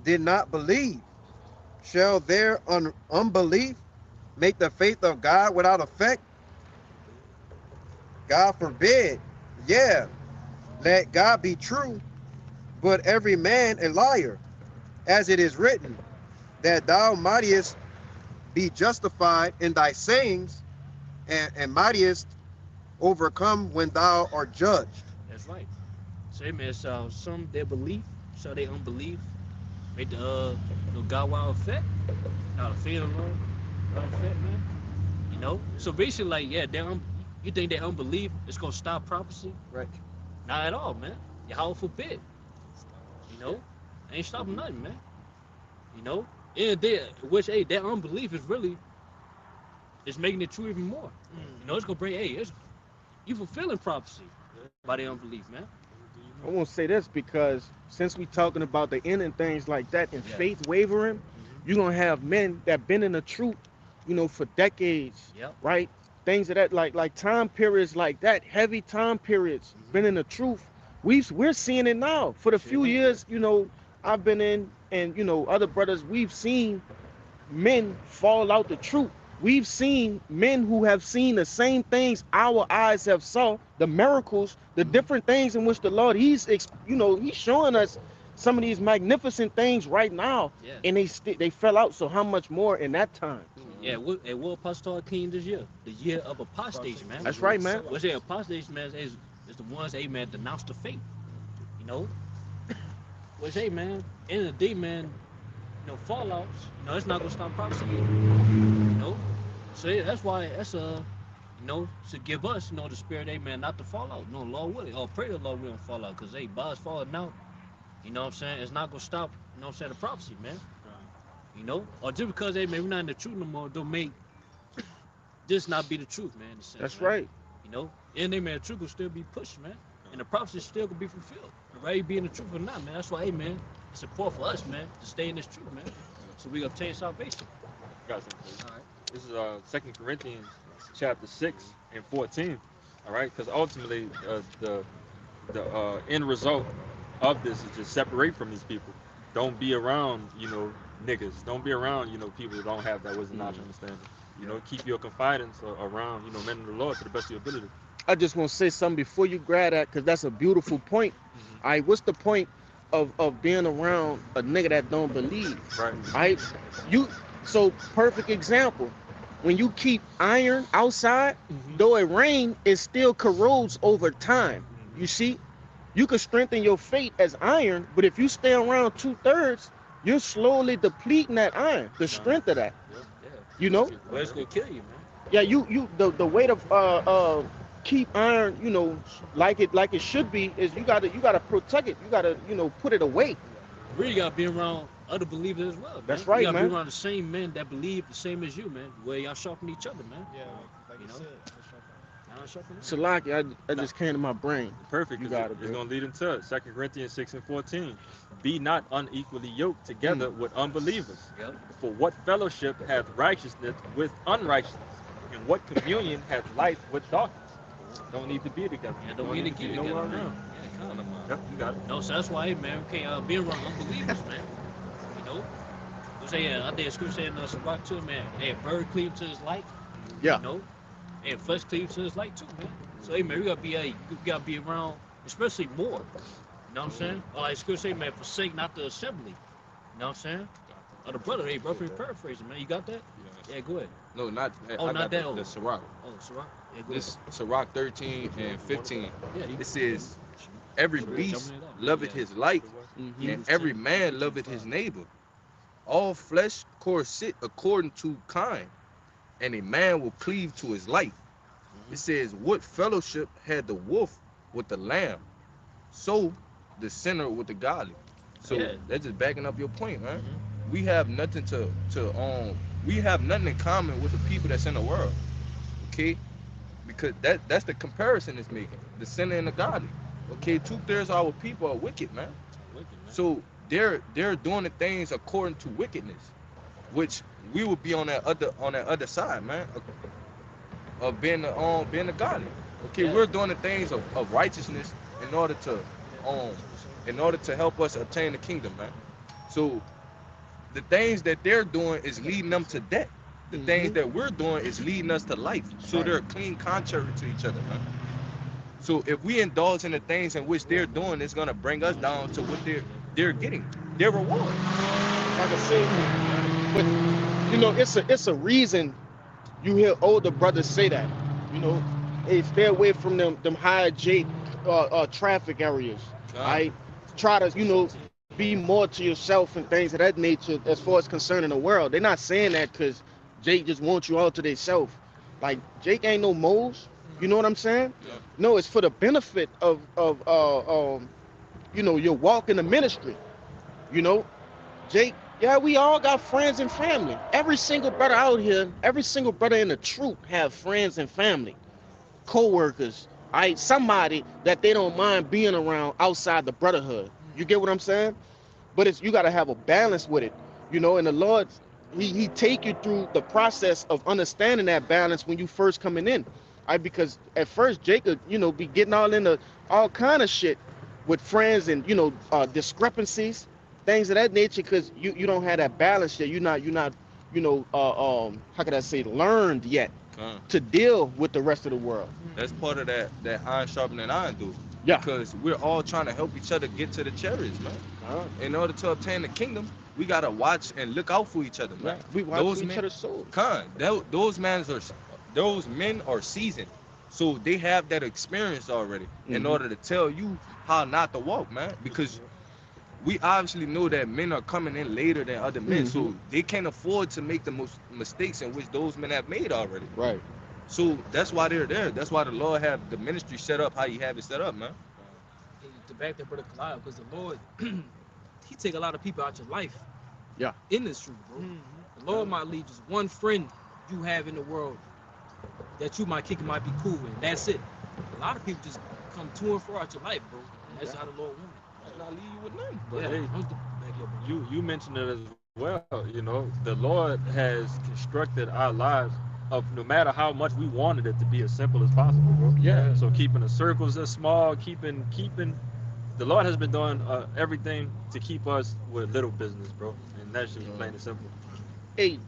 did not believe? Shall their unbelief make the faith of God without effect? God forbid. Yeah, let God be true, but every man a liar, as it is written, that thou mightest be justified in thy sayings, and mightest overcome when thou art judged." That's right. Say, man, so some their belief, so their unbelief, make the God wild effect, not a faith of Lord, wild effect, man. So basically, like, yeah, you think that unbelief is gonna stop prophecy? Right. Not at all, man. Yahweh forbid. Ain't stopping nothing, man. And which, hey, that unbelief is really, it's making it true even more. It's gonna bring, hey, you fulfilling prophecy by the unbelief, man. I won't say this because since we talking about the end and things like that and Yeah. faith wavering, you're gonna have men that been in the truth, for decades, Yep. right? Things of that like time periods like that, heavy time periods, been in the truth. We're seeing it now. For the few years, I've been in, and other brothers, we've seen men fall out the truth. We've seen men who have seen the same things our eyes have saw, the miracles, the different things in which the Lord, he's showing us some of these magnificent things right now, Yeah. and they fell out. So how much more in that time? Yeah, what apostle came this year? The year of apostasy, man. That's right, man. What's that apostasy, man? Is the ones, hey, man, denounce the faith. What's, hey, man? End of the day, man. Fallouts. It's not gonna stop prophecy. So yeah, that's why that's to give us, the spirit, hey, man, not to fall out. No, Lord willing. Oh, pray the Lord we don't fall out, cause hey, by us falling out, you know what I'm saying? It's not gonna stop. You know what I'm saying? The prophecy, man. Or just because, hey, man, we're not in the truth no more, don't make this not be the truth, man. In a sense, That's man. right. And they, man, the truth will still be pushed, man. And the prophecy still gonna be fulfilled. Right? Being the truth or not, man. That's why, hey, man, it's important for us, man, to stay in this truth, man. So we obtain salvation. Got something for you. All right. This is 2 Corinthians chapter 6 and 14. All right, because ultimately the end result of this is just separate from these people. Don't be around, niggas. Don't be around, people who don't have that wisdom, knowledge, understanding. Keep your confidence around, men of the Lord to the best of your ability. I just want to say something before you grab that, because that's a beautiful point. All right, what's the point of being around a nigga that don't believe. Right. Right? You so perfect example. When you keep iron outside, though it rain, it still corrodes over time. You see, you could strengthen your faith as iron, but if you stay around 2/3, you're slowly depleting that iron, the strength of that. Yeah. You know? Well, it's gonna kill you, man. Yeah, the way to keep iron, like it should be, is you gotta protect it. You gotta, put it away. You really gotta be around other believers as well, man. That's right, You gotta man. be around the same men that believe the same as you, man. Where y'all sharpen each other, man. Yeah, like you You know? said. Y'all sharpen each Salaki, I just came to my brain. Perfect. You 'Cause got it, it's bro. going to lead into 2 Corinthians 6:14. Be not unequally yoked together with unbelievers. Yep. For what fellowship hath righteousness with unrighteousness? And what communion hath light with darkness? Don't need to be together. Yeah, don't You need to be get nowhere together, around. man. Yeah, come on. Yep, you got it. No, so that's why, man, we can't be around unbelievers, man. You know? You say, I think scripture saying Shabbat too, man. Hey, a bird cleave to his light. Yeah. You know? And flesh cleave to his light too, man. So, hey, man, we gotta be around, especially more. You know what I'm saying? Or like scripture say, man, forsake not the assembly. You know what I'm saying? Or the brother, hey, brother, paraphrasing, man. You got that? Yeah, go ahead. No, not. Oh, I not got that the old. Sirach. Oh, Sarah. Yeah, go This Sirach 13 and 15. Yeah, It says, every beast loveth his life, Mhm. and every man loveth his neighbor. All flesh sit according to kind, and a man will cleave to his life. It says, what fellowship had the wolf with the lamb? So the sinner with the godly. So Yeah. that's just backing up your point, man. Mhm. We have nothing we have nothing in common with the people that's in the world. Okay? Because that's the comparison it's making. The sinner and the godly. Okay, 2/3 of our people are wicked, man. Wicked, man. So they're doing the things according to wickedness, which we would be on that other side, man, of being the godly. Okay, Yeah. we're doing the things of righteousness in order to help us obtain the kingdom, man. So the things that they're doing is leading them to death. The things that we're doing is leading us to life. So they're clean contrary to each other, man. So if we indulge in the things in which they're doing, it's gonna bring us down to what they're getting, their reward. Like I said, but it's a reason you hear older brothers say that. Hey, stay away from them high J traffic areas. Right? Try to, be more to yourself and things of that nature as far as concerning the world. They're not saying that because Jake just wants you all to themselves. Like Jake ain't no moles. You know what I'm saying? Yeah. No, it's for the benefit of your walk in the ministry. Jake, yeah, we all got friends and family. Every single brother out here, every single brother in the troop have friends and family, co-workers, somebody that they don't mind being around outside the brotherhood. You get what I'm saying? But you got to have a balance with it, and the Lord, he take you through the process of understanding that balance when you first coming in. Because at first Jacob, be getting all into all kind of shit with friends and discrepancies, things of that nature, because you don't have that balance yet. You're not how could I say, learned yet to deal with the rest of the world. That's part of that iron sharpening iron, dude. Yeah. Because we're all trying to help each other get to the chariots, man. In order to obtain the kingdom, we gotta watch and look out for each other, man. Right. We watch Those each men- other's souls. Those men are seasoned, so they have that experience already in Mhm. order to tell you how not to walk, man. Because we obviously know that men are coming in later than other men, so they can't afford to make the most mistakes in which those men have made already. Right. So that's why they're there. That's why the Lord have the ministry set up how He have it set up, man. To back that brother Kalil, because the Lord, He take a lot of people out your life. Yeah. In this truth, bro. The Lord might leave just one friend you have in the world that you might kick and might be cool with. That's it. A lot of people just come to and fro out your life, bro. And that's how the Lord wants it. Might not leave you with nothing. But Yeah, hey, I'm just back here, bro. you mentioned it as well. The Lord has constructed our lives of no matter how much we wanted it to be as simple as possible, bro. Yeah. So keeping the circles as small, keeping the Lord has been doing everything to keep us with little business, bro. And that's just plain and simple. Hey,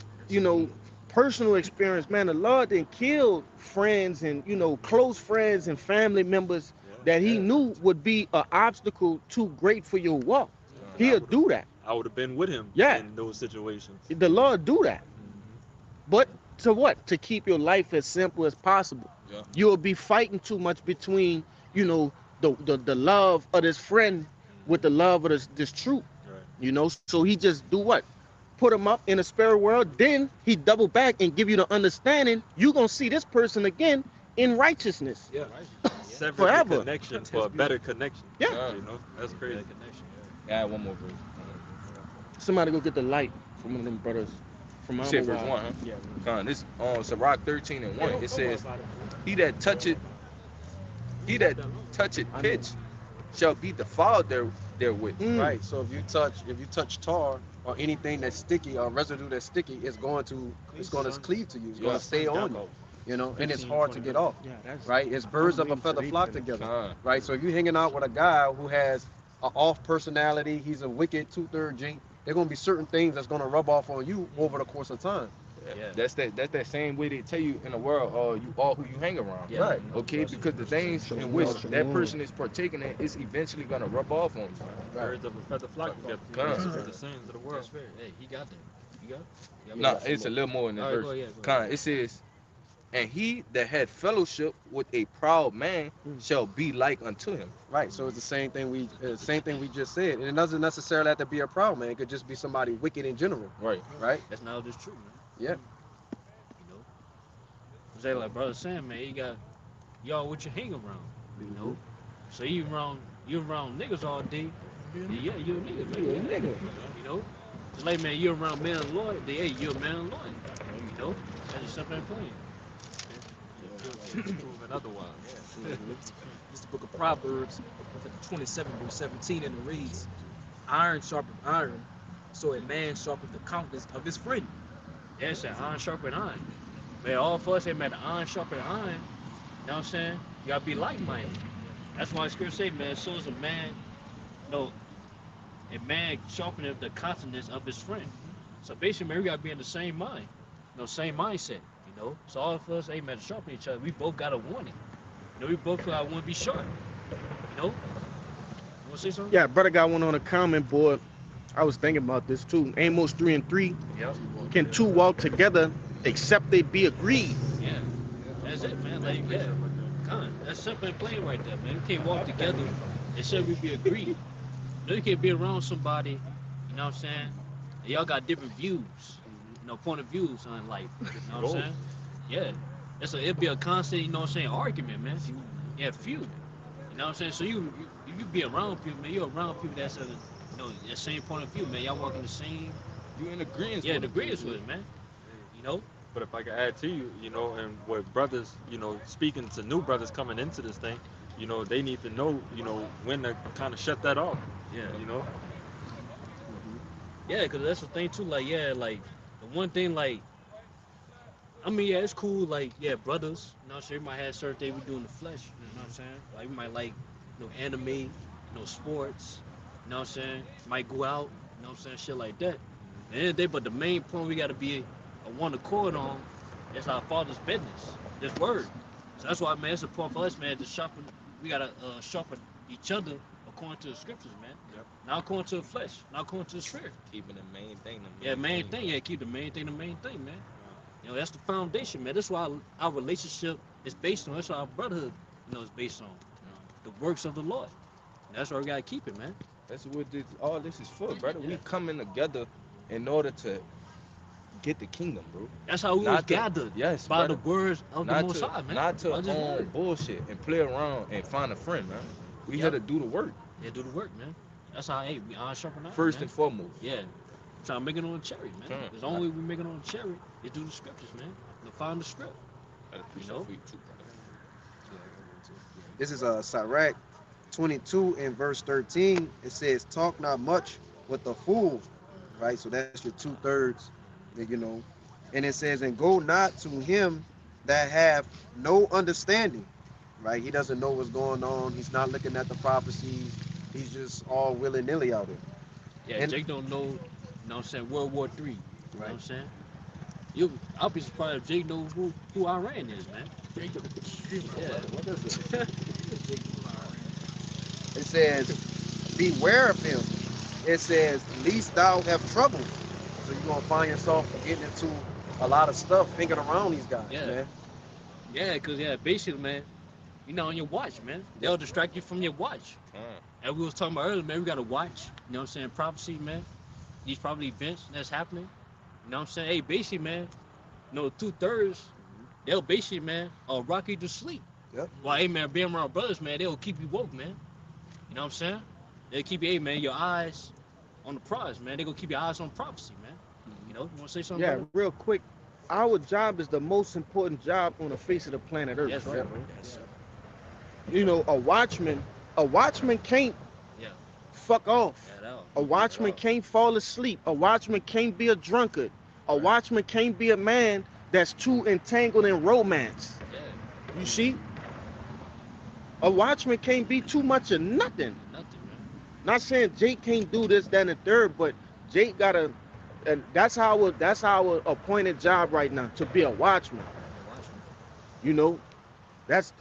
personal experience, man. The Lord didn't kill friends and close friends and family members that he Yeah. knew would be an obstacle too great for your walk. And He'll do that. I would have been with him Yeah. in those situations. The Lord do that. But to what? To keep your life as simple as possible. Yeah. You'll be fighting too much between, you know, the love of this friend with the love of this truth. Right. You know, so he just do what? Put him up in the spirit world. Then he double back and give you the understanding. You gonna see this person again in righteousness. Yeah. Sever Forever. the connection for a better connection. Yeah. You know, that's crazy. That connection. Yeah, one more verse. Somebody go get the light from one of them brothers. From You said Alma verse Wild. 1, huh? Yeah. Con, this on Sirach 13 and 1. Don't It worry says, about it. he that toucheth pitch shall be defiled therewith. Mm. Right. So if you touch tar or anything that's sticky or residue that's sticky, it's going to cleave to you. It's going Yeah. to stay on you. You know, and it's hard to get off. Yeah, that's Right? It's birds of a reading feather Sharif flock in it. together. Con. Right? So if you're hanging out with a guy who has an off personality, he's a wicked 2/3 Jink, there gonna be certain things that's gonna rub off on you over the course of time. Yeah. That's that same way they tell you in the world, you are who you hang around. Yeah. Right. Okay, because the things in which that person is partaking in is eventually gonna rub off on you. Birds of a feather flock together. Come. This is the sins of the world. That's fair. Hey, he got that. You got it? You got No, it? it's a little more in this All right, verse. go ahead, go Con, ahead. it says, and he that had fellowship with a proud man shall be like unto him. Right. So it's the same thing we just said. And it doesn't necessarily have to be a problem, man. It could just be somebody wicked in general. Right. Right? That's not just true, man. Yeah. You know, say like brother Sam, man, you got y'all what you hang around. You know, so you around niggas all day. Yeah, you a nigga, man. You a nigga. You know, just like man, you around man and Lord. Hey, you a man and Lord. You know, that's just simple and plain. Proven otherwise. This is the book of Proverbs, 27 verse 17, and it reads, "Iron sharpens iron, so a man sharpens the countenance of his friend." Yeah, it's an iron sharpen iron. Man, all of us, man, the iron sharpen iron. You know what I'm saying? You gotta be like-minded. That's why the scripture say, man, so is a man, a man sharpening the countenance of his friend. So basically, man, we gotta be in the same mind, same mindset. You know, so all of us, hey, man, to sharpen each other, we both gotta want it. You know, we both gotta want to be sharp. You know? You wanna say something? Yeah, brother got one on the comment board. I was thinking about this too. Amos 3:3. Yep. Can two walk together except they be agreed? Yeah. That's it, man. Like, yeah. That's simple and plain right there, man. We can't walk together except we be agreed. You know, you can't be around somebody, you know what I'm saying? And y'all got different views, point of views on life. You know what I'm saying? Yeah. It'd be a constant, argument, man. Yeah, feud. You know what I'm saying? So you be around people, man. You're around people that's the same point of view, man. Y'all walking the same. You in agreement. Yeah, in agreement with it, man. You know? But if I could add to you, and with brothers, speaking to new brothers coming into this thing, they need to know, when to kind of shut that off. Yeah. Mm-hmm. Yeah, because that's the thing too. Like, yeah, like the one thing, like, I mean, yeah, it's cool. Like, yeah, brothers. So you might have certain things we do in the flesh. You know what I'm saying? Like, we might like, anime, sports. You know what I'm saying? Might go out. You know what I'm saying? Shit like that. But the main point we got to be a one accord on is our Father's business. This word. So that's why, man, it's important for us, man, to sharpen. We gotta sharpen each other according to the scriptures, man. Yep. Not according to the flesh, not according to the spirit. Keeping the main thing. Main thing. Yeah, keep the main thing, man. That's the foundation, man. That's why our relationship is based on. That's why our brotherhood, is based on the works of the Lord. And that's why we gotta keep it, man. That's what all this is for, brother. We coming together in order to get the kingdom, bro. That's how we was gathered. Yes, by brother. the words of the Most High, man. Not to By this own word. bullshit and play around and find a friend, man. We here to do the work Yeah, do the work, man. That's how we iron sharpen iron. first man. and foremost. Yeah. Trying to make it on the cherry, man. Come. There's only way we make it on the cherry is through the scriptures, man. Find the script. You know? for you too, brother. This is Sirach 22 and verse 13. It says, "Talk not much with the fool," right? So that's your 2/3, And it says, "And go not to him that have no understanding," right? He doesn't know what's going on. He's not looking at the prophecies. He's just all willy-nilly out there. Yeah, And- Jake don't know, you know what I'm saying, World War III. You know what I'm Right. saying? I'll be surprised if Jake knows who Iran is, man. Yeah. What is it? It says, beware of him. It says, least thou have trouble. So you're gonna find yourself getting into a lot of stuff thinking around these guys, Yeah. man. Yeah, cause basically, man, you know, on your watch, man, they'll distract you from your watch. And we was talking about earlier, man, we got to watch. You know what I'm saying? Prophecy, man. These probably events that's happening. You know what I'm saying? Hey, basically, man, you know, 2/3, they'll basically, man, rock you to sleep. Yep. Well, hey, man, being around brothers, man, they'll keep you woke, man. You know what I'm saying? They'll keep you, hey, man, your eyes on the prize, man. They gonna keep your eyes on prophecy, man. You know, you want to say something? Yeah, brother? real quick. Our job is the most important job on the face of the planet Earth. Yes, right? sir. Yes, sir. You know, a watchman can't Yeah. fuck off. Yeah, that A watchman can't fall asleep. A watchman can't be a drunkard. A watchman can't be a man that's too entangled in romance. Yeah, You see? A watchman can't be too much of nothing. nothing, man. Not saying Jake can't do this, that, and the third, but Jake gotta, and that's our appointed job right now, to be a watchman. You know, that's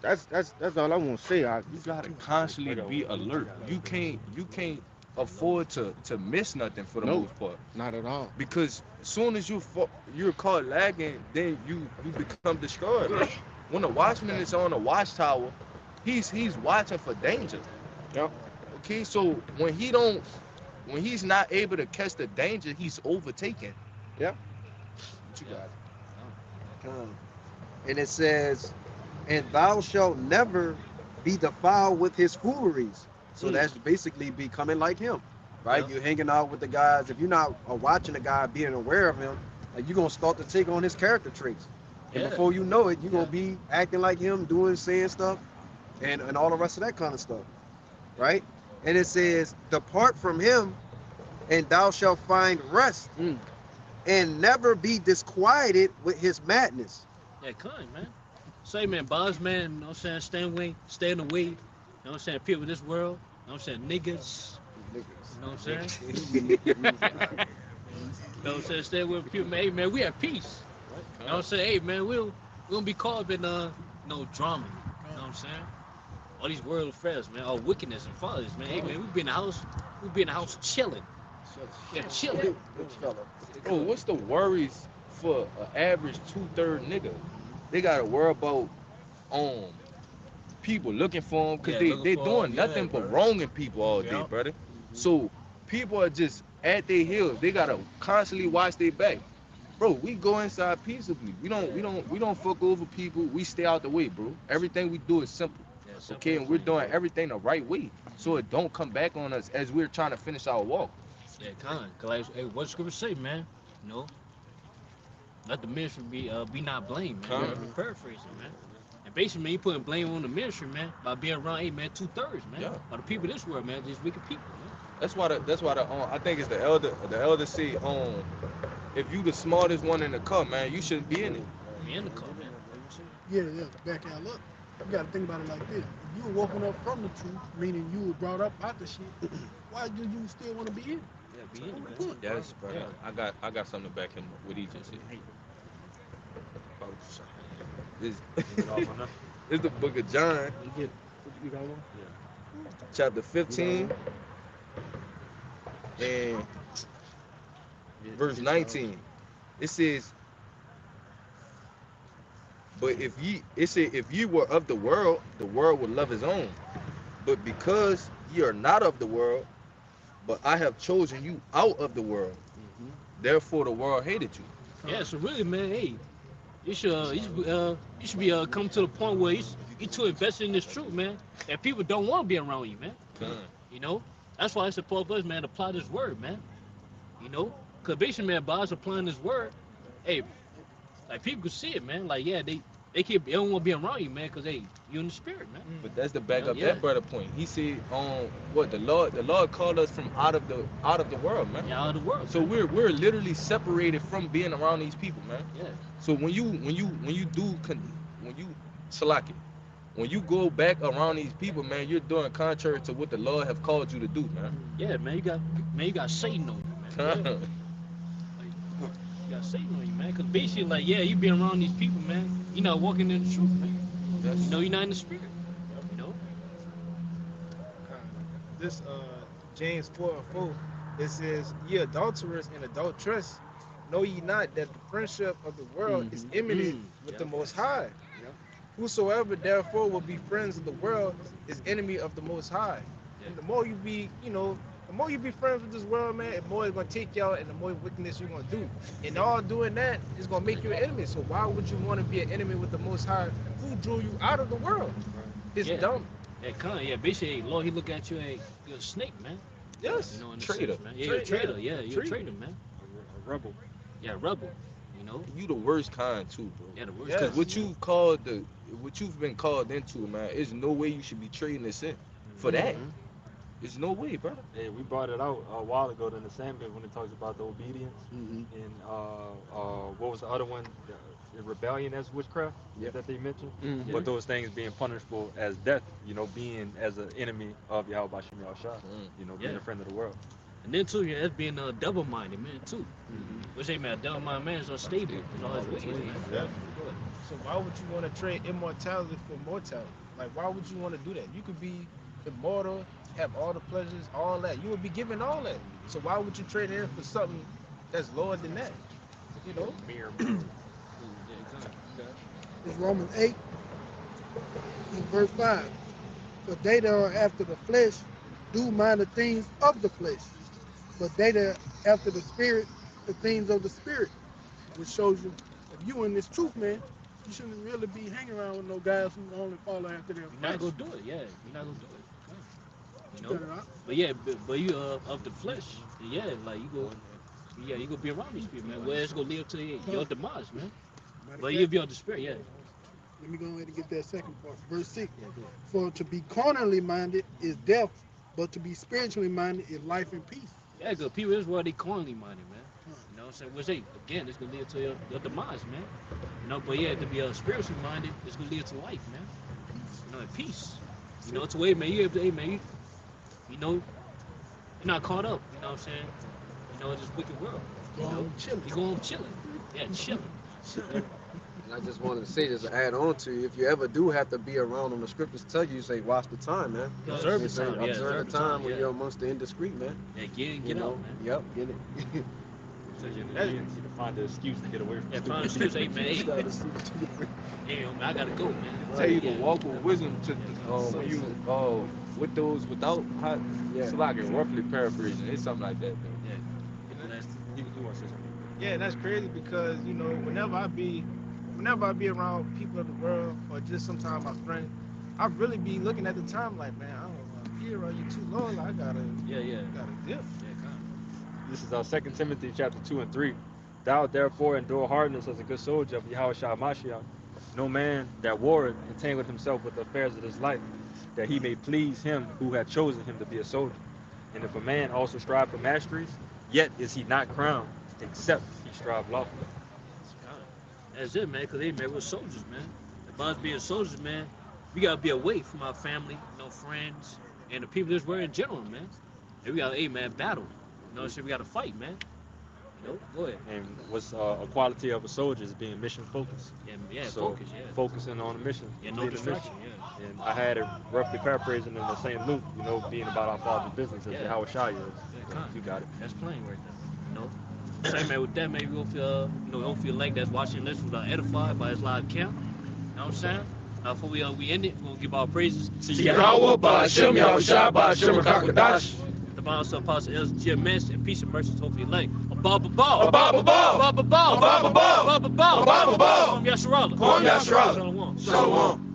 all I want to say. You gotta constantly be alert. You can't afford to miss nothing for the Nope. most part. Not at all. Because as soon as you're caught lagging, then you become discouraged. When a watchman is on a watchtower, he's watching for danger. Yep. Okay, so when he's not able to catch the danger, he's overtaken. Yep. What you got? And it says, and thou shalt never be defiled with his fooleries. So that's basically becoming like him, right? Yeah. You're hanging out with the guys. If you're not watching the guy, being aware of him, you're going to start to take on his character traits. And Yeah. before you know it, you're going to be acting like him, doing, saying stuff, and all the rest of that kind of stuff, right? And it says, depart from him, and thou shalt find rest, and never be disquieted with his madness. Yeah, kind, man. Say, man, boss, man, you know what I'm saying? Stay in the way. You know what I'm saying? People of this world. You know what I'm saying? Niggas. You know what I'm saying? You know what I'm saying? Stay with people, man. Hey, man, we have peace. You know what I'm saying? Hey, man, we don't be caught up in no drama. You know what I'm saying? All these world affairs, man. All wickedness and follies, man. Hey, man, we be in the house chilling. Yeah, chilling. Bro, what's the worries for an average 2/3 nigga? They gotta worry about people looking for them, because Yeah, looking they for doing 'em, nothing yeah, but bro. wronging people all day, Yeah. brother. So people are just at their heels. They gotta constantly watch their back. Bro, we go inside peaceably. We don't fuck over people. We stay out the way, bro. Everything we do is simple. Yeah, simple Okay, and as we're that, doing bro. everything the right way, so it don't come back on us as we're trying to finish our walk. Yeah, kind. Cause like, hey, what scripture say, man? You know, let the ministry be not blamed, man. Kind. I'm paraphrasing, man. And basically, man, you putting blame on the ministry, man, by being around, hey, man, 2/3, man. Yeah. By the people of this world, man, these wicked people, man. That's why I think it's the elder say if you the smartest one in the car, man, you shouldn't be in it. Be in the car, man. Yeah, back y'all up. You gotta think about it like this. If you were woken up from the truth, meaning you were brought up out the shit, why do you still want to be in it? Yeah, be in it, What's man. the point? Yes, brother. Yeah. I got something to back him up what he just said. This it's the book of John, You got one? chapter 15, and verse 19. It says, but if ye were of the world would love his own. But because ye are not of the world, but I have chosen you out of the world, therefore the world hated you. Yeah, so really, man, hey, you should be come to the point where you too invested in this truth, man, that people don't want to be around you, man. You know, that's why it's supposed us, man, to apply this word, man. You know, cause basically, man, by us applying this word, hey, like people can see it, man. Like, yeah, they don't want to be around you, man, cause hey, you in the spirit, man. But that's the back up Yeah. that brother point. He said, what the Lord called us from out of the world, man. Yeah, out of the world. So we're literally separated from being around these people, man. Yeah. So when you select it, when you go back around these people, man, you're doing contrary to what the Lord have called you to do, man. Yeah, man, you got Satan on you, man. Yeah. You got Satan on you, man. Cause basically, like, yeah, you be around these people, man. You're not walking in the truth, man. Yes. You know, you're not in the spirit. You know. this James 4:4. It says, "Ye adulterers and adulteress, know ye not that the friendship of the world is enmity with the Most High? Yep. Whosoever therefore will be friends of the world is enemy of the Most High." Yeah. And the more you be, the more you be friends with this world, man, the more it's gonna take you out, and the more wickedness you're gonna do. And all doing that is gonna make you an enemy. So why would you want to be an enemy with the Most High, who drew you out of the world? It's Yeah. dumb. Yeah, basically, Lord, he look at you as you're a snake, man. Yes. You know, in a Traitor. sense, man. Yeah, you're a traitor. Yeah, you're a Traitor. traitor, man. A rebel. Yeah, rebel. You know. You the worst kind too, bro. Yeah, the worst. Yes. Because what you've been called into, man, there's no way you should be trading this in for that. Mhm. There's no way, brother. Yeah, we brought it out a while ago in the Sandman when it talks about the obedience Mhm. and what was the other one? The rebellion as witchcraft Yep. that they mentioned. Mhm. But those things being punishable as death, you know, being as an enemy of Yahweh Bashem Yahushua, you know, being Yeah. a friend of the world. And then too, yeah, that's being double-minded, man, too. Which ain't man, a double-minded man is unstable. It's all his ways, man. Yeah. So why would you want to trade immortality for mortality? Like, why would you want to do that? You could be immortal, have all the pleasures, all that. You would be given all that. So why would you trade in for something that's lower than that? You know? Mere It's Romans 8 and verse 5. For they that are after the flesh do mind the things of the flesh, but they that are after the spirit, the things of the spirit. Which shows you, if you in this truth, man, you shouldn't really be hanging around with no guys who only follow after their You're not flesh. gonna do it, yeah. You're not gonna do it. You You know? better not. But yeah, but you of the flesh, yeah, like you go be around these people, man. Where it's gonna lead to your demise, man. Matter But of you fact, be of the spirit, yeah. let me go ahead and get that second part. Verse 6. Yeah, good. For to be carnally minded is death, but to be spiritually minded is life and peace. Yeah, good. People in this world, they carnally minded, man. You know what I'm saying? Which they, again, it's gonna lead to your demise, man. You know, but yeah, to be spiritually minded, it's gonna lead to life, man. You know, and peace. You know, it's a way, man. You able to, hey, man, you know, you're not caught up. You know what I'm saying? You know, in this wicked world. You Go know, on chilling. you go on chilling. Yeah, chilling. And I just wanted to say this, add on to you, if you ever do have to be around them, the scriptures tell you, say, watch the time, man. Observe They the say, time, yeah. observe the time when yeah. you're amongst the indiscreet, man. Yeah, get You know? out, man. Yep, get it. So you to find the excuse to get away from Yeah, stupid find an excuse, hey, man. Hey, Gotta see what you do. hey, man, I gotta go, man. Tell you to Yeah. walk with wisdom to when you with those without hot. Yeah. It's like roughly paraphrasing. It's something like that. Though. Yeah. He wants to say something. Yeah, and that's crazy because, whenever I be around people of the world or just sometimes my friends, I really be looking at the time like, man, I don't want to be around you too long. Like, I gotta Yeah. dip. Yeah, come. This is 2 Timothy chapter 2 and 3. Thou therefore endure hardness as a good soldier of Yahushua Mashiach. No man that warreth entangled himself with the affairs of this life, that he may please him who had chosen him to be a soldier. And if a man also strive for masteries, yet is he not crowned, except he strive lawfully. That's it, man. Cause hey, man, we're soldiers, man. If us being soldiers, man, we gotta be away from our family, friends, and the people of this world in general, man. And we gotta, hey, man, battle. You know what I'm saying? We gotta fight, man. You know, go ahead. And what's a quality of a soldier is being mission focused. Yeah, So, focus, yeah. Focusing on the mission. Yeah, no completing the mission. distraction, yeah. And I had it roughly paraphrasing in the St. Luke, being about our Father's business as Yeah. Yahushua is. Yeah, come. You got it. That's plain right there. You know? Say, man, with that, man, we don't feel, we don't feel like that's watching this was edified by his live camp. You know what I'm saying? Now, before we end it, we're gonna give our praises to Yahweh Ba'ashem Yahushua Ba'ashem Kakadash. the Bible Apostle Els GMS, and peace and mercy to hopefully like above above. Above above. Above above. Above above. Above above. Above above. Kwam Yasharala. Kwam Yasharala. Shalom. Shalom.